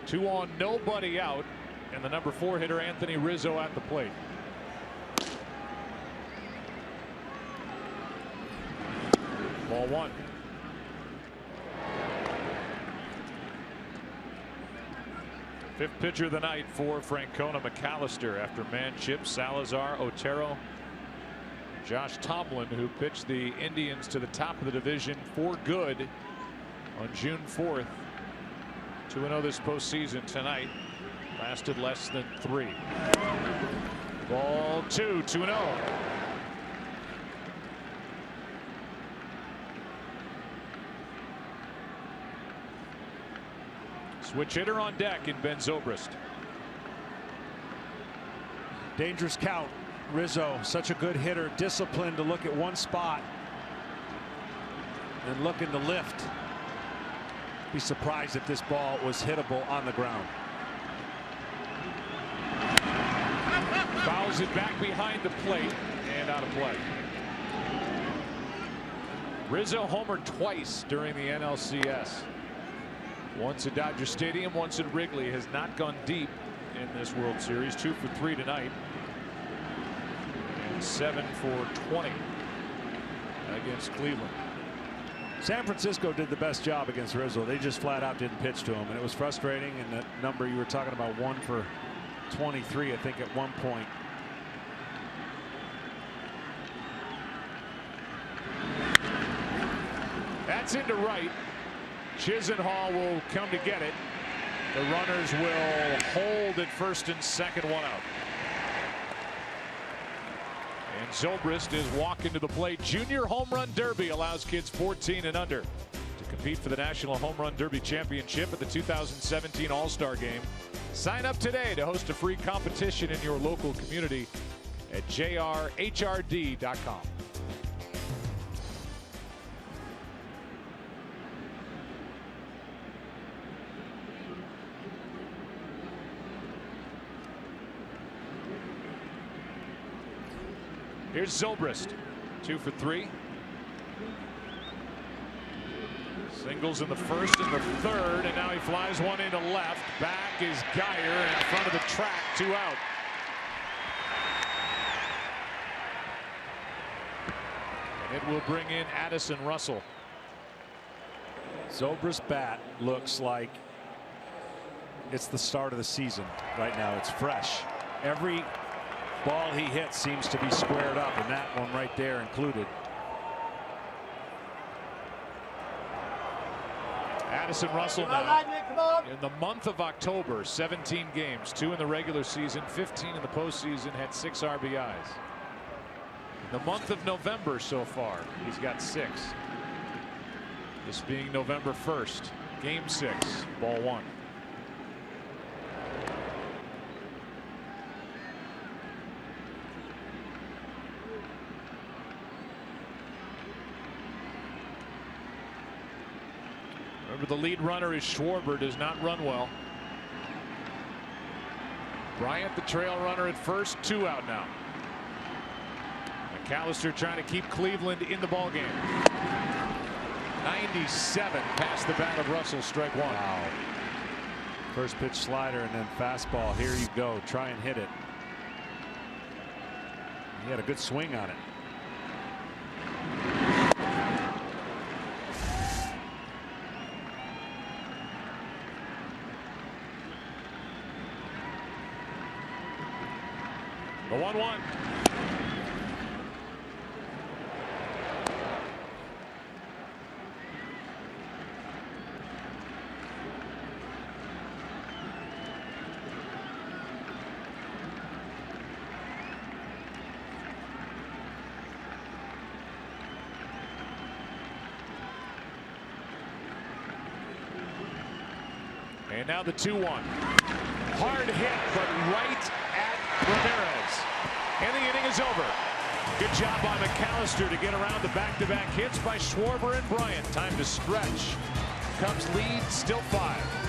2 on, nobody out, and the number 4 hitter Anthony Rizzo at the plate. Ball 1. Fifth pitcher of the night for Francona, McAllister, after Manship, Salazar, Otero, Josh Tomlin, who pitched the Indians to the top of the division for good on June 4th. 2-0 this postseason tonight. Lasted less than 3. Ball 2, 2-0. Switch hitter on deck in Ben Zobrist. Dangerous count. Rizzo, such a good hitter, disciplined to look at one spot and looking to lift. Be surprised if this ball was hittable on the ground. Fouls it back behind the plate and out of play. Rizzo homered twice during the NLCS. Once at Dodger Stadium, once at Wrigley. Has not gone deep in this World Series. 2 for 3 tonight. And 7 for 20 against Cleveland. San Francisco did the best job against Rizzo. They just flat out didn't pitch to him, and it was frustrating. And that number you were talking about, 1 for 23, I think, at one point. That's into right. Chisenhall will come to get it. The runners will hold at first and second, one out. And Zobrist is walking to the plate. Junior Home Run Derby allows kids 14 and under to compete for the National Home Run Derby Championship at the 2017 All-Star Game. Sign up today to host a free competition in your local community at jrhrd.com. Here's Zobrist, 2 for 3. Singles in the first and the third, and now he flies one into left. Back is Geyer in front of the track, 2 out. And it will bring in Addison Russell. Zobrist's bat looks like it's the start of the season right now. It's fresh. Every ball he hits seems to be squared up, and that one right there included. Addison Russell now in the month of October, 17 games, 2 in the regular season, 15 in the postseason, had 6 RBIs. In the month of November so far, he's got 6. This being November 1st, game 6, ball 1. Remember, the lead runner is Schwarber, does not run well. Bryant, the trail runner at first, 2 out now. McAllister trying to keep Cleveland in the ballgame. 97 past the bat of Russell, strike 1. Wow. First pitch slider and then fastball. Here you go. Try and hit it. He had a good swing on it. The 1-1. And now the 2-1. Hard hit, but right at Ramirez. And the inning is over. Good job by McAllister to get around the back-to-back hits by Schwarber and Bryant. Time to stretch. Cubs lead still 5.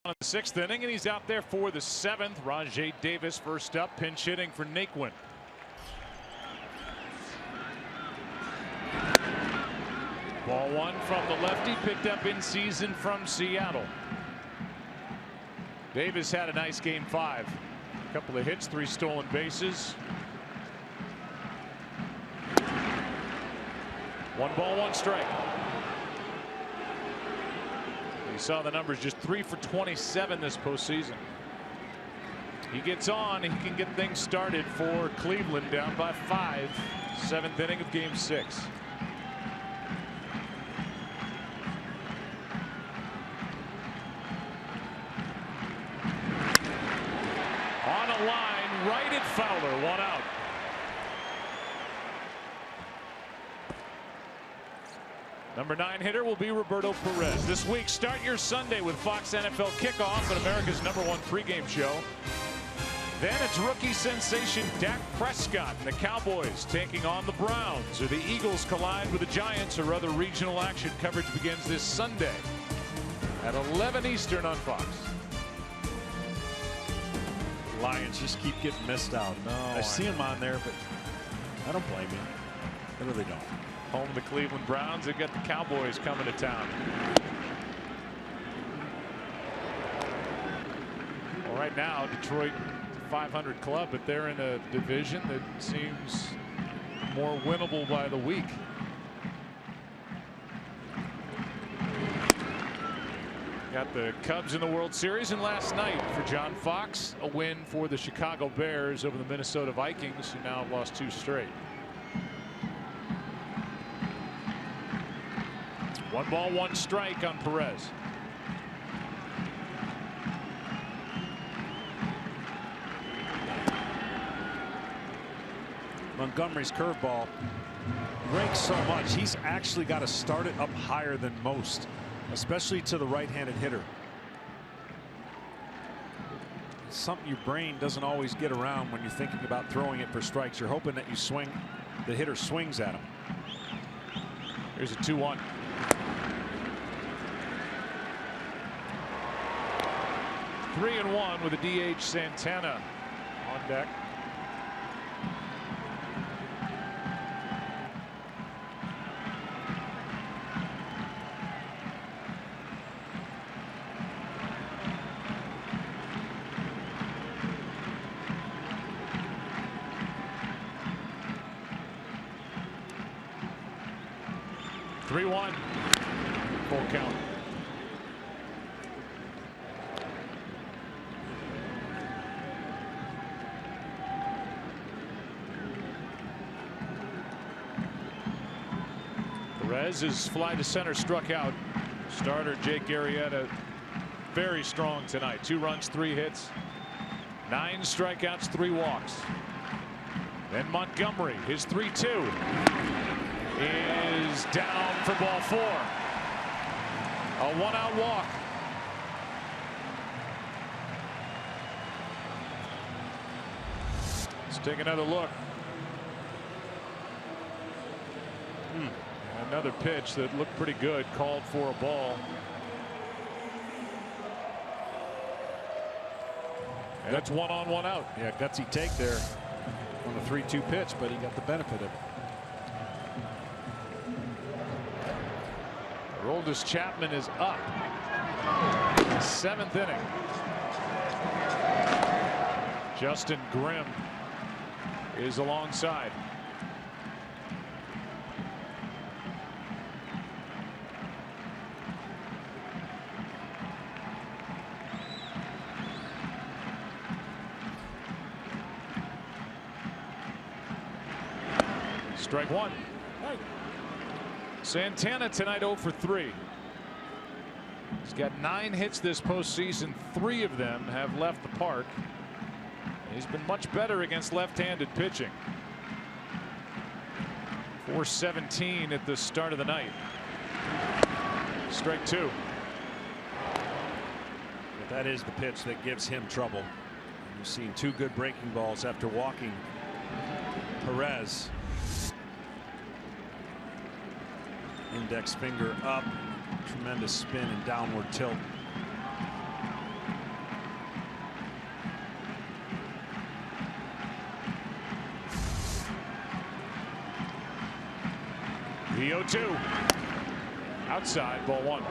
In the 6th inning, and he's out there for the 7th. Rajay Davis first up, pinch hitting for Naquin. Ball 1 from the lefty, picked up in season from Seattle. Davis had a nice game 5. A couple of hits, 3 stolen bases. 1 ball, 1 strike. You saw the numbers, just 3 for 27 this postseason. He gets on, he can get things started for Cleveland, down by 5. 7th inning of game 6. On a line, right at Fowler, 1 out. Number 9 hitter will be Roberto Perez. This week, start your Sunday with Fox NFL Kickoff and America's #1 pregame show. Then it's rookie sensation Dak Prescott and the Cowboys taking on the Browns, or the Eagles collide with the Giants, or other regional action. Coverage begins this Sunday at 11 Eastern on Fox. Lions just keep getting missed out. No, I see them on there, but I don't blame you. I really don't. Home of the Cleveland Browns. They've got the Cowboys coming to town. Well, right now, Detroit, 500 club, but they're in a division that seems more winnable by the week. Got the Cubs in the World Series, and last night for John Fox, a win for the Chicago Bears over the Minnesota Vikings, who now have lost 2 straight. 1 ball, 1 strike on Perez. Montgomery's curveball breaks so much. He's actually got to start it up higher than most, especially to the right-handed hitter. It's something your brain doesn't always get around when you're thinking about throwing it for strikes. You're hoping that you swing, the hitter swings at him. Here's a 2-1. Three and 1 with a DH Santana on deck. Three 1. Full count. Perez's fly to center struck out. Starter Jake Arrieta very strong tonight. 2 runs, 3 hits, 9 strikeouts, 3 walks. Then Montgomery, his 3-2 is down for ball 4. A 1-out walk. Let's take another look. Another pitch that looked pretty good, called for a ball. And that's 1 on, 1 out. Yeah, gutsy take there on the 3-2 pitch, but he got the benefit of it. Aroldis Chapman is up. 7th inning. Justin Grimm is alongside. Strike 1. Santana tonight 0 for 3. He's got 9 hits this postseason. 3 of them have left the park. He's been much better against left-handed pitching. 417 at the start of the night. Strike 2. But that is the pitch that gives him trouble. You've seen 2 good breaking balls after walking Perez. Index finger up, tremendous spin and downward tilt. The 0-2. Outside, ball one.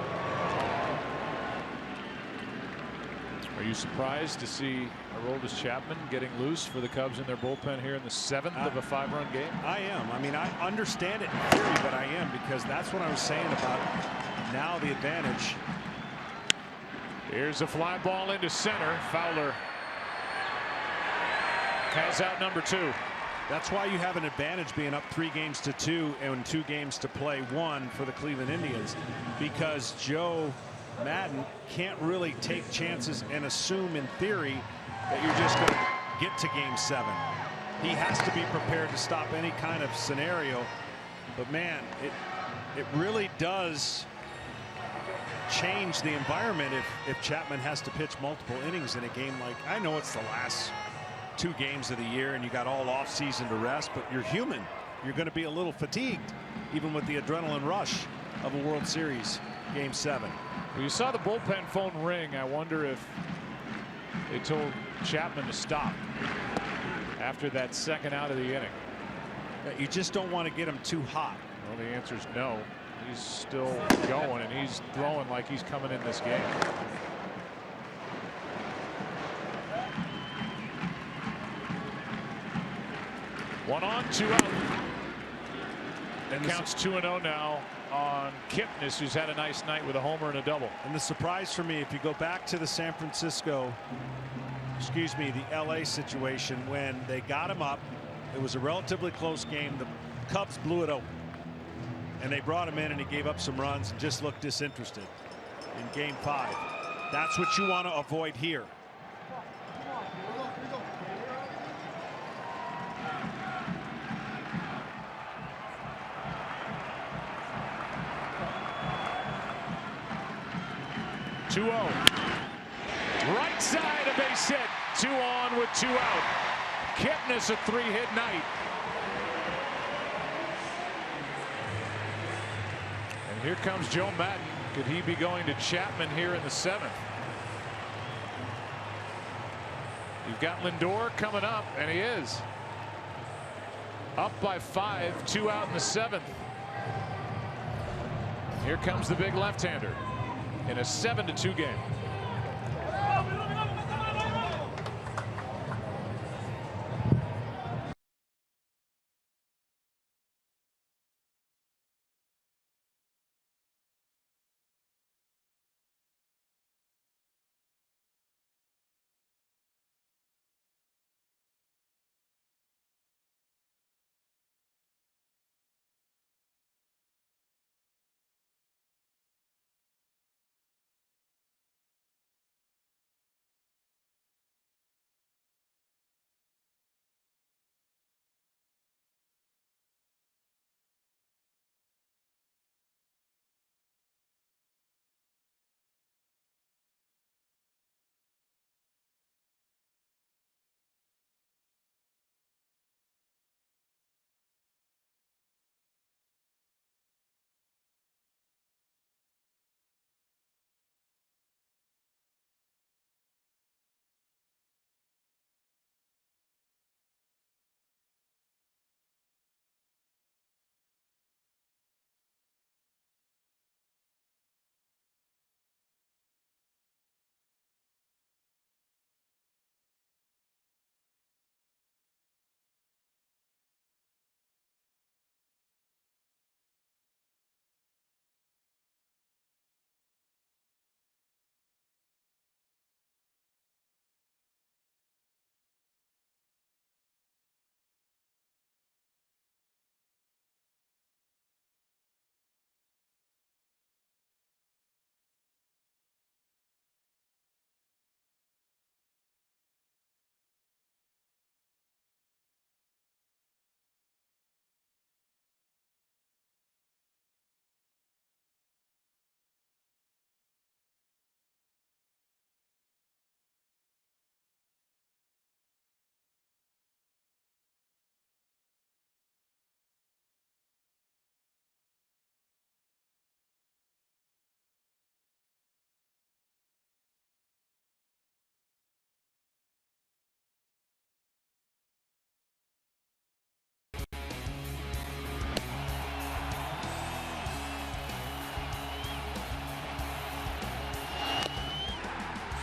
Are you surprised to see Aroldis Chapman getting loose for the Cubs in their bullpen here in the 7th of a 5-run game? I am. I mean, I understand it in theory, but I am, because that's what I was saying about now the advantage. Here's a fly ball into center. Fowler has out number 2. That's why you have an advantage being up 3-2 and 2 games to play 1 for the Cleveland Indians, because Joe Maddon can't really take chances and assume in theory that you're just going to get to game 7. He has to be prepared to stop any kind of scenario. But man, it really does change the environment if Chapman has to pitch multiple innings in a game. Like, I know it's the last 2 games of the year and you got all off season to rest, but you're human. You're going to be a little fatigued even with the adrenaline rush of a World Series game 7. Well, you saw the bullpen phone ring. I wonder if they told Chapman to stop after that second out of the inning. You just don't want to get him too hot. Well, the answer is no. He's still going, and he's throwing like he's coming in this game. One on, 2 out. And counts 2-0 now on Kipnis, who's had a nice night with a homer and a double. And the surprise for me, if you go back to the the LA situation, when they got him up, it was a relatively close game. The Cubs blew it open, and they brought him in and he gave up some runs and just looked disinterested in game 5. That's what you want to avoid here. Right side, a base hit. 2 on with 2 out. Kipnis, a 3-hit night. And here comes Joe Maddon. Could he be going to Chapman here in the 7th? You've got Lindor coming up, and he is. Up by 5, 2 out in the 7th. Here comes the big left-hander in a 7-2 game.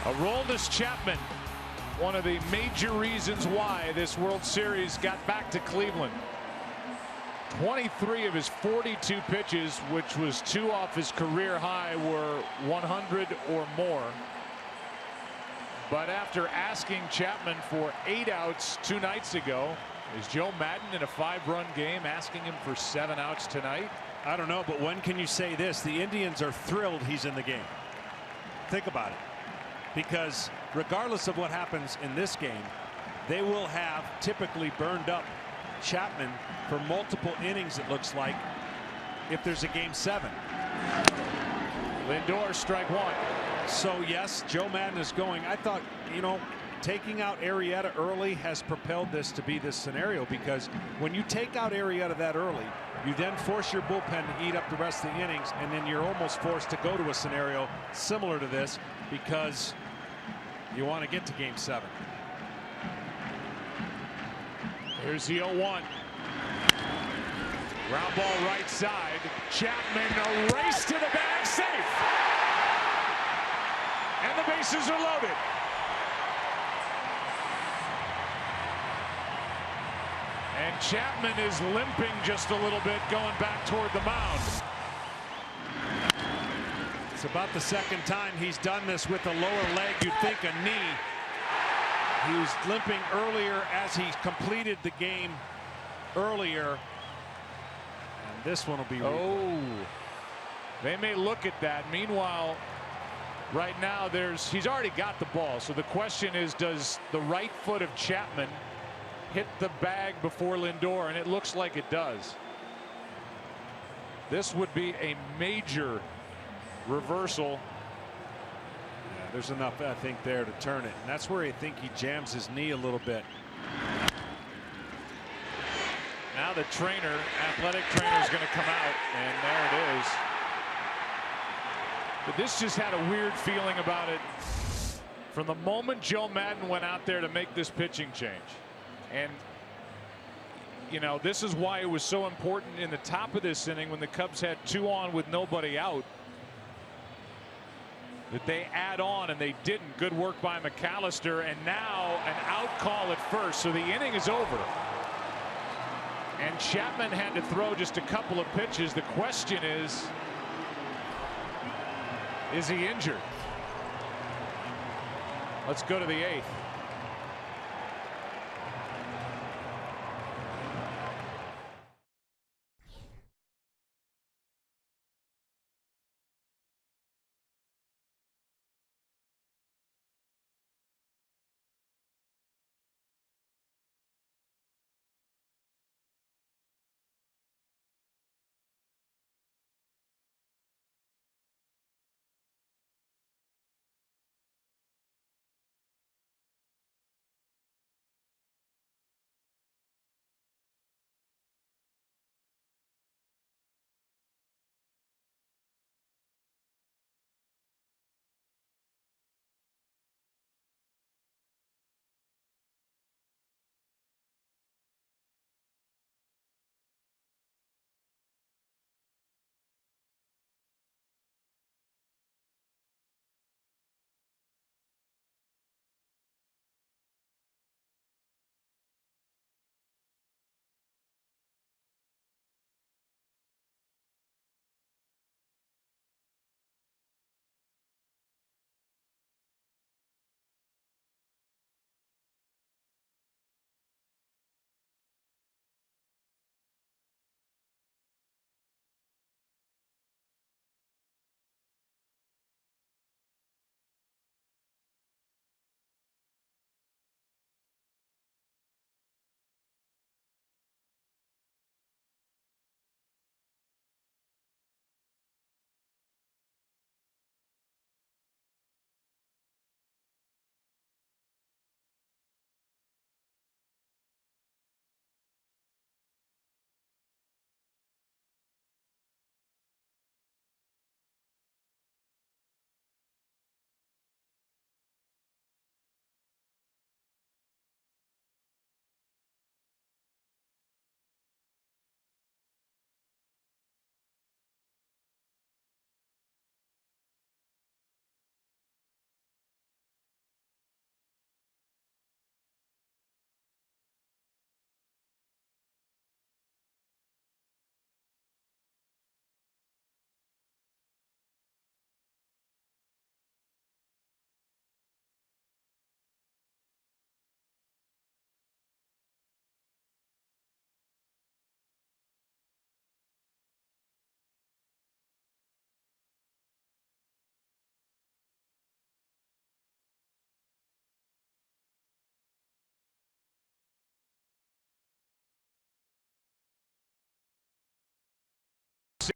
Aroldis Chapman, one of the major reasons why this World Series got back to Cleveland. 23 of his 42 pitches, which was 2 off his career high, were 100 or more. But after asking Chapman for 8 outs 2 nights ago, is Joe Maddon in a 5-run game asking him for 7 outs tonight? I don't know, but when can you say this? The Indians are thrilled he's in the game. Think about it. Because regardless of what happens in this game, they will have typically burned up Chapman for multiple innings, it looks like, if there's a game 7. Lindor, strike 1. So yes, Joe Maddon is going. I thought, you know, taking out Arrieta early has propelled this to be this scenario, because when you take out Arrieta that early, you then force your bullpen to eat up the rest of the innings, and then you're almost forced to go to a scenario similar to this because you want to get to game 7. Here's the 0-1. Ground ball right side. Chapman, a race to the bag, safe. And the bases are loaded. And Chapman is limping just a little bit going back toward the mound. It's about the 2nd time he's done this with a lower leg. You'd think a knee. He was limping earlier as he completed the game earlier. And this one will be. Oh, they may look at that. Meanwhile, right now he's already got the ball. So the question is, does the right foot of Chapman hit the bag before Lindor? And it looks like it does. This would be a major reversal. Yeah, there's enough, I think, there to turn it. And that's where I think he jams his knee a little bit. Now the athletic trainer is going to come out, and there it is. But this just had a weird feeling about it from the moment Joe Maddon went out there to make this pitching change. And you know, this is why it was so important in the top of this inning when the Cubs had 2 on with nobody out, that they add on, and they didn't. Good work by McAllister, and now an out call at first, so the inning is over. And Chapman had to throw just a couple of pitches. The question is he injured? Let's go to the 8th.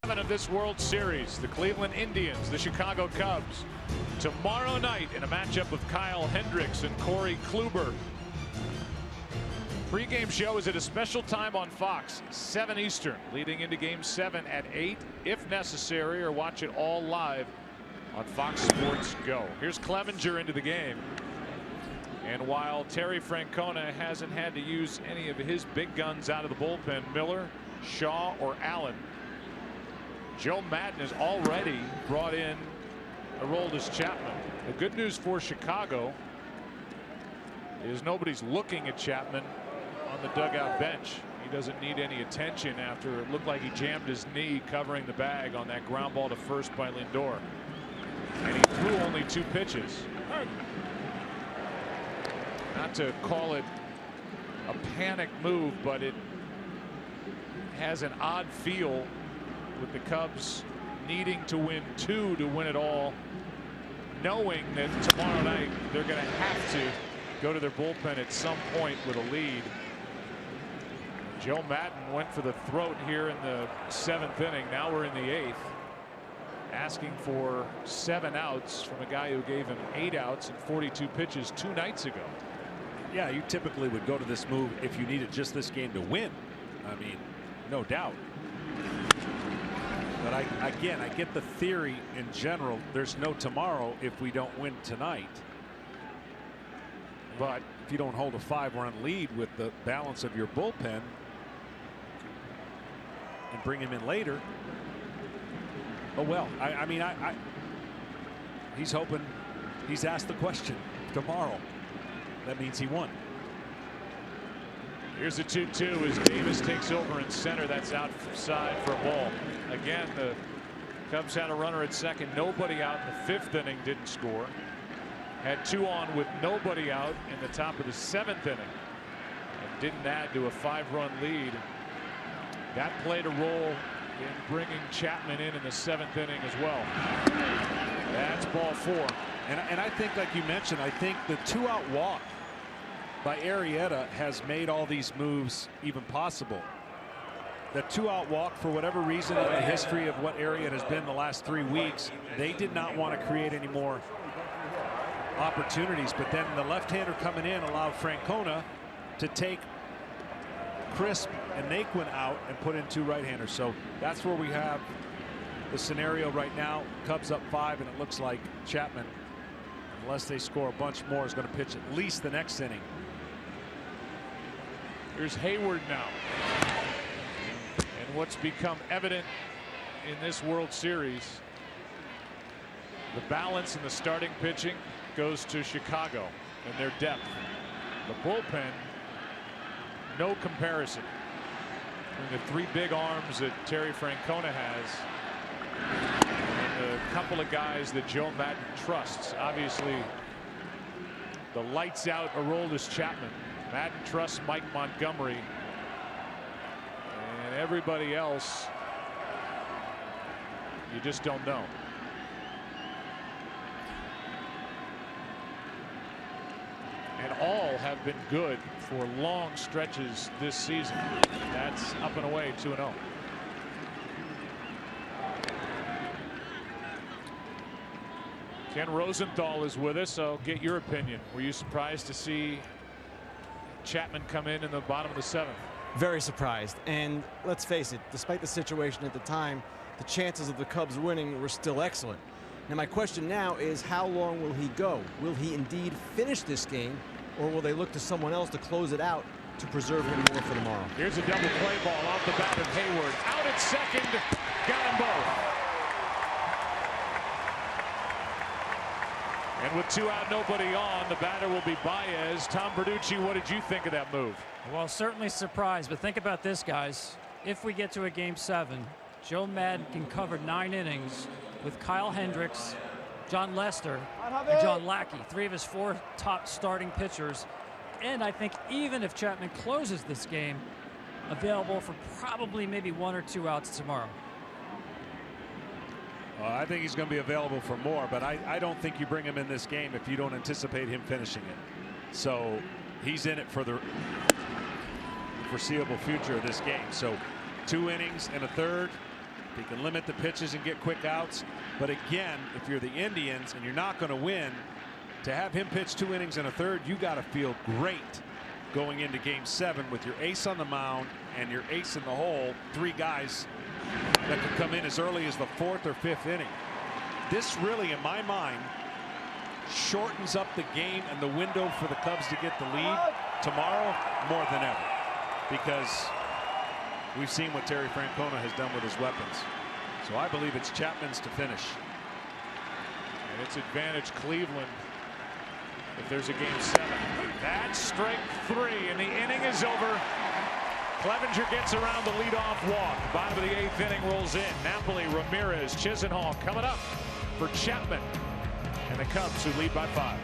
7 of this World Series. The Cleveland Indians, the Chicago Cubs. Tomorrow night in a matchup of Kyle Hendricks and Corey Kluber. Pregame show is at a special time on Fox, 7 Eastern, leading into Game 7 at 8 if necessary, or watch it all live on Fox Sports Go. Here's Clevenger into the game. And while Terry Francona hasn't had to use any of his big guns out of the bullpen, Miller, Shaw, or Allen, Joe Maddon has already brought in Aroldis Chapman. The good news for Chicago is nobody's looking at Chapman on the dugout bench. He doesn't need any attention after it looked like he jammed his knee covering the bag on that ground ball to first by Lindor. And he threw only 2 pitches. Not to call it a panic move, but it has an odd feel with the Cubs needing to win 2 to win it all, knowing that tomorrow night they're going to have to go to their bullpen at some point with a lead. Joe Maddon went for the throat here in the 7th inning. Now we're in the 8th, asking for 7 outs from a guy who gave him 8 outs and 42 pitches 2 nights ago. Yeah, you typically would go to this move if you needed just this game to win. I mean, no doubt. But I get the theory in general. There's no tomorrow if we don't win tonight. But if you don't hold a 5-run lead with the balance of your bullpen and bring him in later, oh well. I mean, he's hoping, he's asked the question tomorrow. That means he won. Here's the 2-2 as Davis takes over in center. That's outside for a ball. Again, the Cubs had a runner at second. Nobody out in the 5th inning, didn't score. Had 2 on with nobody out in the top of the 7th inning. And didn't add to a 5-run lead. That played a role in bringing Chapman in the 7th inning as well. That's ball 4. And I think, like you mentioned, I think the 2-out walk by Arrieta has made all these moves even possible. The 2-out walk, for whatever reason, in the history of what Arrieta has been the last 3 weeks, they did not want to create any more opportunities. But then the left-hander coming in allowed Francona to take Crisp and Naquin out and put in 2 right-handers. So that's where we have the scenario right now. Cubs up 5, and it looks like Chapman, unless they score a bunch more, is going to pitch at least the next inning. Here's Hayward now. And what's become evident in this World Series, the balance in the starting pitching goes to Chicago and their depth. The bullpen, no comparison. And the 3 big arms that Terry Francona has, and the couple of guys that Joe Maddon trusts. Obviously, the lights out Aroldis Chapman. Maddon trusts Mike Montgomery, and everybody else, you just don't know. And all have been good for long stretches this season. That's up and away 2-0. Ken Rosenthal is with us, so get your opinion. Were you surprised to see Chapman come in the bottom of the 7th? Very surprised. And let's face it, despite the situation at the time, the chances of the Cubs winning were still excellent. Now my question now is, how long will he go? Will he indeed finish this game, or will they look to someone else to close it out to preserve him more for tomorrow? Here's a double play ball off the bat of Hayward. Out at second, got them both. And with 2 out, nobody on, the batter will be Baez. Tom Verducci, what did you think of that move? Well, certainly surprised, but think about this, guys. If we get to a Game 7, Joe Maddon can cover 9 innings with Kyle Hendricks, John Lester, and John Lackey, 3 of his 4 top starting pitchers. And I think even if Chapman closes this game, available for probably maybe 1 or 2 outs tomorrow. I think he's going to be available for more, but I don't think you bring him in this game if you don't anticipate him finishing it. So he's in it for the foreseeable future of this game. So 2 innings and a third, He can limit the pitches and get quick outs. But again, if you're the Indians and you're not going to win, to have him pitch 2 innings and a third, you got to feel great going into Game 7 with your ace on the mound and your ace in the hole. 3 guys that could come in as early as the 4th or 5th inning. This really, in my mind, shortens up the game and the window for the Cubs to get the lead tomorrow more than ever, because we've seen what Terry Francona has done with his weapons. So I believe it's Chapman's to finish. And it's advantage Cleveland if there's a Game 7. That's strike 3, and the inning is over. Clevenger gets around the leadoff walk. Bottom of the 8th inning rolls in. Napoli, Ramirez, Chisenhall coming up for Chapman and the Cubs, who lead by 5.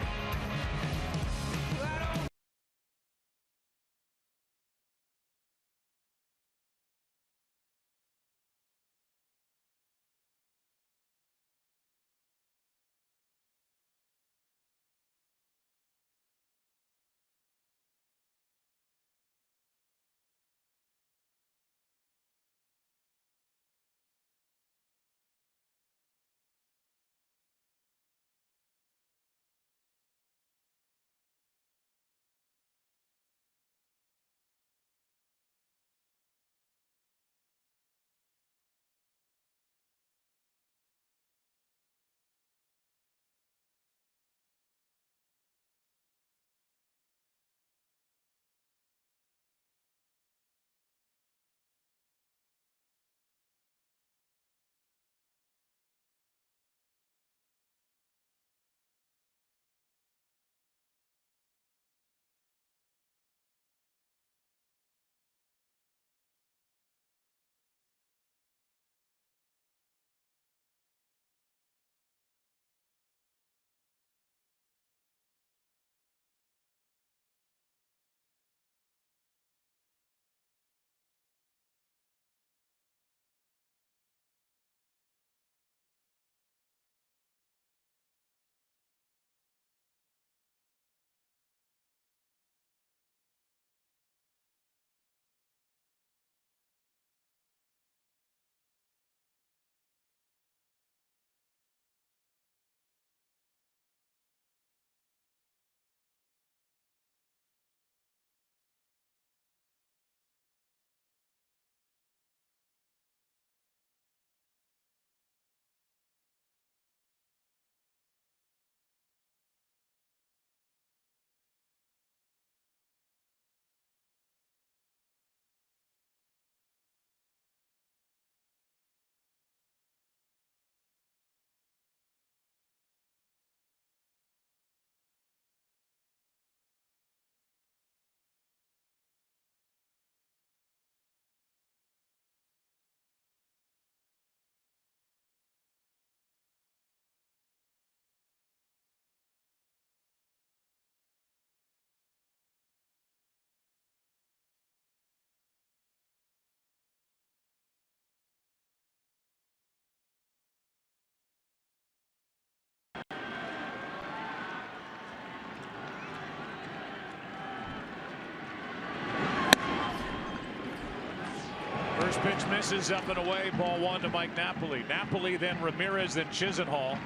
First pitch misses, up and away. Ball 1 to Mike Napoli. Napoli, then Ramirez, then Chisenhall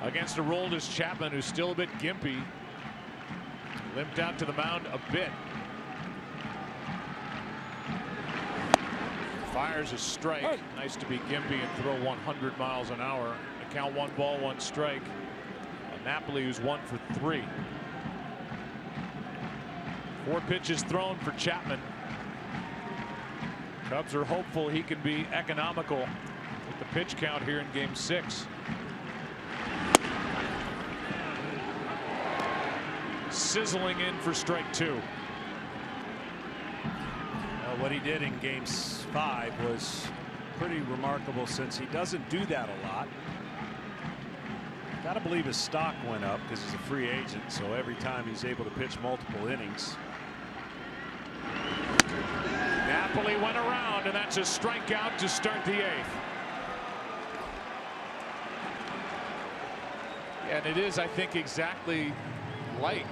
against a rolled-as Chapman, who's still a bit gimpy. Limped out to the mound a bit. Fires a strike. Nice to be gimpy and throw 100 miles an hour. The count 1 ball, 1 strike. And Napoli, who's 1 for 3. 4 pitches thrown for Chapman. Cubs are hopeful he can be economical with the pitch count here in Game 6. Sizzling in for strike 2. What he did in Game 5 was pretty remarkable, since he doesn't do that a lot. Got to believe his stock went up because he's a free agent, so every time he's able to pitch multiple innings. Napoli went around, and that's a strikeout to start the 8th. And it is, I think, exactly like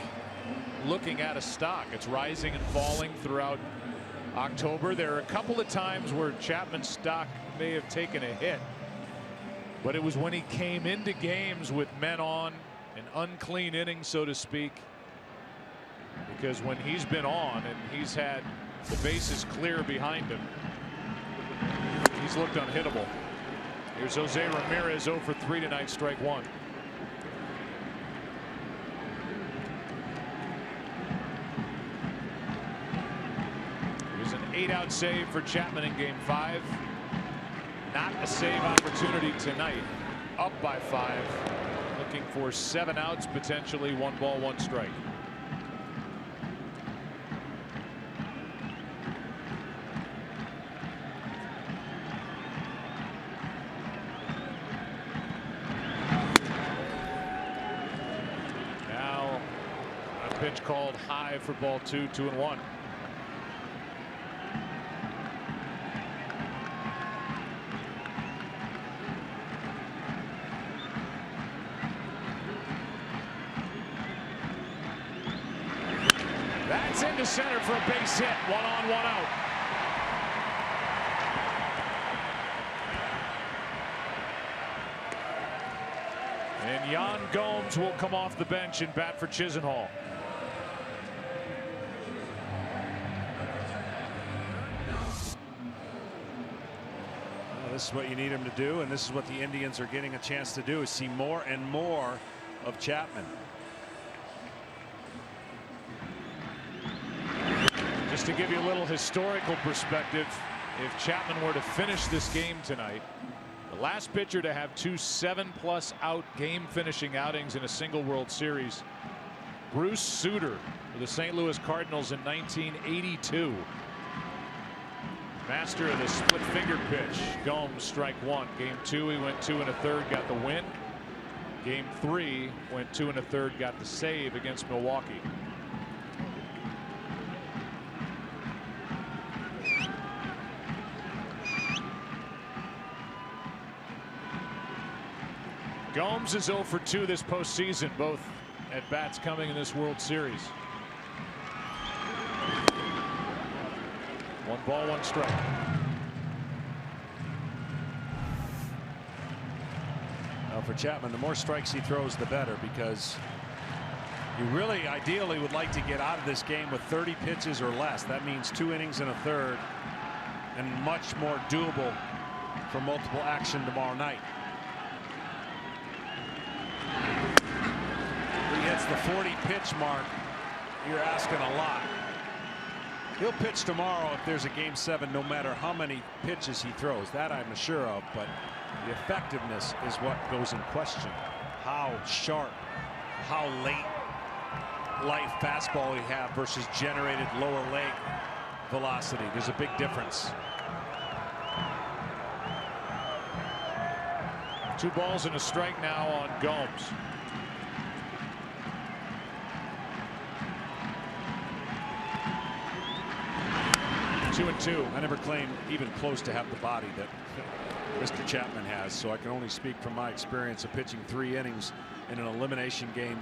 looking at a stock. It's rising and falling throughout October. There are a couple of times where Chapman's stock may have taken a hit, but it was when he came into games with men on, an unclean inning, so to speak. Because when he's been on and he's had the bases clear behind him, he's looked unhittable. Here's Jose Ramirez 0 for 3 tonight, strike one. Here's an 8-out save for Chapman in game 5. Not a save opportunity tonight. Up by 5. Looking for 7 outs, potentially 1 ball, 1 strike. Pitch called high for ball 2, 2-1. That's into center for a base hit. 1 on, 1 out. And Yan Gomes will come off the bench and bat for Chisenhall. This is what you need him to do, and this is what the Indians are getting a chance to do, is see more and more of Chapman. Just to give you a little historical perspective, if Chapman were to finish this game tonight, the last pitcher to have 2 7+ out game finishing outings in a single World Series, Bruce Sutter for the St. Louis Cardinals in 1982. Master of the split finger pitch. Gomes, strike 1. Game 2, he went 2 1/3, got the win. Game 3, went 2 1/3, got the save against Milwaukee. Gomes is 0 for 2 this postseason, both at bats coming in this World Series. 1 ball, 1 strike. Now for Chapman, the more strikes he throws, the better, because you really ideally would like to get out of this game with 30 pitches or less. That means 2 innings and a third, and much more doable for multiple action tomorrow night. He hits the 40 pitch mark. You're asking a lot. He'll pitch tomorrow if there's a game 7, no matter how many pitches he throws. That I'm sure of, but the effectiveness is what goes in question. How sharp, how late life fastball he have versus generated lower leg velocity. There's a big difference. 2 balls and a strike now on Gomes. Two and 2. I never claimed even close to have the body that Mr. Chapman has, so I can only speak from my experience of pitching 3 innings in an elimination game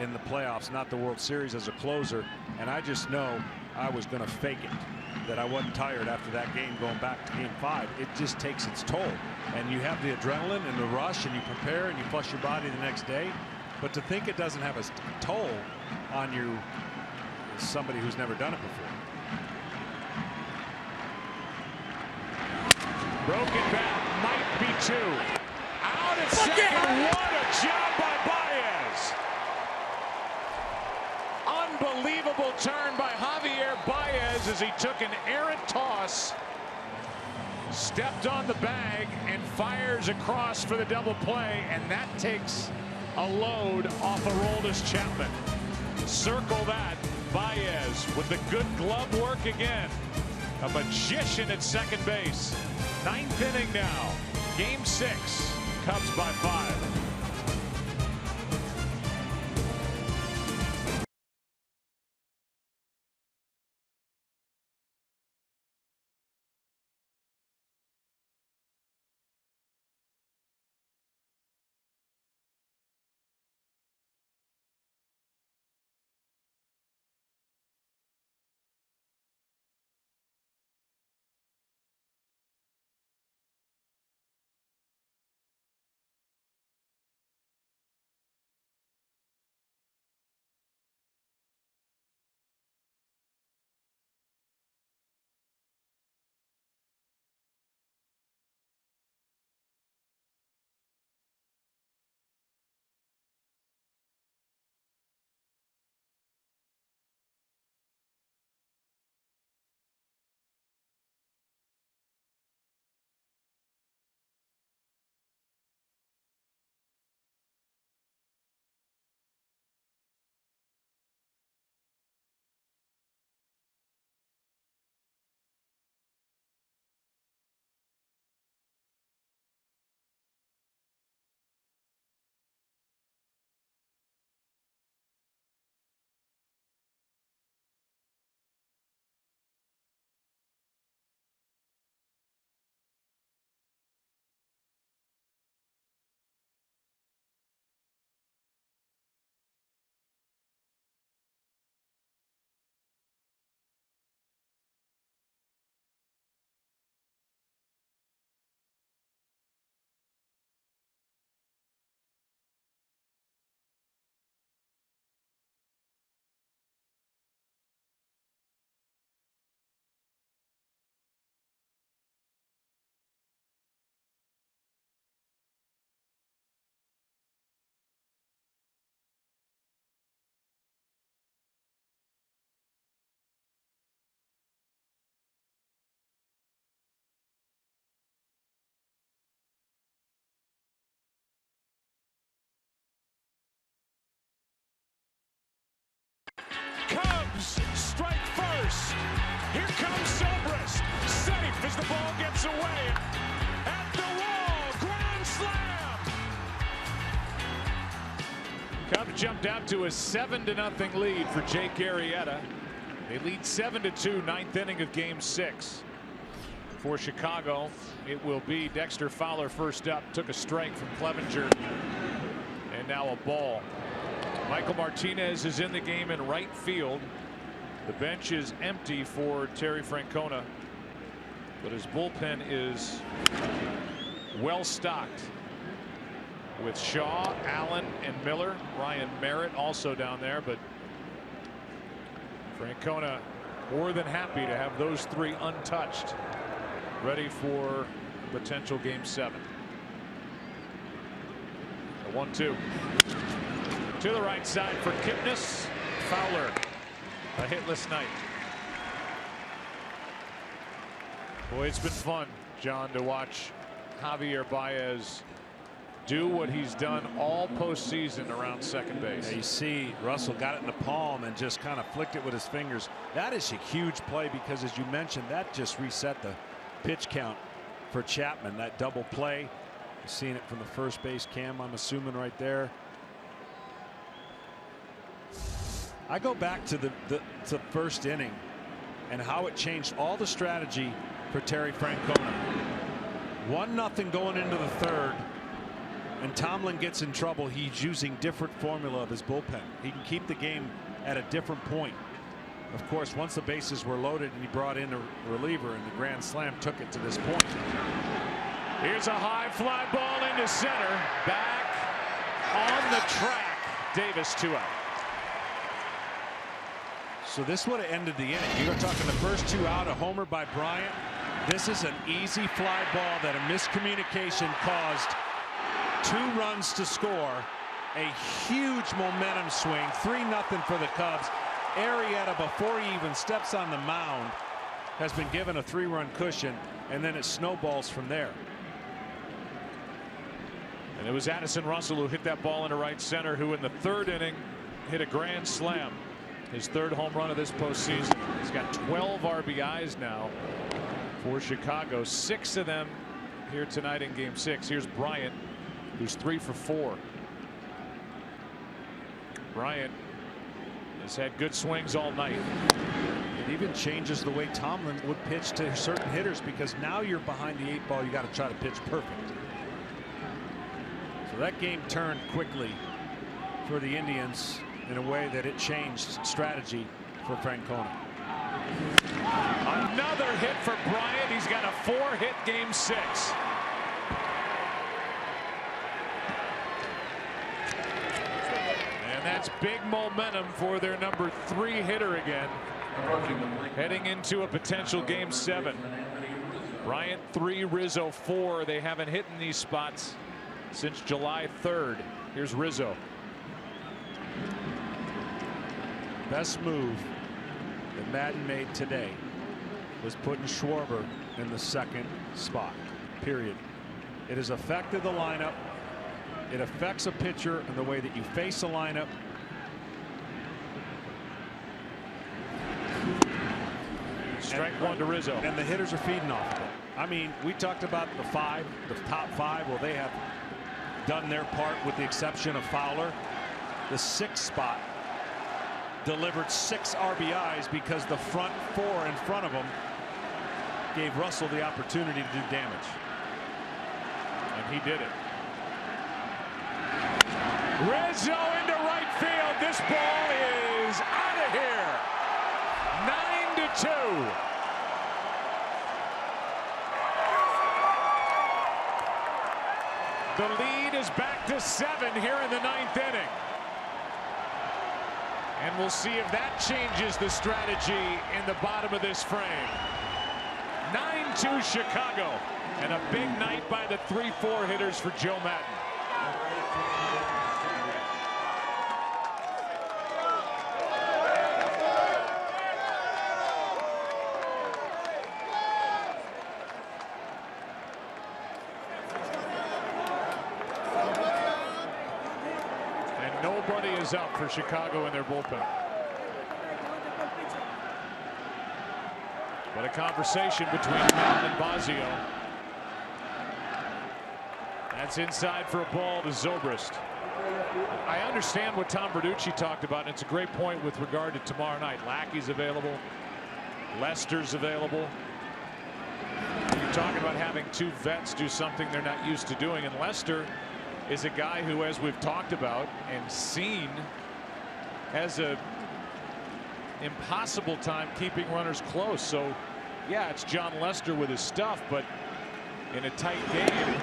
in the playoffs, not the World Series, as a closer. And I just know I was going to fake it, that I wasn't tired after that game going back to game 5. It just takes its toll, and you have the adrenaline and the rush, and you prepare and you flush your body the next day. But to think it doesn't have a toll on you is somebody who's never done it before. Broken bat, might be 2. Out at second. What a job by Baez. Unbelievable turn by Javier Baez as he took an errant toss, stepped on the bag, and fires across for the double play, and that takes a load off Aroldis Chapman. Circle that. Baez with the good glove work again. A magician at second base. 9th inning now. Game 6. Cubs by 5. Here comes Zobrist. Safe as the ball gets away. At the wall. Grand slam. Cubs jumped out to a 7-0 lead for Jake Arrieta. They lead 7-2, ninth inning of Game 6. For Chicago, it will be Dexter Fowler first up. Took a strike from Clevenger. And now a ball. Michael Martinez is in the game in right field. The bench is empty for Terry Francona, but his bullpen is well stocked with Shaw, Allen, and Miller. Ryan Merritt also down there, but Francona more than happy to have those three untouched, ready for potential Game 7. A 1-2 to the right side for Kipnis. Fowler, a hitless night. Boy, it's been fun, John, to watch Javier Baez do what he's done all postseason around second base. Yeah, you see Russell got it in the palm and just kind of flicked it with his fingers. That is a huge play because, as you mentioned, that just reset the pitch count for Chapman. That double play. You've seen it from the first base cam, I'm assuming, right there. I go back to the first inning and how it changed all the strategy for Terry Francona. 1-0 going into the third, and Tomlin gets in trouble. He's using different formula of his bullpen. He can keep the game at a different point. Of course, once the bases were loaded and he brought in a reliever, and the grand slam took it to this point. Here's a high fly ball into center. Back on the track. Davis 2 out. So this would have ended the inning. You're talking the first 2 out, a homer by Bryant. This is an easy fly ball that a miscommunication caused 2 runs to score. A huge momentum swing. 3-0 for the Cubs. Arrieta, before he even steps on the mound, has been given a 3-run cushion, and then it snowballs from there. And it was Addison Russell who hit that ball into right center, who in the third inning hit a grand slam. His 3rd home run of this postseason. He's got 12 RBIs now for Chicago, 6 of them here tonight in Game 6. Here's Bryant, who's 3 for 4. Bryant has had good swings all night. It even changes the way Tomlin would pitch to certain hitters, because now you're behind the 8 ball. You got to try to pitch perfect. So that game turned quickly for the Indians in a way that it changed strategy for Francona. Another hit for Bryant. He's got a 4-hit Game 6. And that's big momentum for their number 3 hitter again, heading into a potential Game 7. Bryant 3, Rizzo 4. They haven't hit in these spots since July 3rd. Here's Rizzo. Best move that Madden made today was putting Schwarber in the 2nd spot, period. It has affected the lineup. It affects a pitcher in the way that you face a lineup. Strike 1 to Rizzo. And the hitters are feeding off of it. I mean, we talked about the top 5. Well, they have done their part with the exception of Fowler. The 6th spot delivered 6 RBIs because the front 4 in front of them gave Russell the opportunity to do damage. And he did it. Rizzo into right field. This ball is out of here. 9-2. The lead is back to 7 here in the 9th inning. And we'll see if that changes the strategy in the bottom of this frame. 9-2 Chicago. And a big night by the 3-4 hitters for Joe Madden. Nobody is up for Chicago in their bullpen. a conversation between Matt and Bosio. That's inside for a ball to Zobrist. I understand what Tom Verducci talked about, and it's a great point with regard to tomorrow night. Lackey's available. Lester's available. You're talking about having two vets do something they're not used to doing, and Lester is a guy who, as we've talked about and seen, has a impossible time keeping runners close. So yeah, it's John Lester with his stuff, but in a tight game,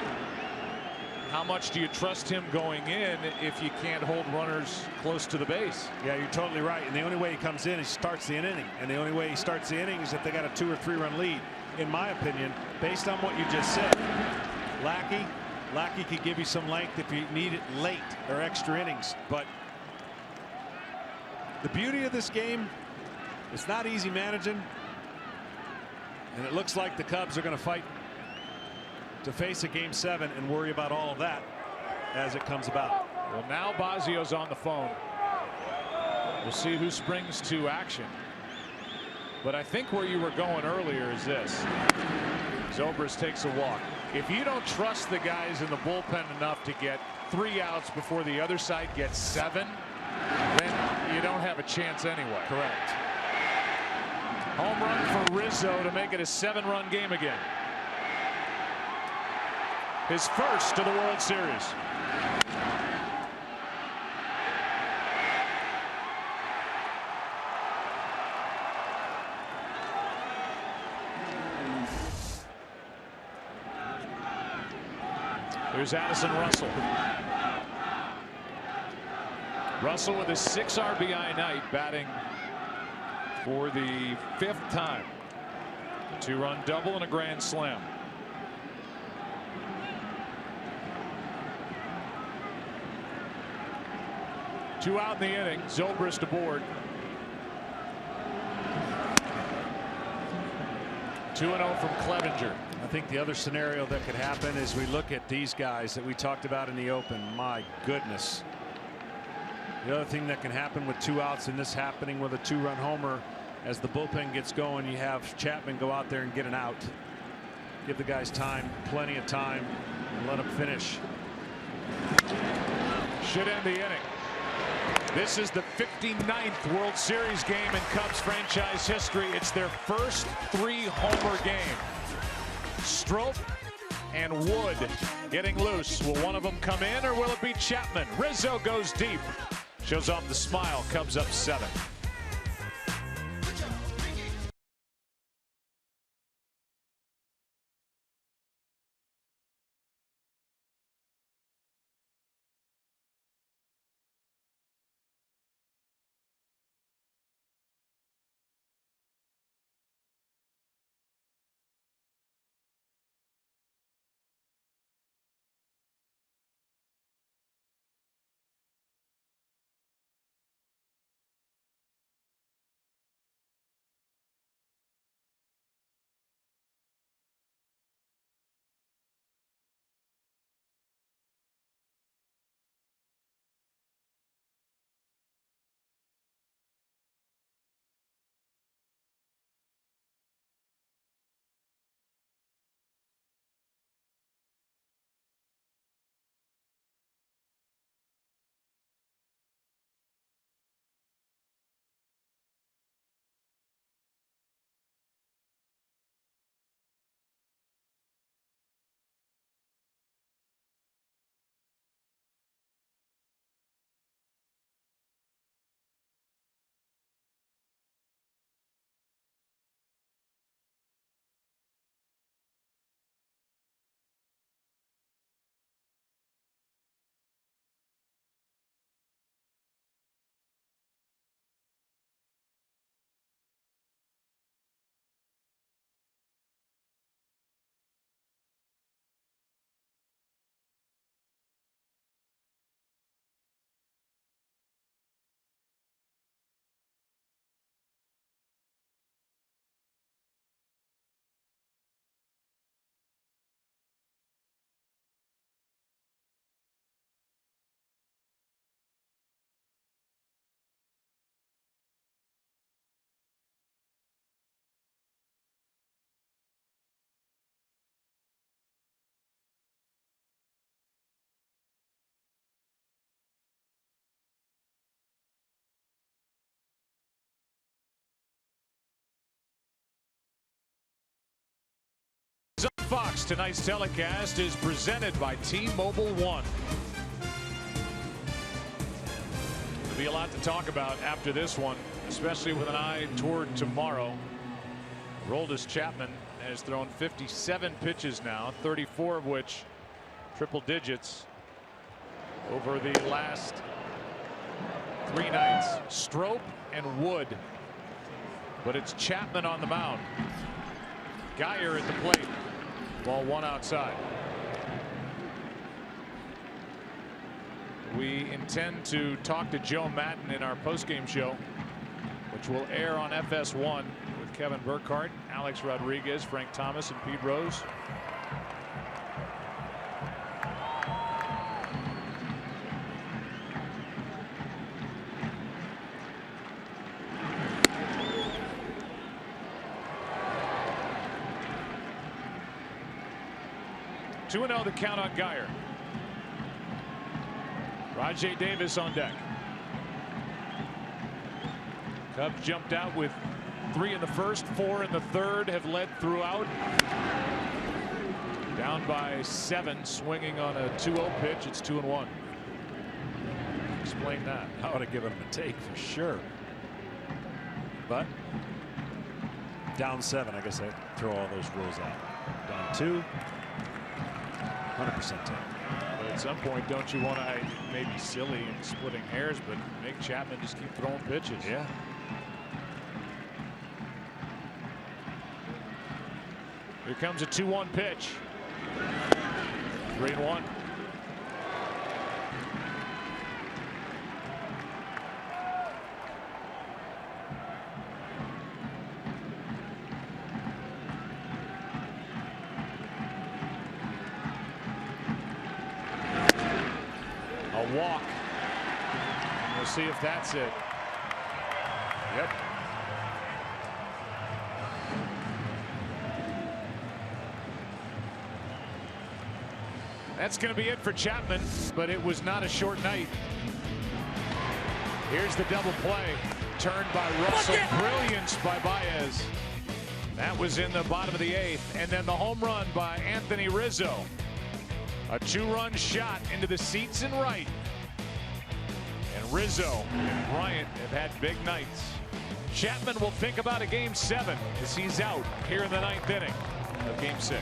how much do you trust him going in if you can't hold runners close to the base? Yeah, you're totally right. And the only way he comes in is he starts the inning. And the only way he starts the inning is if they got a 2 or 3 run lead. In my opinion, based on what you just said, Lackey could give you some length if you need it late or extra innings. But the beauty of this game, it's not easy managing. And it looks like the Cubs are going to fight to face a game 7 and worry about all of that as it comes about. Well, now Bosio's on the phone. We'll see who springs to action. But I think where you were going earlier is this. Zobrist takes a walk. If you don't trust the guys in the bullpen enough to get 3 outs before the other side gets 7, then you don't have a chance anyway. Correct. Home run for Rizzo to make it a 7-run game again. His first to the World Series. Here's Addison Russell. Russell with his 6 RBI night, batting for the 5th time. A 2-run double and a grand slam. Two out in the inning. Zobrist aboard. 2-0 from Clevenger. I think the other scenario that could happen is we look at these guys that we talked about in the open. My goodness. The other thing that can happen with 2 outs and this happening with a 2-run homer, as the bullpen gets going, you have Chapman go out there and get an out. Give the guys time, plenty of time, and let them finish. Should end the inning. This is the 59th World Series game in Cubs franchise history. It's their first 3-homer game. Strop and Wood getting loose. Will one of them come in, or will it be Chapman? Rizzo goes deep. Shows off the smile. Cubs up 7. Heads Up Fox. Tonight's telecast is presented by T-Mobile One. There'll be a lot to talk about after this one, especially with an eye toward tomorrow. Aroldis Chapman has thrown 57 pitches now, 34 of which triple digits over the last 3 nights. Strop and Wood, but it's Chapman on the mound. Geyer at the plate. Ball 1 outside. We intend to talk to Joe Maddon in our postgame show, which will air on FS1 with Kevin Burkhardt, Alex Rodriguez, Frank Thomas, and Pete Rose. Two 2-0 the count on Geyer. Rajay Davis on deck. Cubs jumped out with 3 in the first, 4 in the third, have led throughout. Down by 7, swinging on a 2-0 pitch. It's 2-1. Explain that. I ought to give him a take for sure. But down 7, I guess I throw all those rules out. Down 2. 100% take. But at some point, don't you want to, maybe silly and splitting hairs, but make Chapman just keep throwing pitches? Yeah. Here comes a 2-1 pitch. 3-1. Walk. And we'll see if that's it. Yep. That's going to be it for Chapman, but it was not a short night. Here's the double play. Turned by Russell. Brilliance by Baez. That was in the bottom of the 8th. And then the home run by Anthony Rizzo. A 2-run shot into the seats and right. And Rizzo and Bryant have had big nights. Chapman will think about a Game 7 as he's out here in the 9th inning of Game 6.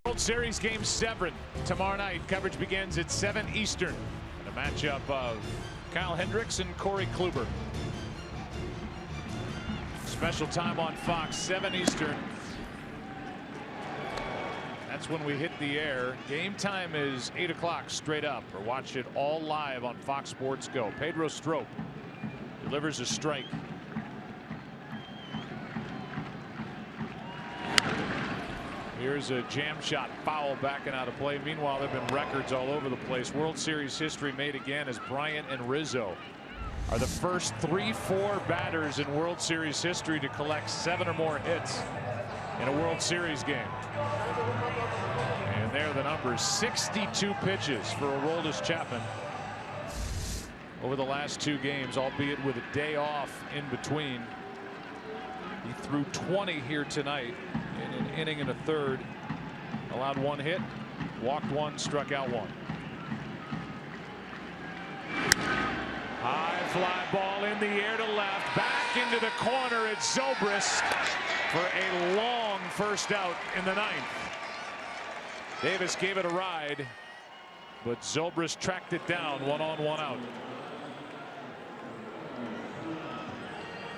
World Series Game 7 tomorrow night. Coverage begins at 7 Eastern. And a matchup of Kyle Hendricks and Corey Kluber. Special time on Fox, 7 Eastern. That's when we hit the air. Game time is 8 o'clock straight up, or watch it all live on Fox Sports Go. Pedro Strop delivers a strike. Here's a jam shot, foul backing out of play. Meanwhile, there have been records all over the place. World Series history made again as Bryant and Rizzo are the first 3-4 batters in World Series history to collect 7 or more hits in a World Series game. And there are the numbers. 62 pitches for Aroldis Chapman over the last 2 games, albeit with a day off in between. He threw 20 here tonight in an inning and a third. Allowed 1 hit, walked 1, struck out 1. High fly ball in the air to left, back into the corner. It's Zobrist for a long first out in the 9th. Davis gave it a ride, but Zobrist tracked it down, 1 on, 1 out.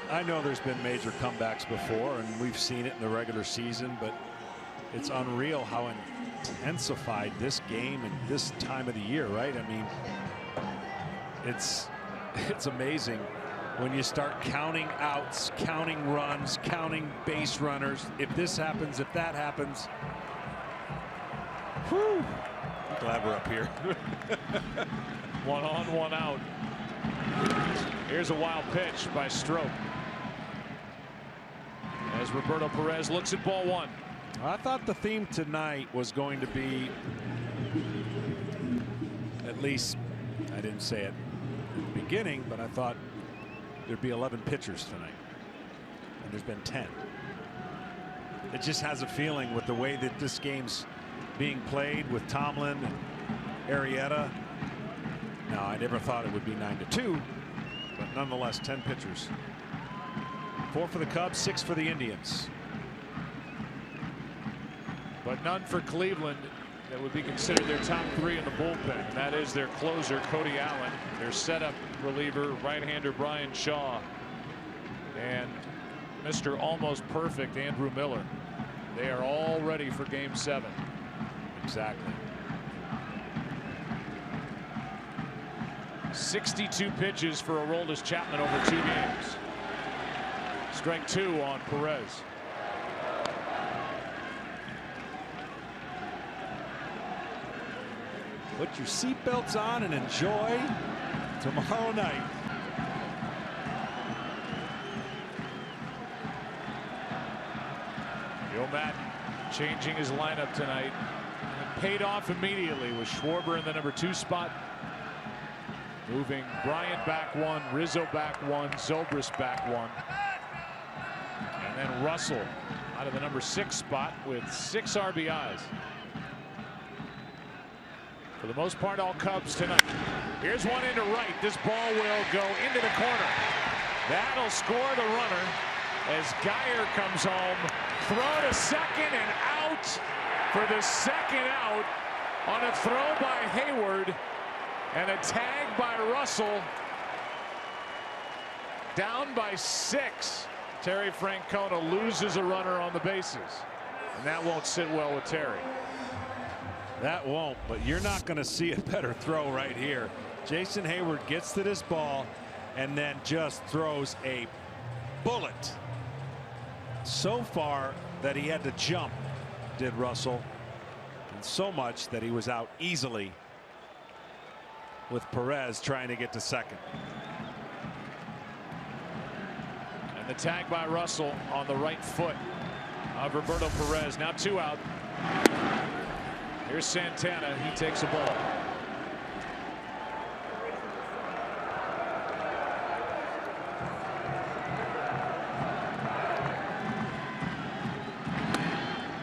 I know there's been major comebacks before, and we've seen it in the regular season, but it's unreal how intensified this game and this time of the year, right? I mean, it's amazing when you start counting outs, counting runs, counting base runners. If this happens, if that happens. Whew. I'm glad we're up here. 1 on, 1 out. Here's a wild pitch by Strop. As Roberto Perez looks at ball 1. I thought the theme tonight was going to be, at least I didn't say it at the beginning, but I thought there'd be 11 pitchers tonight, and there's been 10. It just has a feeling with the way that this game's being played with Tomlin and Arrieta. Now, I never thought it would be 9-2, but nonetheless 10 pitchers. 4 for the Cubs, 6 for the Indians. But none for Cleveland that would be considered their top 3 in the bullpen. And that is their closer, Cody Allen, their setup reliever, right-hander Brian Shaw, and Mr. Almost Perfect Andrew Miller. They are all ready for Game 7. Exactly. 62 pitches for Aroldis Chapman over 2 games. Strike 2 on Perez. Put your seatbelts on and enjoy tomorrow night. Joe Madden changing his lineup tonight. It paid off immediately with Schwarber in the number 2 spot. Moving Bryant back 1, Rizzo back 1, Zobrist back 1. And then Russell out of the number 6 spot with 6 RBIs. For the most part, all Cubs tonight. Here's one into right. This ball will go into the corner. That'll score the runner as Geyer comes home. Throw to second and out for the 2nd out on a throw by Hayward and a tag by Russell. Down by 6. Terry Francona loses a runner on the bases, and that won't sit well with Terry. That won't, but you're not going to see a better throw right here. Jason Hayward gets to this ball and then just throws a bullet so far that he had to jump, did Russell, and so much that he was out easily with Perez trying to get to second. And the tag by Russell on the right foot of Roberto Perez. Now 2 out. Here's Santana. He takes a ball.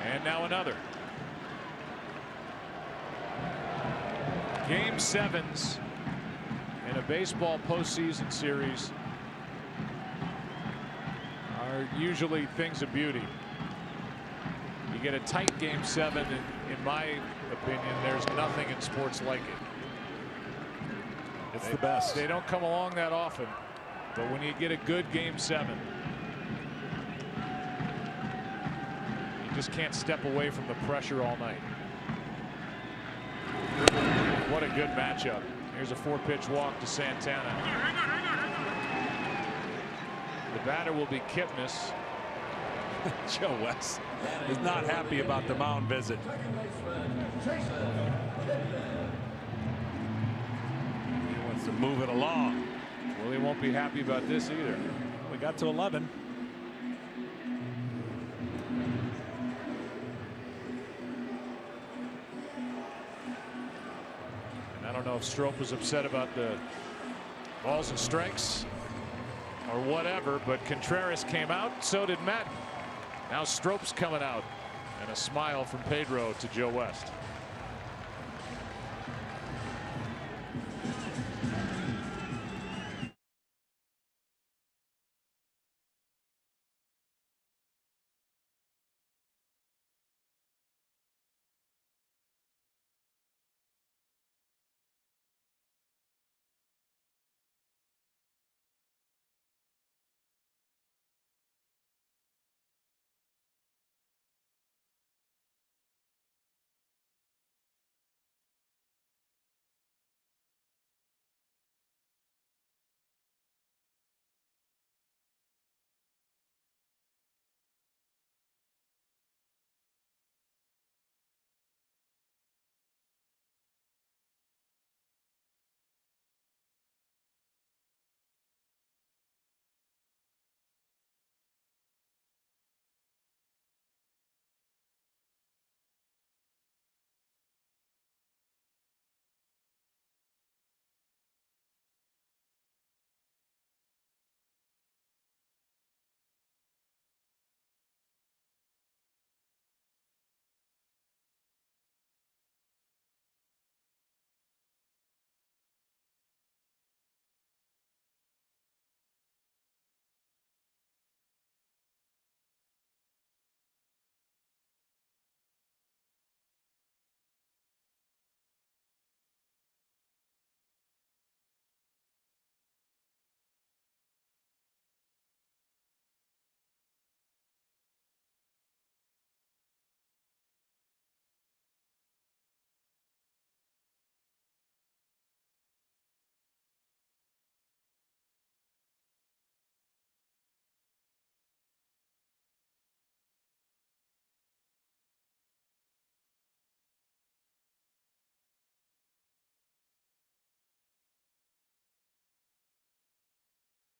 And now another. Game 7s in a baseball postseason series are usually things of beauty. You get a tight Game 7 and In my opinion, there's nothing in sports like it. It's the best. They don't come along that often, but when you get a good Game 7, you just can't step away from the pressure all night. What a good matchup. Here's a 4-pitch walk to Santana. The batter will be Kipnis. Joe West is not happy about the mound visit. He wants to move it along. Well, he won't be happy about this either. We got to 11. And I don't know if Strop was upset about the balls and strikes or whatever, but Contreras came out. So did Matt. Now Strop's coming out, and a smile from Pedro to Joe West.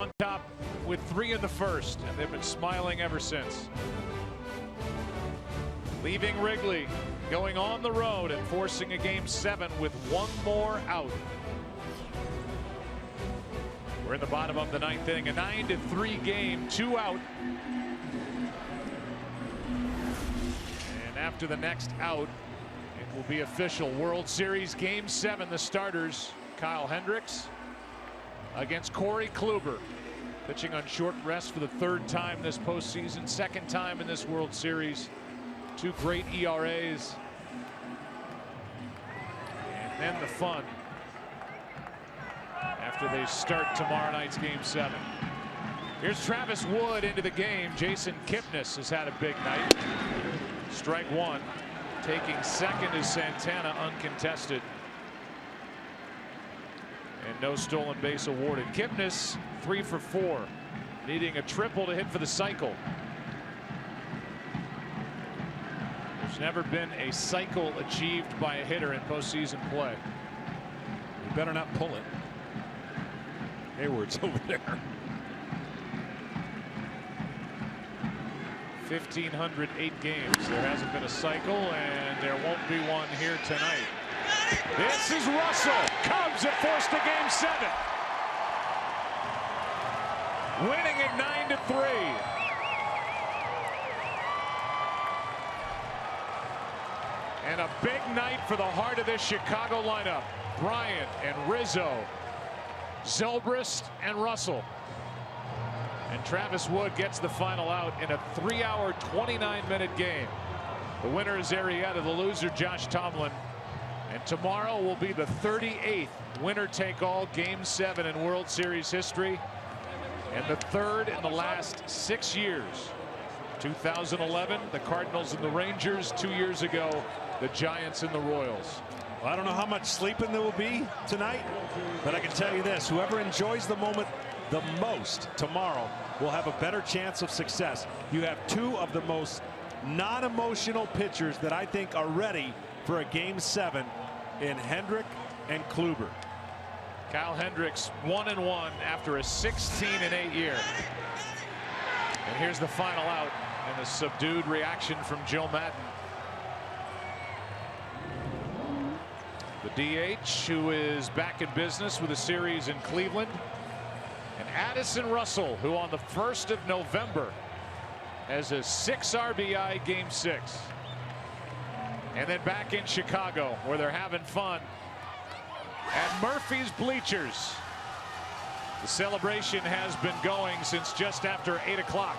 On top with 3 in the first, and they've been smiling ever since. Leaving Wrigley, going on the road and forcing a Game 7 with 1 more out. We're in the bottom of the 9th inning, a 9-3 game, 2 out. And after the next out, it will be official. World Series Game 7, the starters, Kyle Hendricks against Corey Kluber, pitching on short rest for the 3rd time this postseason, 2nd time in this World Series. 2 great ERAs. And then the fun after they start tomorrow night's Game 7. Here's Travis Wood into the game. Jason Kipnis has had a big night. Strike 1. Taking 2nd is Santana, uncontested. And no stolen base awarded. Kipnis 3 for 4, needing a triple to hit for the cycle. There's never been a cycle achieved by a hitter in postseason play. You better not pull it. Hayward's over there. 1,508 games. There hasn't been a cycle, and there won't be one here tonight. This is Russell. Cubs have forced a Game 7. Winning it 9-3. And a big night for the heart of this Chicago lineup. Bryant and Rizzo, Zobrist and Russell. And Travis Wood gets the final out in a 3-hour, 29-minute game. The winner is Arrieta, the loser Josh Tomlin. And tomorrow will be the 38th winner-take-all Game 7 in World Series history, and the third in the last 6 years. 2011, the Cardinals and the Rangers. 2 years ago, the Giants and the Royals. Well, I don't know how much sleeping there will be tonight, but I can tell you this: whoever enjoys the moment the most tomorrow will have a better chance of success. You have two of the most non-emotional pitchers that I think are ready for a Game 7 in Hendrick and Kluber. Kyle Hendricks 1-1 after a 16-8 year. And here's the final out, and a subdued reaction from Joe Madden. The DH, who is back in business with a series in Cleveland, and Addison Russell, who on the 1st of November has a 6 RBI Game 6. And then back in Chicago, where they're having fun at Murphy's Bleachers. The celebration has been going since just after 8 o'clock,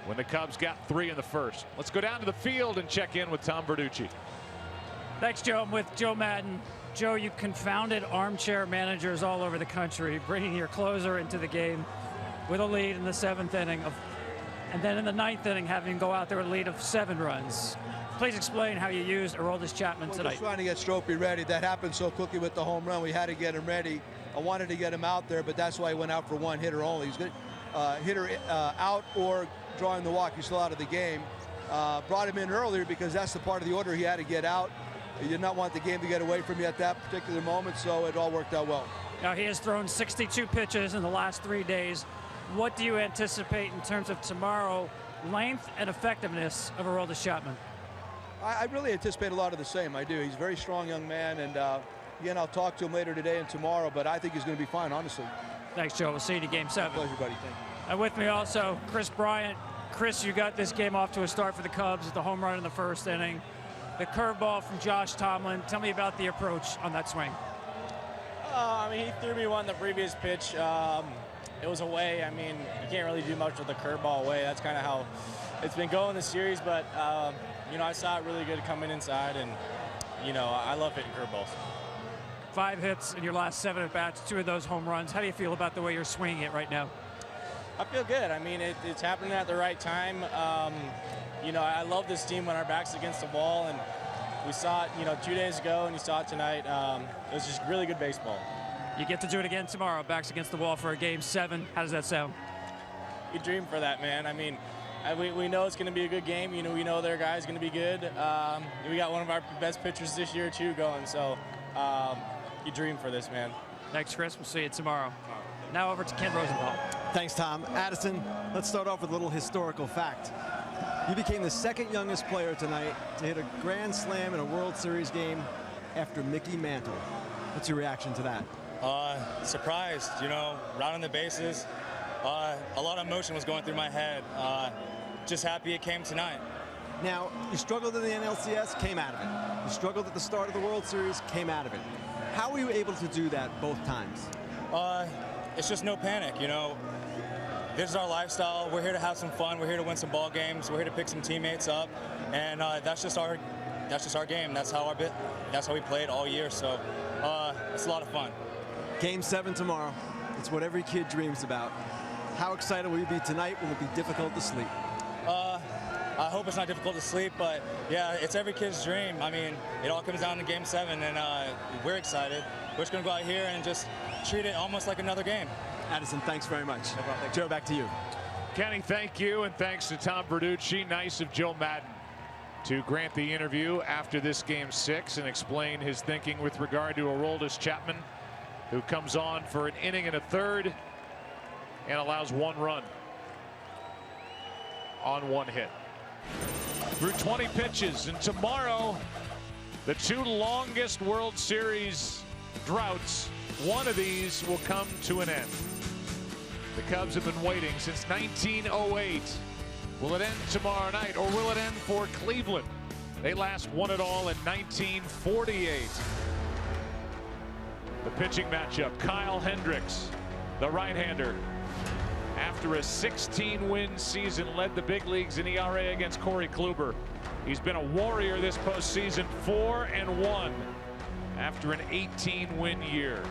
when the Cubs got 3 in the first. Let's go down to the field and check in with Tom Verducci. Thanks, Joe. I'm with Joe Madden. Joe, you confounded armchair managers all over the country, bringing your closer into the game with a lead in the 7th inning, and then in the 9th inning having him go out there with a lead of 7 runs. Please explain how you used Aroldis Chapman tonight. Just trying to get Stropey ready. That happened so quickly with the home run. We had to get him ready. I wanted to get him out there, but that's why he went out for 1 hitter only. He's good hitter out or drawing the walk. He's still out of the game. Brought him in earlier because that's the part of the order he had to get out. He did not want the game to get away from you at that particular moment, so it all worked out well. Now, he has thrown 62 pitches in the last 3 days. What do you anticipate in terms of tomorrow, length and effectiveness of Aroldis Chapman? I really anticipate a lot of the same. I do. He's a very strong young man, and again, I'll talk to him later today and tomorrow, but I think he's going to be fine, honestly. Thanks, Joe. We'll see you in Game 7. My pleasure, buddy. Thank you. And with me also, Chris Bryant. Chris, you got this game off to a start for the Cubs with the home run in the 1st inning. The curveball from Josh Tomlin. Tell me about the approach on that swing. I mean, he threw me one the previous pitch. It was away. I mean, you can't really do much with the curveball away. That's kind of how it's been going this series. But, you know, I saw it really good coming inside. And, you know, I love hitting curveballs. 5 hits in your last 7 at-bats, 2 of those home runs. How do you feel about the way you're swinging it right now? I feel good. I mean, it's happening at the right time. You know, I love this team when our back's against the wall. And we saw it, you know, 2 days ago, and you saw it tonight. It was just really good baseball. You get to do it again tomorrow, backs against the wall for a Game 7. How does that sound? You dream for that, man. I mean, we know it's going to be a good game. You know, we know their guy's going to be good. We got one of our best pitchers this year, too, going. So you dream for this, man. Thanks, Chris. We'll see you tomorrow. Now over to Ken Rosenthal. Thanks, Tom. Addison, let's start off with a little historical fact. You became the 2nd youngest player tonight to hit a grand slam in a World Series game after Mickey Mantle. What's your reaction to that? Surprised, you know, rounding the bases. A lot of emotion was going through my head. Just happy it came tonight. Now, you struggled in the NLCS, came out of it. You struggled at the start of the World Series, came out of it. How were you able to do that both times? It's just no panic, you know. This is our lifestyle. We're here to have some fun. We're here to win some ball games. We're here to pick some teammates up, and that's just our game. That's how we played all year. So it's a lot of fun. Game 7 tomorrow. It's what every kid dreams about. How excited will you be tonight? Will it be difficult to sleep? I hope it's not difficult to sleep, but yeah, it's every kid's dream. I mean, it all comes down to Game 7, and we're excited. We're just going to go out here and just treat it almost like another game. Addison, thanks very much. Joe, back to you. Kenny, thank you, and thanks to Tom Verducci. Nice of Joe Madden to grant the interview after this Game 6 and explain his thinking with regard to Aroldis Chapman, who comes on for an inning and a third and allows 1 run on 1 hit. Through 20 pitches, and tomorrow, the 2 longest World Series droughts, one of these will come to an end. The Cubs have been waiting since 1908. Will it end tomorrow night, or will it end for Cleveland? They last won it all in 1948. The pitching matchup, Kyle Hendricks, the right-hander, after a 16-win season, led the big leagues in ERA against Corey Kluber. He's been a warrior this postseason, 4-1 after an 18-win year.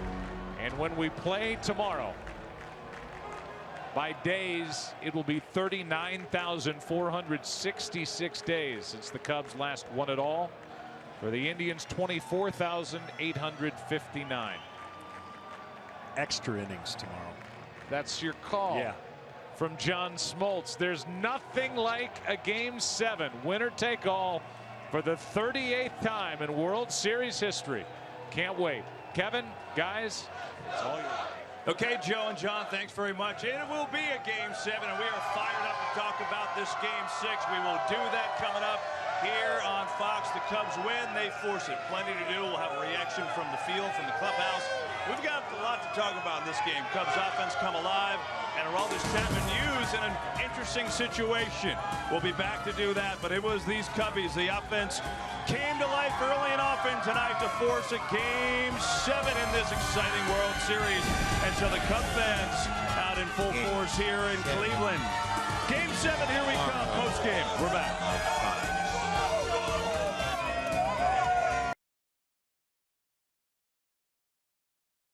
And when we play tomorrow, by days, it will be 39,466 days since the Cubs last won it all. For the Indians, 24,859. Extra innings tomorrow. That's your call. Yeah. From John Smoltz. There's nothing like a Game 7, winner take all, for the 38th time in World Series history. Can't wait. Kevin, guys, it's all yours. Okay, Joe and John, thanks very much. And it will be a Game 7, and we are fired up to talk about this Game 6. We will do that coming up here on Fox. The Cubs win, they force it. Plenty to do. We'll have a reaction from the field, from the clubhouse. We've got a lot to talk about in this game. Cubs offense come alive, and Aroldis Chapman used in an interesting situation. We'll be back to do that, but it was these Cubbies. The offense came to life early and often tonight to force a Game 7 in this exciting World Series. And so the Cub fans out in full force here in Cleveland. Game 7, here we come. Post game, we're back.